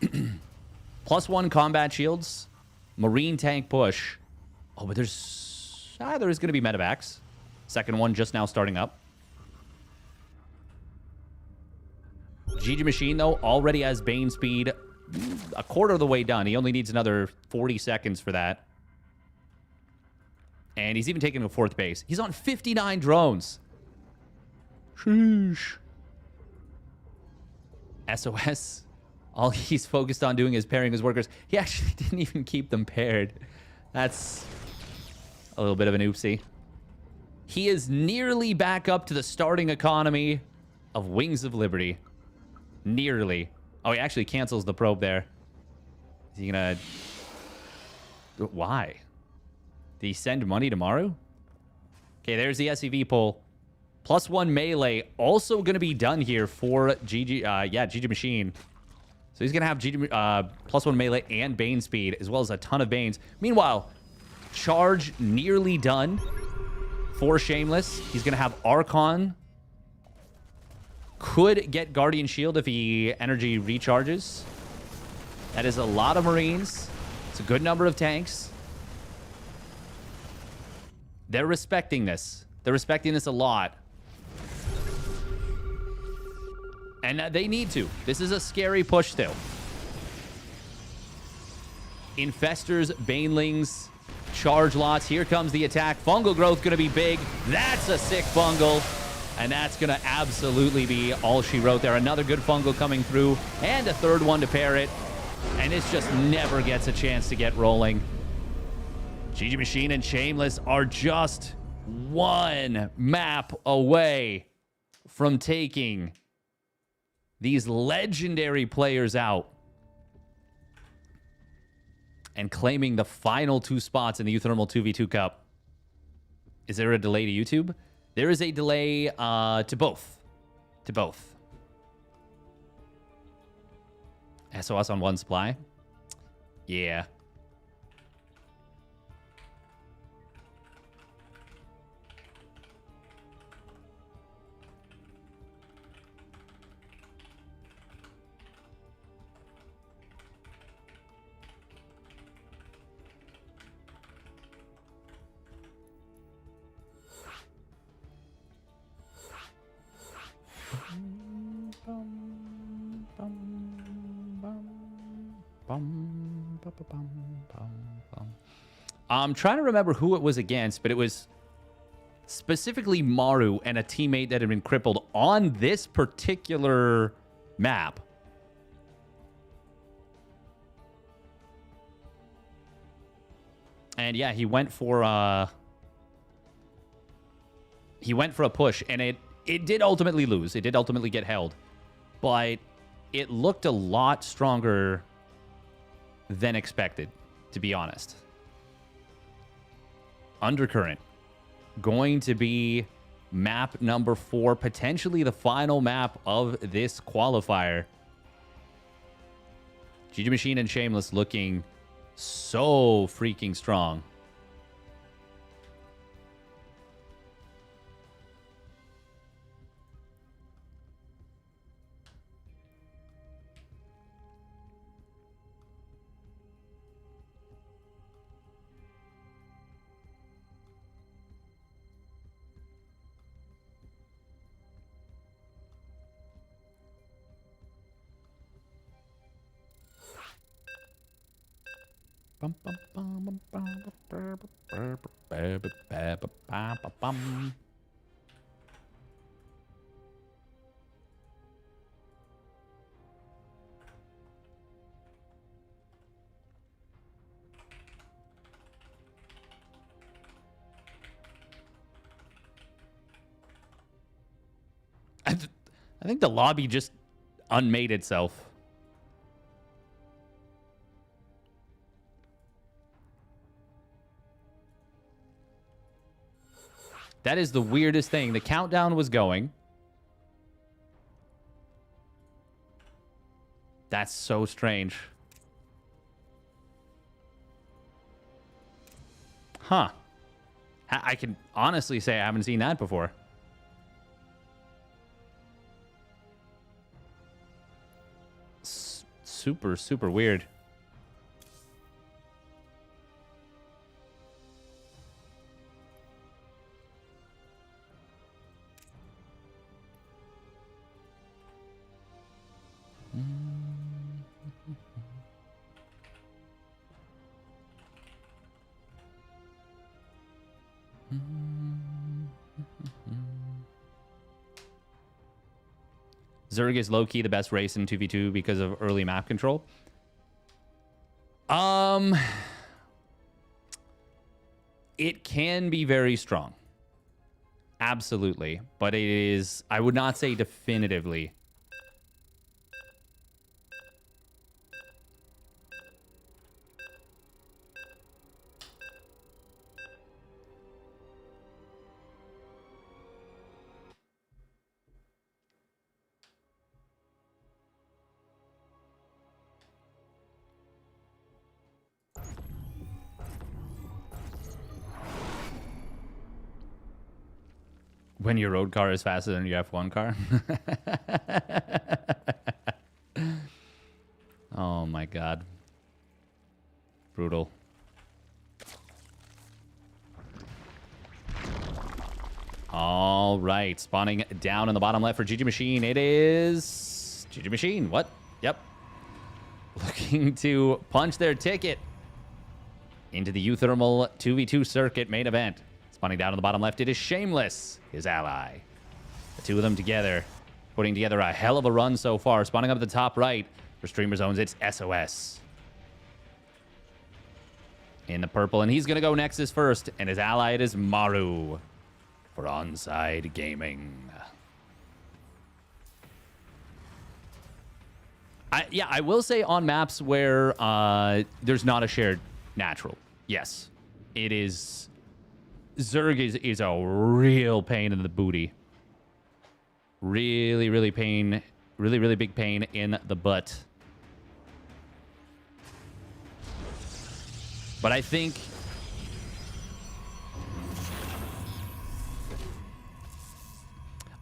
+1 combat shields. Marine tank push. Oh, but there's going to be medevacs. Second one just now starting up. GgMaChine, though, already has Bane speed a quarter of the way done. He only needs another 40 seconds for that. And he's even taking a 4th base. He's on 59 drones. Sheesh. SOS, all he's focused on doing is pairing his workers. He actually didn't even keep them paired. That's a little bit of an oopsie. He is nearly back up to the starting economy of Wings of Liberty. Nearly. Oh, he actually cancels the probe there. Is he gonna... Why? Did he send money to Maru? Okay, there's the SCV pull. +1 melee also going to be done here for GgMaChine. So he's going to have +1 melee and Bane speed, as well as a ton of Banes. Meanwhile, charge nearly done for Shameless. He's going to have Archon. Could get Guardian Shield if he energy recharges. That is a lot of Marines. It's a good number of tanks. They're respecting this. They're respecting this a lot. And they need to. This is a scary push still. Infestors, Banelings, charge lots. Here comes the attack. Fungal growth going to be big. That's a sick fungal. And that's going to absolutely be all she wrote there. Another good fungal coming through. And a third one to pair it. And this just never gets a chance to get rolling. GgMaChine and Shameless are just one map away from taking these legendary players out and claiming the final 2 spots in the uThermal 2v2 Cup. Is there a delay to YouTube? There is a delay to both. To both. SOS on 1 supply? Yeah. I'm trying to remember who it was against, but it was specifically Maru and a teammate that had been crippled on this particular map. And yeah, he went for a push, and it did ultimately lose. It did ultimately get held, but it looked a lot stronger than expected, to be honest. Undercurrent going to be map number 4, potentially the final map of this qualifier. GgMaChine and Shameless looking so freaking strong. I think the lobby just unmade itself. That is the weirdest thing. The countdown was going. That's so strange. Huh. I can honestly say I haven't seen that before. Super, super weird. Zerg is low-key the best race in 2v2 because of early map control. It can be very strong. Absolutely. But it is, I would not say definitively. When your road car is faster than your F1 car? Oh my god. Brutal. All right. Spawning down in the bottom left for GgMaChine. It is GgMaChine. What? Yep. Looking to punch their ticket into the uThermal 2v2 circuit main event. Spawning down in the bottom left, it is Shameless, his ally. The two of them together, putting together a hell of a run so far. Spawning up at the top right for Streamer Zones, it's SOS. In the purple, and he's going to go Nexus first, and his ally, it is Maru for Onside Gaming. I will say on maps where there's not a shared natural, yes, it is. Zerg is a real pain in the booty. Really big pain in the butt. But I think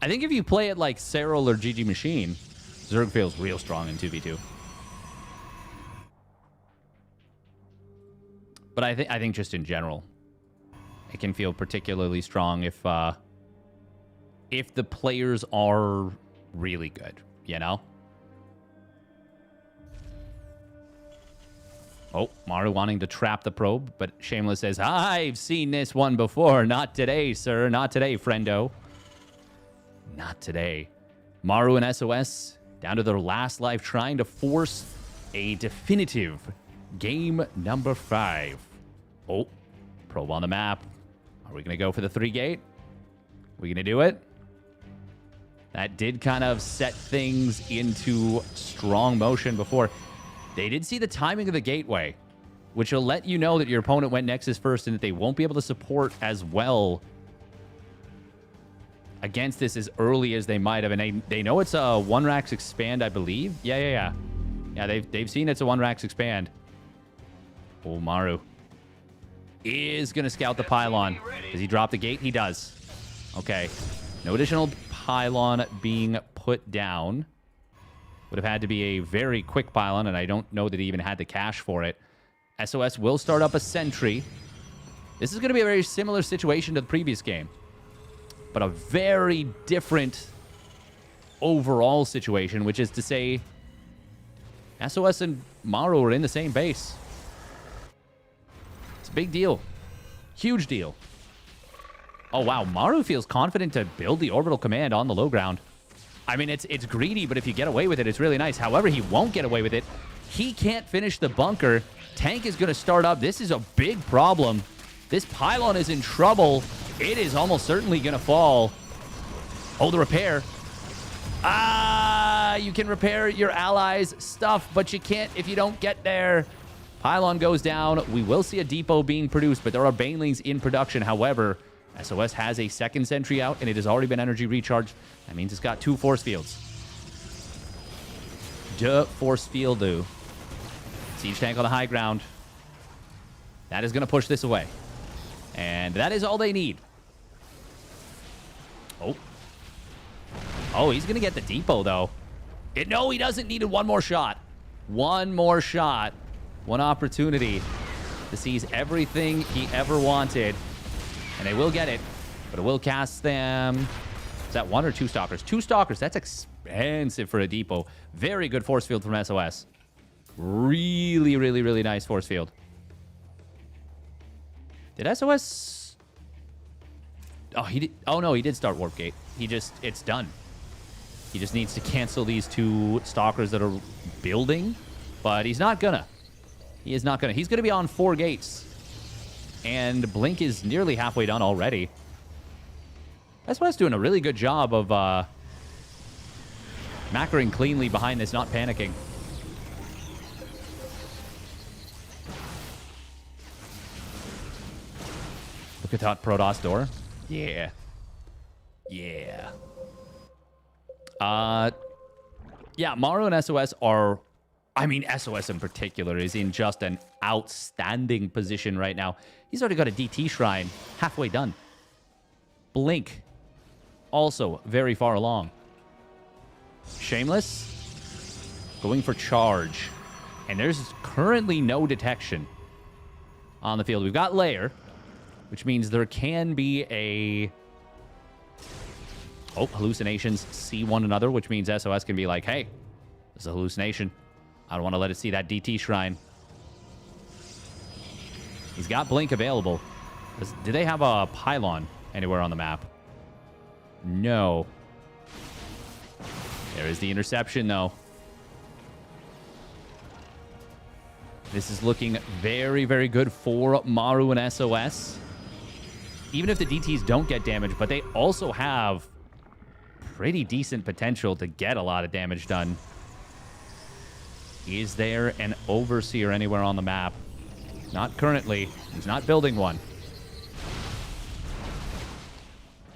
if you play it like Serral or GgMaChine, Zerg feels real strong in 2v2. But I think just in general, it can feel particularly strong if the players are really good, you know? Oh, Maru wanting to trap the probe, but Shameless says, I've seen this one before. Not today, sir. Not today, friendo. Not today. Maru and SOS down to their last life, trying to force a definitive game number 5. Oh, probe on the map. Are we going to go for the 3-gate? Are we going to do it? That did kind of set things into strong motion before. They did see the timing of the gateway, which will let you know that your opponent went Nexus first and that they won't be able to support as well against this as early as they might have. And they know it's a 1-Rax expand, I believe. Yeah, they've seen it's a 1-Rax expand. Oh, Maru is going to scout the pylon. Does he drop the gate? He does. Okay. No additional pylon being put down. Would have had to be a very quick pylon, and I don't know that he even had the cash for it. SOS will start up a sentry. This is going to be a very similar situation to the previous game, but a very different overall situation, which is to say SOS and Maru are in the same base. It's a big deal. Huge deal. Oh, wow. Maru feels confident to build the orbital command on the low ground. I mean, it's greedy, but if you get away with it, it's really nice. However, he won't get away with it. He can't finish the bunker. Tank is going to start up. This is a big problem. This pylon is in trouble. It is almost certainly going to fall. Oh, the repair. You can repair your allies' stuff, but you can't if you don't get there. Pylon goes down. We will see a depot being produced, but there are banelings in production. However, SOS has a second sentry out, and it has already been energy recharged. That means it's got 2 force fields. Force field, do. Siege tank on the high ground. That is going to push this away. And that is all they need. Oh. Oh, he's going to get the depot, though. No, he doesn't. Needed one more shot. One more shot. One opportunity to seize everything he ever wanted. And they will get it, but it will cast them. Is that 1 or 2 stalkers? 2 stalkers. That's expensive for a depot. Very good force field from SOS. Really nice force field. Did SOS... Oh, he did... Oh, no, he did start Warp Gate. It's done. He just needs to cancel these 2 stalkers that are building, but he's not gonna. He is not gonna. He's gonna be on 4 gates. And Blink is nearly halfway done already. SOS doing a really good job of macroing cleanly behind this, not panicking. Look at that Protoss door. Yeah. Yeah. Yeah, Maru and SOS are... I mean, SOS in particular is in just an outstanding position right now. He's already got a DT shrine halfway done. Blink, also very far along. Shameless, going for charge. And there's currently no detection on the field. We've got layer, which means there can be a Oh, hallucinations see one another, which means SOS can be like, hey, this is a hallucination. I don't want to let it see that DT shrine. He's got Blink available. Do they have a pylon anywhere on the map? No. There is the interception, though. This is looking very, very good for Maru and SOS. Even if the DTs don't get damage, but they also have pretty decent potential to get a lot of damage done. Is there an Overseer anywhere on the map? Not currently. He's not building one.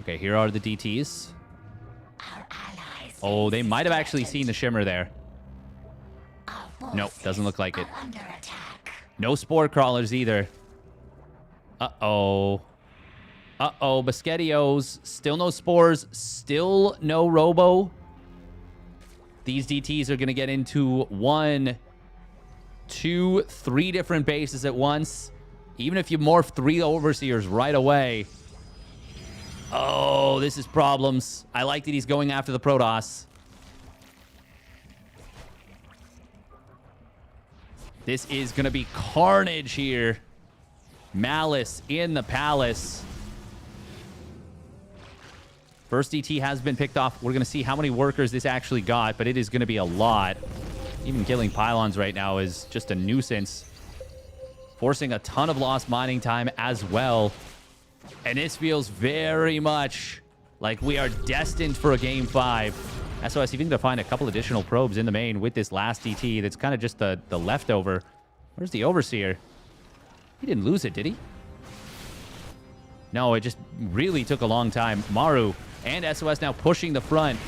Okay, here are the DTs. Oh, they might have actually seen the Shimmer there. Nope, doesn't look like it. No Spore Crawlers either. Uh-oh. Uh-oh, Biscottios. Still no Spores. Still no Robo. These DTs are going to get into 1, 2, 3 different bases at once. Even if you morph 3 Overseers right away. Oh, this is problems. I like that he's going after the Protoss. This is going to be carnage here. Malice in the palace. First DT has been picked off. We're going to see how many workers this actually got, but it is going to be a lot. Even killing pylons right now is just a nuisance. Forcing a ton of lost mining time as well. And this feels very much like we are destined for a Game 5. SOS even to find a couple additional probes in the main with this last DT that's kind of just the leftover. Where's the Overseer? He didn't lose it, did he? No, it just really took a long time. Maru and SOS now pushing the front.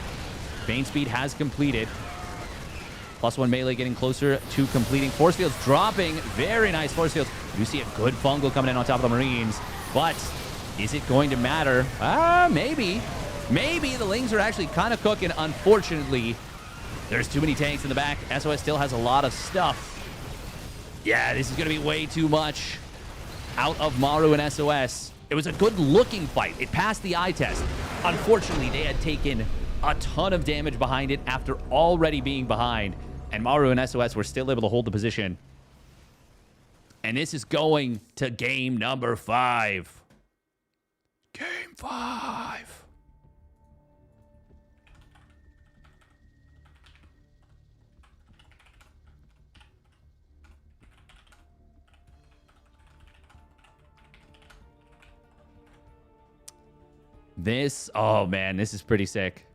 Bane speed has completed. +1 melee getting closer to completing. Force fields dropping. Very nice force fields. You see a good fungal coming in on top of the Marines. But is it going to matter? Maybe. Maybe the Lings are actually kind of cooking. Unfortunately, there's too many tanks in the back. SOS still has a lot of stuff. Yeah, this is going to be way too much out of Maru and SOS. It was a good-looking fight. It passed the eye test. Unfortunately, they had taken a ton of damage behind it after already being behind. And Maru and SOS were still able to hold the position. And this is going to game number 5. Game 5. This, oh man, this is pretty sick.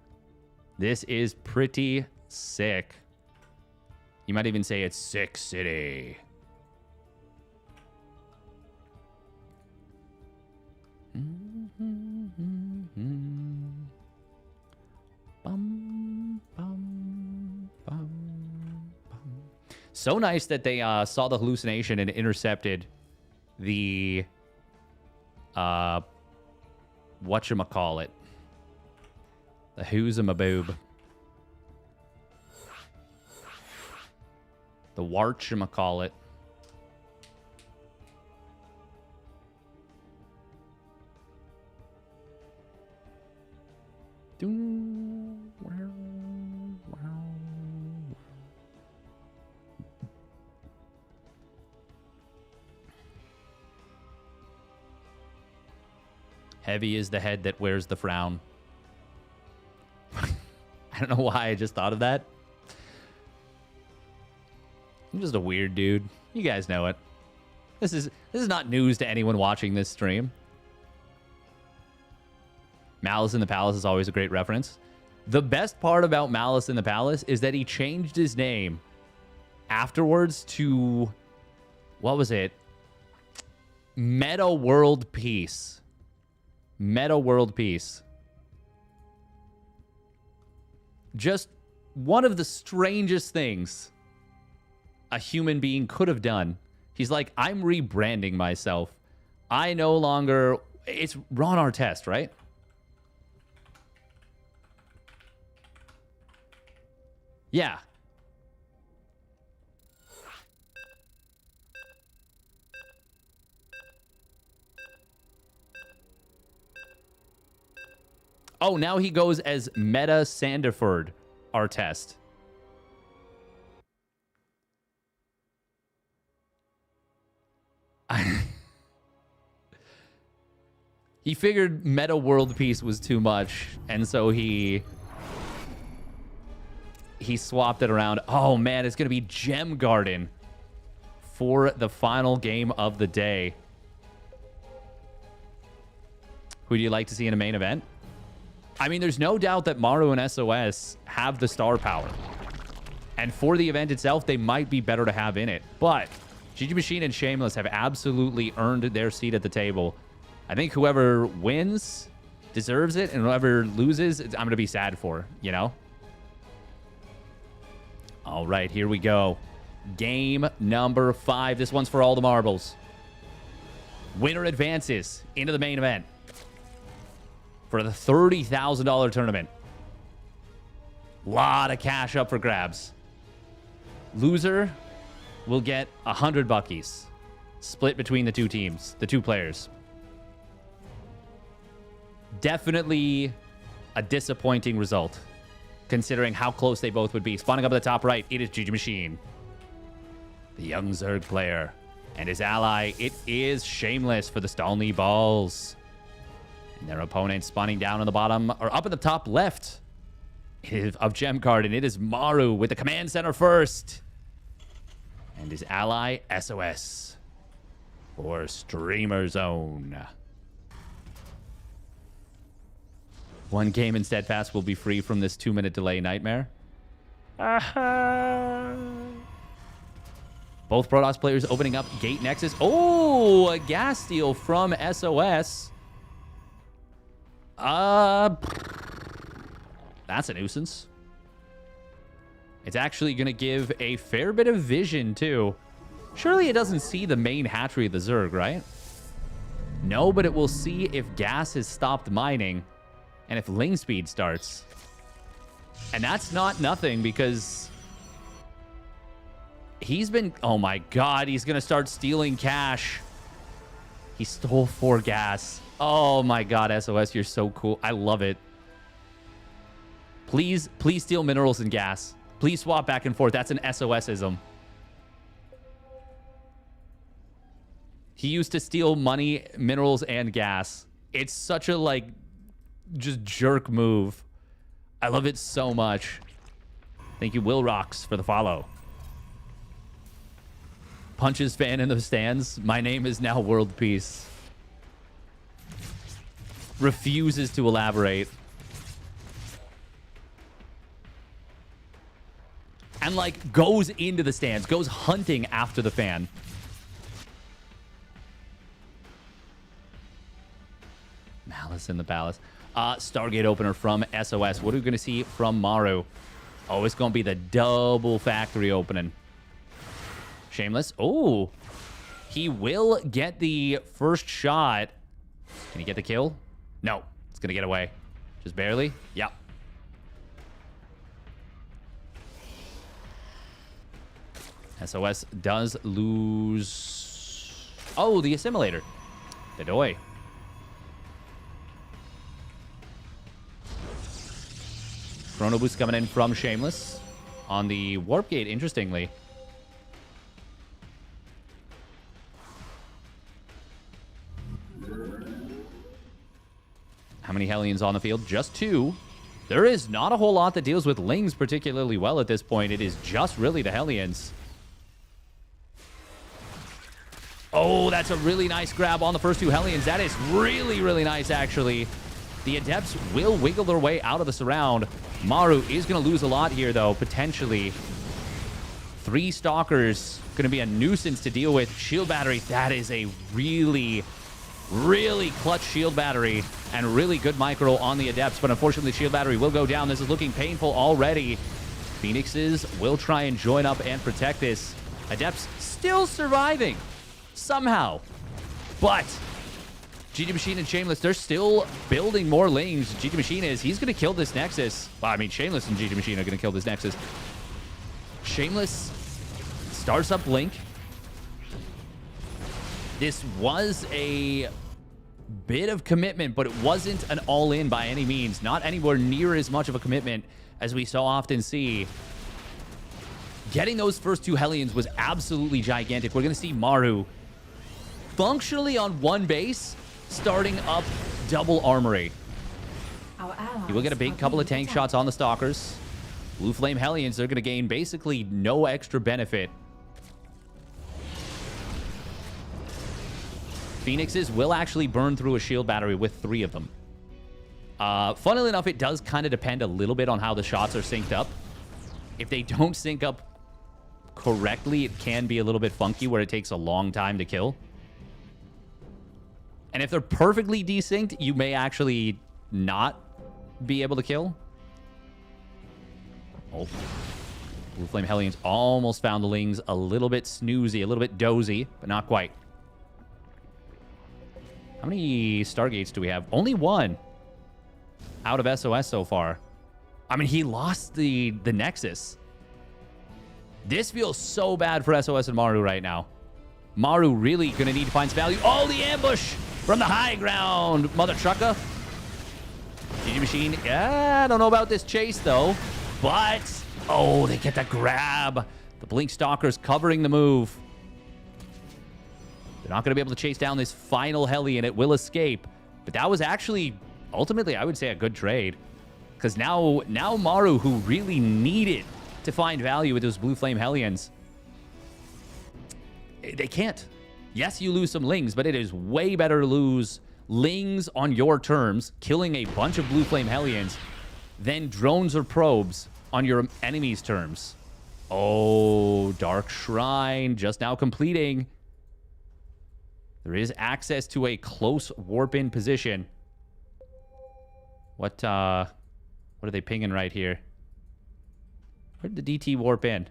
This is pretty sick. You might even say it's Sick City. So nice that they saw the hallucination and intercepted the whatchamacallit. The who's-a-maboob. The warchamacallit. Heavy is the head that wears the frown. I don't know why I just thought of that. I'm just a weird dude. You guys know it. This is not news to anyone watching this stream. Malice in the Palace is always a great reference. The best part about Malice in the Palace is that he changed his name afterwards to, what was it? Meta World Peace. Meta World Peace. Just one of the strangest things a human being could have done. He's like, I'm rebranding myself. I no longer... It's Ron Artest, right? Yeah. Oh, now he goes as Meta Sandiford, our test. He figured Meta World Peace was too much, and so he swapped it around. Oh, man, it's going to be Gem Garden for the final game of the day. Who do you like to see in a main event? I mean, there's no doubt that Maru and SOS have the star power. And for the event itself, they might be better to have in it. But GgMaChine and Shameless have absolutely earned their seat at the table. I think whoever wins deserves it, and whoever loses, I'm going to be sad for, you know? All right, here we go. Game number 5. This one's for all the marbles. Winner advances into the main event for the $30,000 tournament. Lot of cash up for grabs. Loser will get 100 buckies, split between the two teams, the two players. Definitely a disappointing result, considering how close they both would be. Spawning up at the top right, it is GgMaChine, the young Zerg player, and his ally, it is Shameless for the Stalny Balls. And their opponent spawning down on the bottom, or up at the top left of Gem Garden, it is Maru with the command center first. And his ally, SOS for Streamer Zone. One game in Steadfast will be free from this 2-minute delay nightmare. Both Protoss players opening up Gate Nexus. Oh, a gas steal from SOS. That's a nuisance. It's actually going to give a fair bit of vision, too. Surely it doesn't see the main hatchery of the Zerg, right? No, but it will see if gas has stopped mining and if Ling speed starts. And that's not nothing, because he's been... Oh, my God. He's going to start stealing cash. He stole 4 gas. Oh, my God, SOS. You're so cool. I love it. Please steal minerals and gas. Please swap back and forth. That's an SOS-ism. He used to steal money, minerals, and gas. It's such a, like, just jerk move. I love it so much. Thank you, Will Rocks, for the follow. Punches fan in the stands. My name is now World Peace. Refuses to elaborate. And, like, goes into the stands. Goes hunting after the fan. Malice in the Palace. Stargate opener from SOS. What are we going to see from Maru? Oh, it's going to be the double factory opening. Shameless. Oh, he will get the first shot. Can he get the kill? No. It's going to get away. Just barely. Yep. SOS does lose... Oh, the assimilator. Dedoy. Chrono Boost coming in from Shameless on the Warp Gate, interestingly. How many Hellions on the field? Just 2. There is not a whole lot that deals with Lings particularly well at this point. It is just really the Hellions. Oh, that's a really nice grab on the first 2 Hellions. That is really, really nice, actually. The Adepts will wiggle their way out of the surround. Maru is going to lose a lot here, though, potentially. 3 Stalkers, going to be a nuisance to deal with. Shield battery, that is a really, really clutch shield battery and really good micro on the Adepts, but unfortunately, shield battery will go down. This is looking painful already. Phoenixes will try and join up and protect this. Adepts still surviving somehow, but GgMaChine and Shameless, they're still building more Lings. GgMaChine he's going to kill this Nexus. Well, I mean, Shameless and GgMaChine are going to kill this Nexus. Shameless starts up Link. This was a bit of commitment, but it wasn't an all-in by any means. Not anywhere near as much of a commitment as we so often see. Getting those first 2 Hellions was absolutely gigantic. We're going to see Maru functionally on one base, starting up double armory. He will get a big couple of tank shots on the Stalkers. Blue Flame Hellions, they're going to gain basically no extra benefit. Phoenixes will actually burn through a shield battery with 3 of them. Funnily enough, it does kind of depend a little bit on how the shots are synced up. If they don't sync up correctly, it can be a little bit funky where it takes a long time to kill. And if they're perfectly desynced, you may actually not be able to kill. Oh. Blue Flame Hellions almost found the Lings a little bit snoozy, a little bit dozy, but not quite. How many Stargates do we have? Only 1 out of SOS so far. I mean, he lost the Nexus. This feels so bad for SOS and Maru right now. Maru really going to need to find some value. Oh, the ambush from the high ground, mother trucker. GgMaChine, yeah, I don't know about this chase, though. But, oh, they get the grab. The Blink Stalkers covering the move. They're not going to be able to chase down this final heli, and it will escape. But that was actually, ultimately, I would say a good trade. Because now Maru, who really needed to find value with those Blue Flame Hellions, they can't. Yes, you lose some Lings, but it is way better to lose Lings on your terms, killing a bunch of Blue Flame Hellions, than drones or probes on your enemy's terms. Oh, Dark Shrine just now completing. There is access to a close warp-in position. What are they pinging right here? Where did the DT warp in?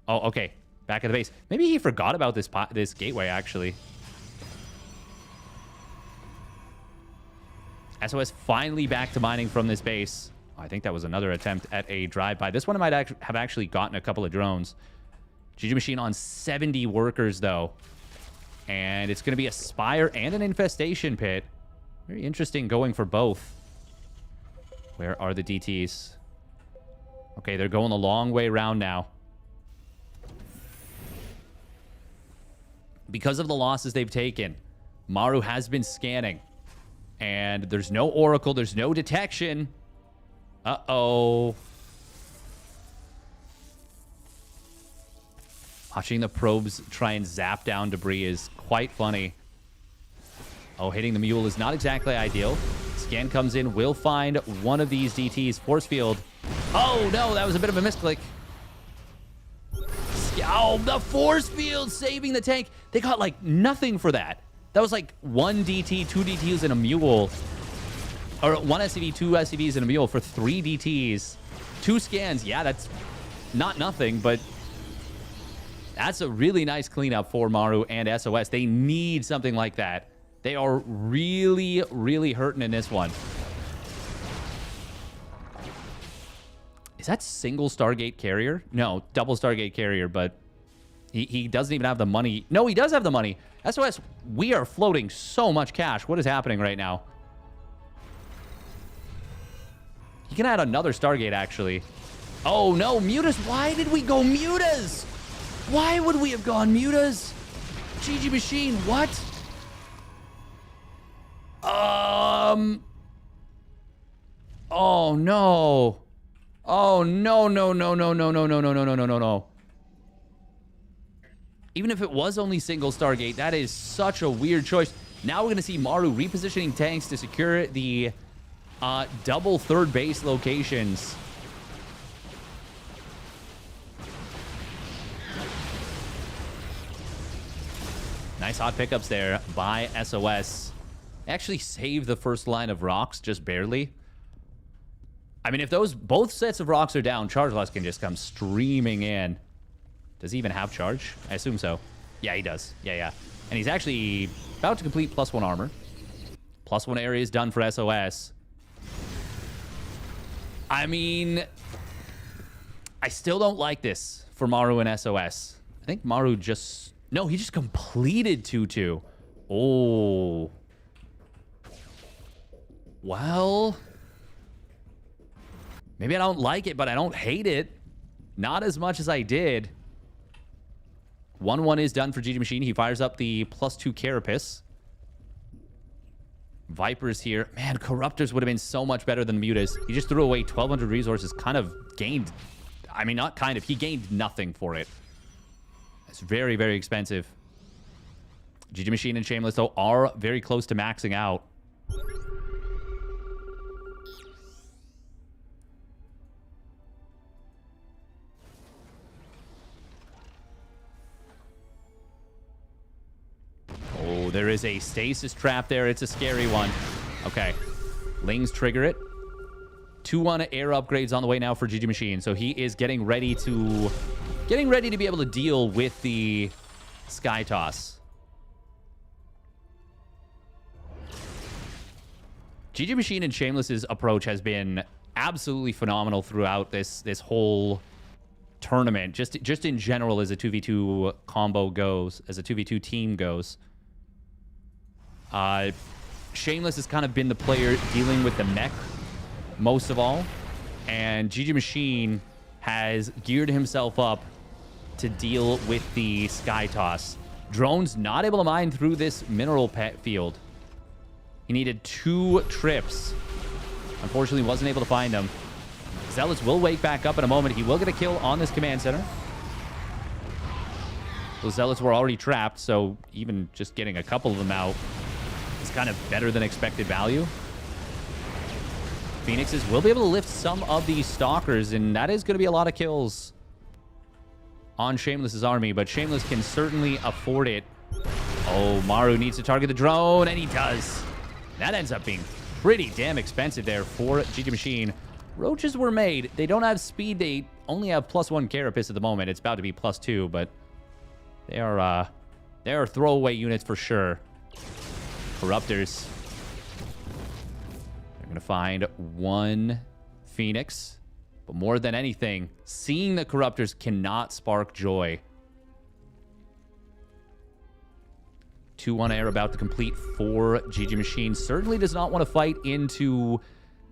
Oh, okay. Back at the base. Maybe he forgot about this gateway, actually. SOS finally back to mining from this base. I think that was another attempt at a drive-by. This one might have actually gotten a couple of drones. GgMaChine on 70 workers, though. And it's going to be a Spire and an Infestation Pit. Very interesting going for both. Where are the DTs? Okay, they're going a long way around now. Because of the losses they've taken, Maru has been scanning. And there's no Oracle, there's no detection. Uh-oh. Watching the probes try and zap down debris is quite funny. Oh, hitting the mule is not exactly ideal. Scan comes in, will find one of these DTs. Force field. Oh, no, that was a bit of a misclick. Oh, the force field saving the tank. They got, like, nothing for that. That was, like, 1 DT, 2 DTs, and a mule. Or 1 SCV, 2 SCVs, and a mule for 3 DTs. 2 scans. Yeah, that's not nothing, but that's a really nice cleanup for Maru and SOS. They need something like that. They are really, really hurting in this one. Is that single Stargate carrier? No, double Stargate carrier, but he doesn't even have the money. No, he does have the money. SOS, we are floating so much cash. What is happening right now? He can add another Stargate, actually. Oh, no, Mutas. Why did we go Mutas? Why would we have gone Mutas? GgMaChine, what? Oh, no. Oh, no, no, no, no, no, no, no, no, no, no, no, no, no. Even if it was only single Stargate, that is such a weird choice. Now we're going to see Maru repositioning tanks to secure the double third base locations. Nice hot pickups there by SOS. Actually saved the first line of rocks just barely. I mean, if both sets of rocks are down, Chargeless can just come streaming in. Does he even have charge? I assume so. Yeah, he does. Yeah. And he's actually about to complete +1 armor. +1 area is done for SOS. I mean, I still don't like this for Maru and SOS. I think Maru just... No, he just completed 2-2. Oh. Well, maybe I don't like it, but I don't hate it. Not as much as I did. 1-1 is done for GgMaChine. He fires up the +2 Carapace. Vipers here. Man, Corruptors would have been so much better than Mutas. He just threw away 1,200 resources, kind of gained... I mean, not kind of. He gained nothing for it. It's very, very expensive. GgMaChine and Shameless, though, are very close to maxing out. Oh, there is a stasis trap there. It's a scary one. Okay. Lings trigger it. 2-1 air upgrades on the way now for GgMaChine. So he is getting ready to be able to deal with the Sky Toss. GgMaChine and Shameless's approach has been absolutely phenomenal throughout this whole tournament. Just in general, as a 2v2 combo goes, as a 2v2 team goes. Shameless has kind of been the player dealing with the mech most of all, and GgMaChine has geared himself up to deal with the Sky Toss. Drone's not able to mine through this mineral pet field. He needed 2 trips. Unfortunately, wasn't able to find them. Zealots will wake back up in a moment. He will get a kill on this command center. Those Zealots were already trapped, so even just getting a couple of them out is kind of better than expected value. Phoenixes will be able to lift some of these Stalkers, and that is going to be a lot of kills on Shameless's army, but Shameless can certainly afford it. Oh, Maru needs to target the drone, and he does. That ends up being pretty damn expensive there for GgMaChine. Roaches were made. They don't have speed. They only have +1 Carapace at the moment. It's about to be +2, but they are throwaway units for sure. Corruptors. They're going to find 1 Phoenix. But more than anything, seeing the Corruptors cannot spark joy. 2-1 air about to complete for GgMaChine. Certainly does not want to fight into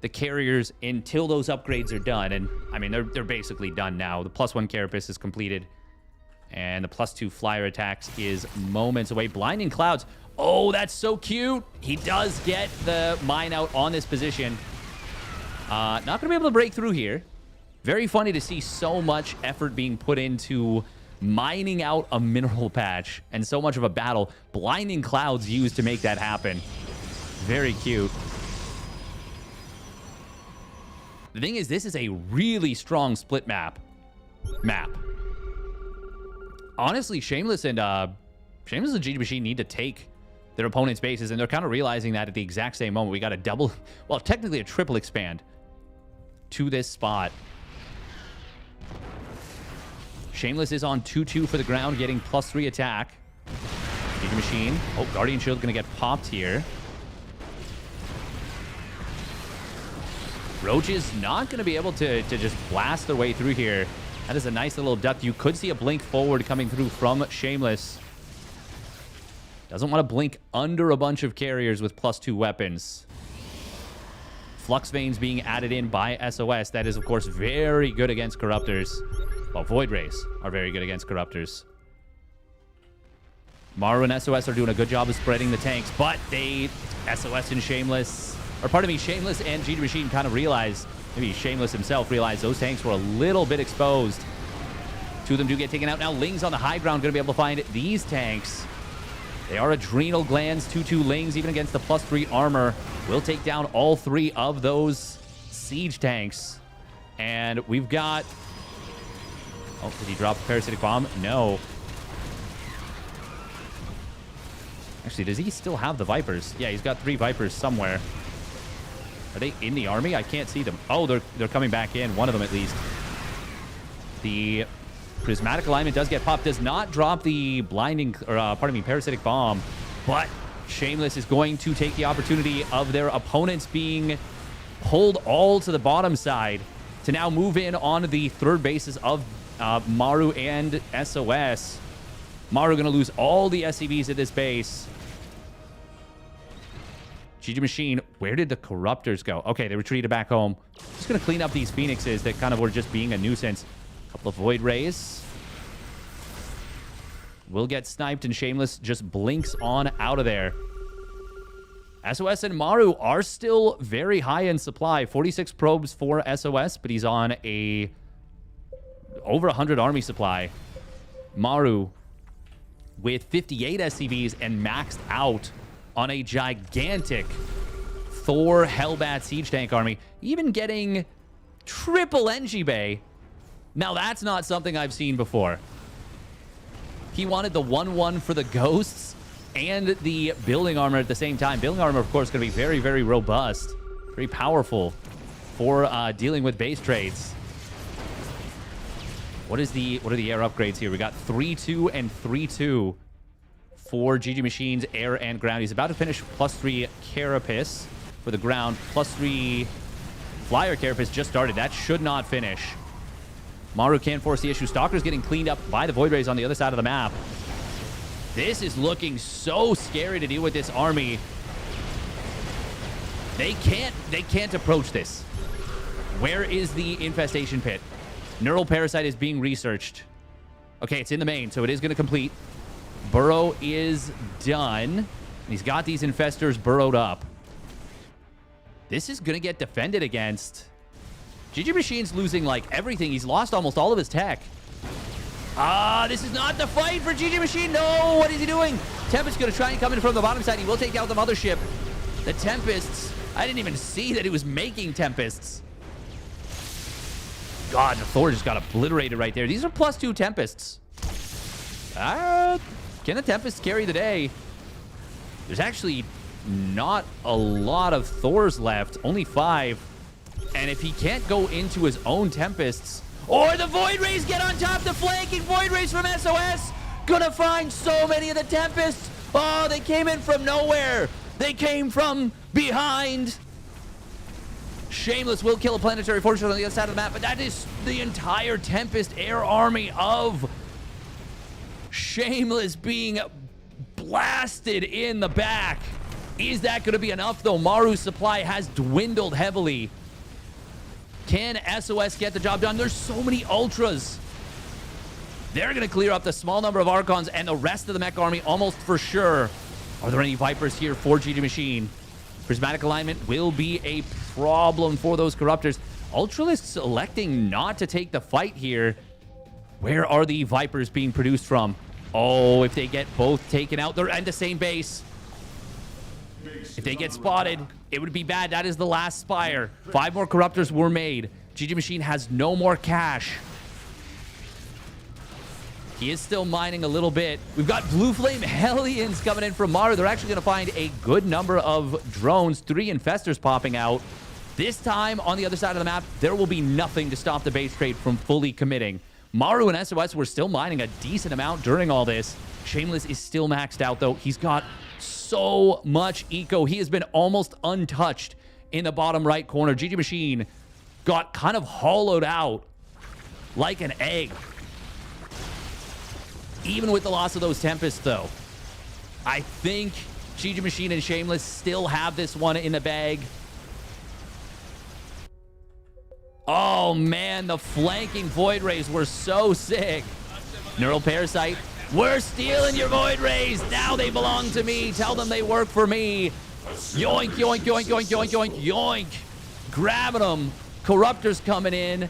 the carriers until those upgrades are done. And, I mean, they're basically done now. The +1 Carapace is completed. And the +2 flyer attacks is moments away. Blinding Clouds. Oh, that's so cute. He does get the mine out on this position. Not going to be able to break through here. Very funny to see so much effort being put into mining out a mineral patch and so much of a battle. Blinding Clouds used to make that happen. Very cute. The thing is, this is a really strong split map. Honestly, Shameless and GgMaChine need to take their opponent's bases, and they're kind of realizing that at the exact same moment. We got a double, well, technically a triple expand to this spot. Shameless is on 2-2 for the ground, getting +3 attack. GgMaChine. Oh, Guardian Shield going to get popped here. Roaches not going to be able to just blast their way through here. That is a nice little duck. You could see a blink forward coming through from Shameless. Doesn't want to blink under a bunch of carriers with +2 weapons. Flux Veins being added in by SOS. That is, of course, very good against Corruptors. Well, Void Rays are very good against Corruptors. Maru and SOS are doing a good job of spreading the tanks, but SOS and Shameless, or pardon me, Shameless and GgMaChine kind of realized, maybe Shameless himself realized those tanks were a little bit exposed. 2 of them do get taken out. Now Ling's on the high ground, going to be able to find these tanks. They are Adrenal Glands, 2-2 Lings, even against the +3 armor. Will take down all 3 of those siege tanks. And we've got... Oh, did he drop a Parasitic Bomb? No. Actually, does he still have the Vipers? Yeah, he's got 3 Vipers somewhere. Are they in the army? I can't see them. Oh, they're coming back in. One of them, at least. The Prismatic Alignment does get popped. Does not drop the blinding, or pardon me, Parasitic Bomb. But Shameless is going to take the opportunity of their opponents being pulled all to the bottom side to now move in on the third bases of Maru and SOS. Maru going to lose all the SCVs at this base. GgMaChine, where did the Corruptors go? Okay, they retreated back home. Just going to clean up these Phoenixes that kind of were just being a nuisance. A couple of Void Rays. Will get sniped, and Shameless just blinks on out of there. SOS and Maru are still very high in supply. 46 probes for SOS, but he's on a over 100 army supply. Maru with 58 SCVs and maxed out on a gigantic Thor Hellbat siege tank army. Even getting triple NG Bay. Now that's not something I've seen before. He wanted the 1-1 for the ghosts and the building armor at the same time. Building armor, of course, going to be very, very robust. Very powerful for dealing with base trades. What are the air upgrades here? We got 3-2 and 3-2 for GgMaChine's air and ground. He's about to finish +3 Carapace for the ground. +3 Flyer Carapace just started. That should not finish. Maru can't force the issue. Stalker's getting cleaned up by the Void Rays on the other side of the map. This is looking so scary to deal with this army. They can't approach this. Where is the infestation pit? Neural Parasite is being researched. Okay, it's in the main, so it is going to complete. Burrow is done. He's got these infestors burrowed up. This is going to get defended against. GgMaChine's losing, like, everything. He's lost almost all of his tech. This is not the fight for GgMaChine. No, what is he doing? Tempest's going to try and come in from the bottom side. He will take out the mothership. The Tempests. I didn't even see that he was making Tempests. God, the Thor just got obliterated right there. These are +2 Tempests. Can the Tempests carry the day? There's actually not a lot of Thors left. Only 5. And if he can't go into his own Tempests, or the Void Rays get on top, the flanking Void Rays from SOS, gonna find so many of the Tempests. Oh, they came in from nowhere. They came from behind. Shameless will kill a planetary fortress on the other side of the map, but that is the entire Tempest air army of Shameless being blasted in the back. Is that going to be enough, though? Maru's supply has dwindled heavily. Can SOS get the job done? There's so many Ultras. They're going to clear up the small number of Archons and the rest of the mech army almost for sure. Are there any Vipers here for GgMaChine? Prismatic alignment will be a problem for those Corruptors. Ultralists electing not to take the fight here. Where are the Vipers being produced from? Oh, if they get both taken out, they're in the same base. If they get spotted, it would be bad. That is the last Spire. 5 more Corruptors were made. GgMaChine has no more cash. He is still mining a little bit. We've got Blue Flame Hellions coming in from Maru. They're actually going to find a good number of drones. 3 Infestors popping out. This time, on the other side of the map, there will be nothing to stop the base trade from fully committing. Maru and SOS were still mining a decent amount during all this. Shameless is still maxed out, though. He's got so much eco. He has been almost untouched in the bottom right corner. GgMaChine got kind of hollowed out like an egg. Even with the loss of those Tempests, though, I think GgMaChine and Shameless still have this one in the bag. Oh, man, the flanking Void Rays were so sick. Neural Parasite, we're stealing your Void Rays. Now they belong to me. Tell them they work for me. Yoink, yoink, yoink, yoink, yoink, yoink, yoink. Grabbing them. Corruptors coming in.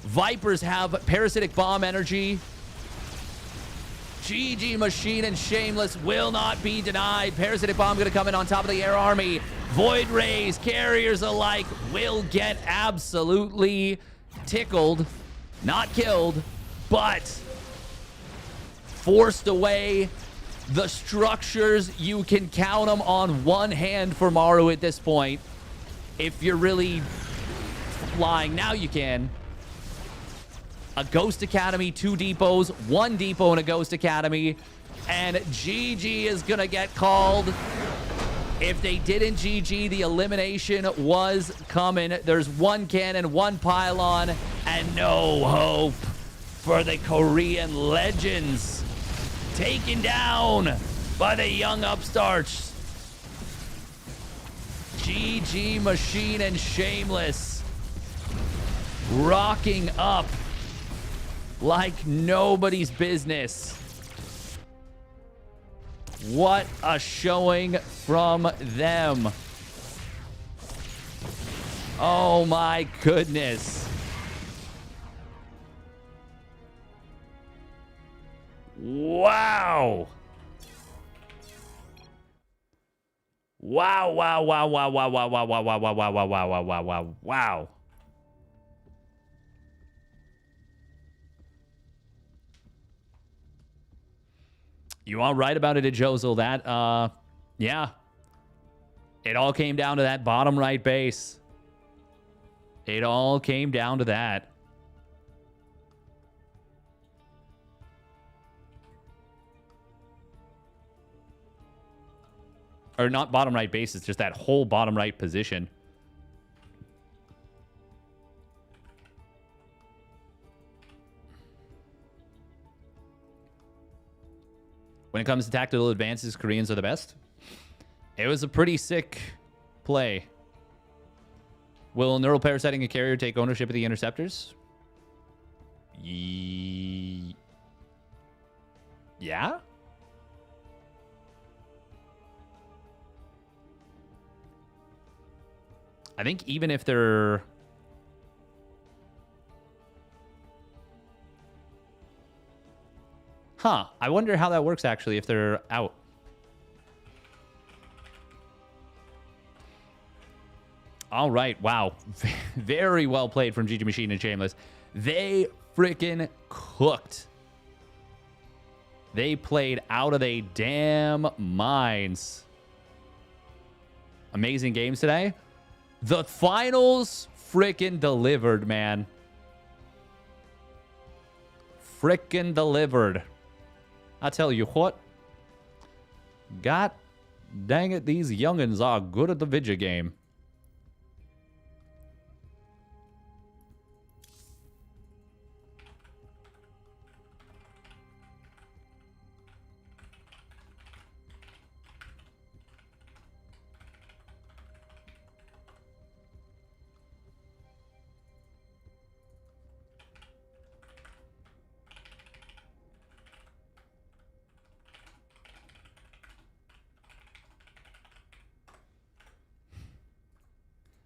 Vipers have Parasitic Bomb energy. GgMaChine and Shameless will not be denied. Parasitic Bomb going to come in on top of the air army. Void Rays, carriers alike, will get absolutely tickled. Not killed, but forced away. The structures, you can count them on one hand for Maru at this point. If you're really flying, now you can. A Ghost Academy, 2 depots, 1 depot in a Ghost Academy, and GG is gonna get called. If they didn't GG, the elimination was coming. There's 1 cannon, 1 pylon, and no hope for the Korean legends. Taken down by the young upstarts. GgMaChine+Shameless rocking up like nobody's business. What a showing from them. Oh my goodness. Wow. Wow, wow, wow, wow, wow, wow, wow, wow, wow, wow, wow, wow, wow, wow, wow, wow, wow. You are right about it, Josel. That, yeah. It all came down to that bottom right base. It all came down to that. Or not bottom right base, it's just that whole bottom right position. When it comes to tactical advances, Koreans are the best. It was a pretty sick play. Will neural parasiting a carrier take ownership of the interceptors? Yeah? I think even if they're... Huh. I wonder how that works, actually, if they're out. All right. Wow. Very well played from GgMaChine+Shameless. They freaking cooked. They played out of their damn minds. Amazing games today. The finals freaking delivered, man. Freaking delivered. I tell you what. God dang it, these youngins are good at the video game.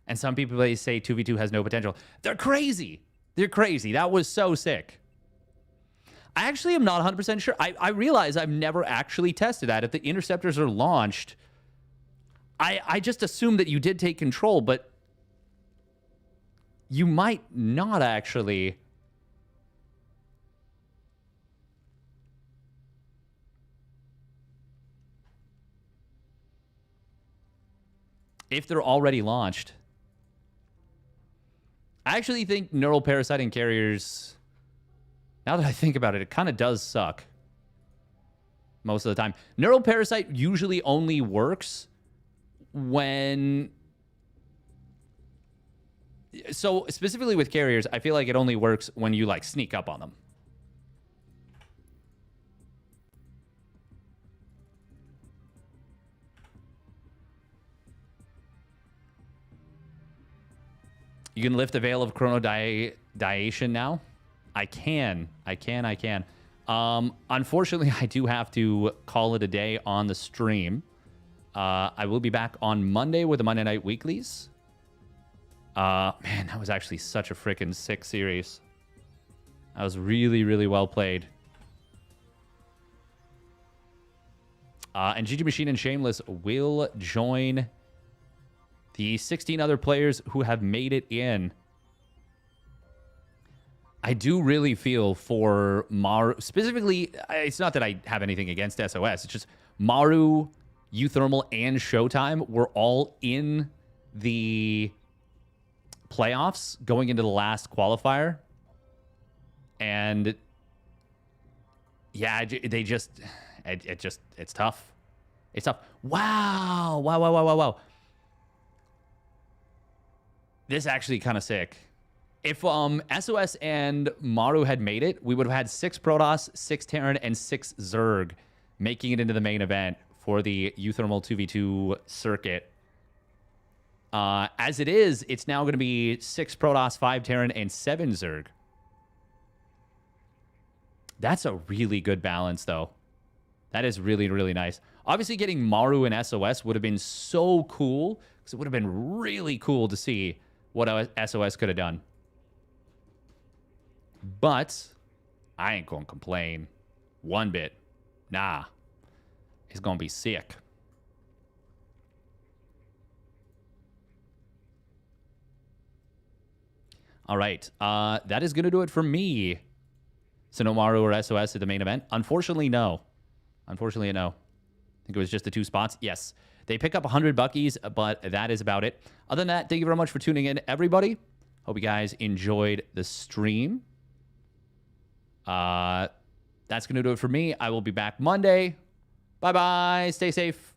And some people, they say 2v2 has no potential. They're crazy. They're crazy. That was so sick. I actually am not 100% sure. I realize I've never actually tested that. If the interceptors are launched, I just assume that you did take control, but you might not actually. If they're already launched. I actually think neural parasiting carriers, now that I think about it, it kind of does suck most of the time. Neural parasite usually only works when... So specifically with carriers, I feel like it only works when you like sneak up on them. You can lift the veil of chronodiation now. I can. Unfortunately, I do have to call it a day on the stream. I will be back on Monday with the Monday Night Weeklies. Man, that was actually such a freaking sick series. That was really, really well played. And GgMaChine+Shameless will join the 16 other players who have made it in. I do really feel for Maru. Specifically, it's not that I have anything against SOS. It's just Maru, uThermal, and ShoWTimE were all in the playoffs going into the last qualifier. And yeah, they just, it's tough. It's tough. Wow. This is actually kind of sick. If SOS and Maru had made it, we would have had 6 Protoss, 6 Terran, and 6 Zerg making it into the main event for the uThermal 2v2 circuit. As it is, it's now going to be 6 Protoss, 5 Terran, and 7 Zerg. That's a really good balance, though. That is really, really nice. Obviously, getting Maru and SOS would have been so cool, because it would have been really cool to see what SOS could have done. But I ain't going to complain one bit. Nah. It's going to be sick. All right. That is going to do it for me. So no Maru or SOS at the main event? Unfortunately, no. Unfortunately, no. I think it was just the 2 spots. Yes. They pick up 100 buckies, but that is about it. Other than that, thank you very much for tuning in, everybody. Hope you guys enjoyed the stream. That's going to do it for me. I will be back Monday. Bye-bye. Stay safe.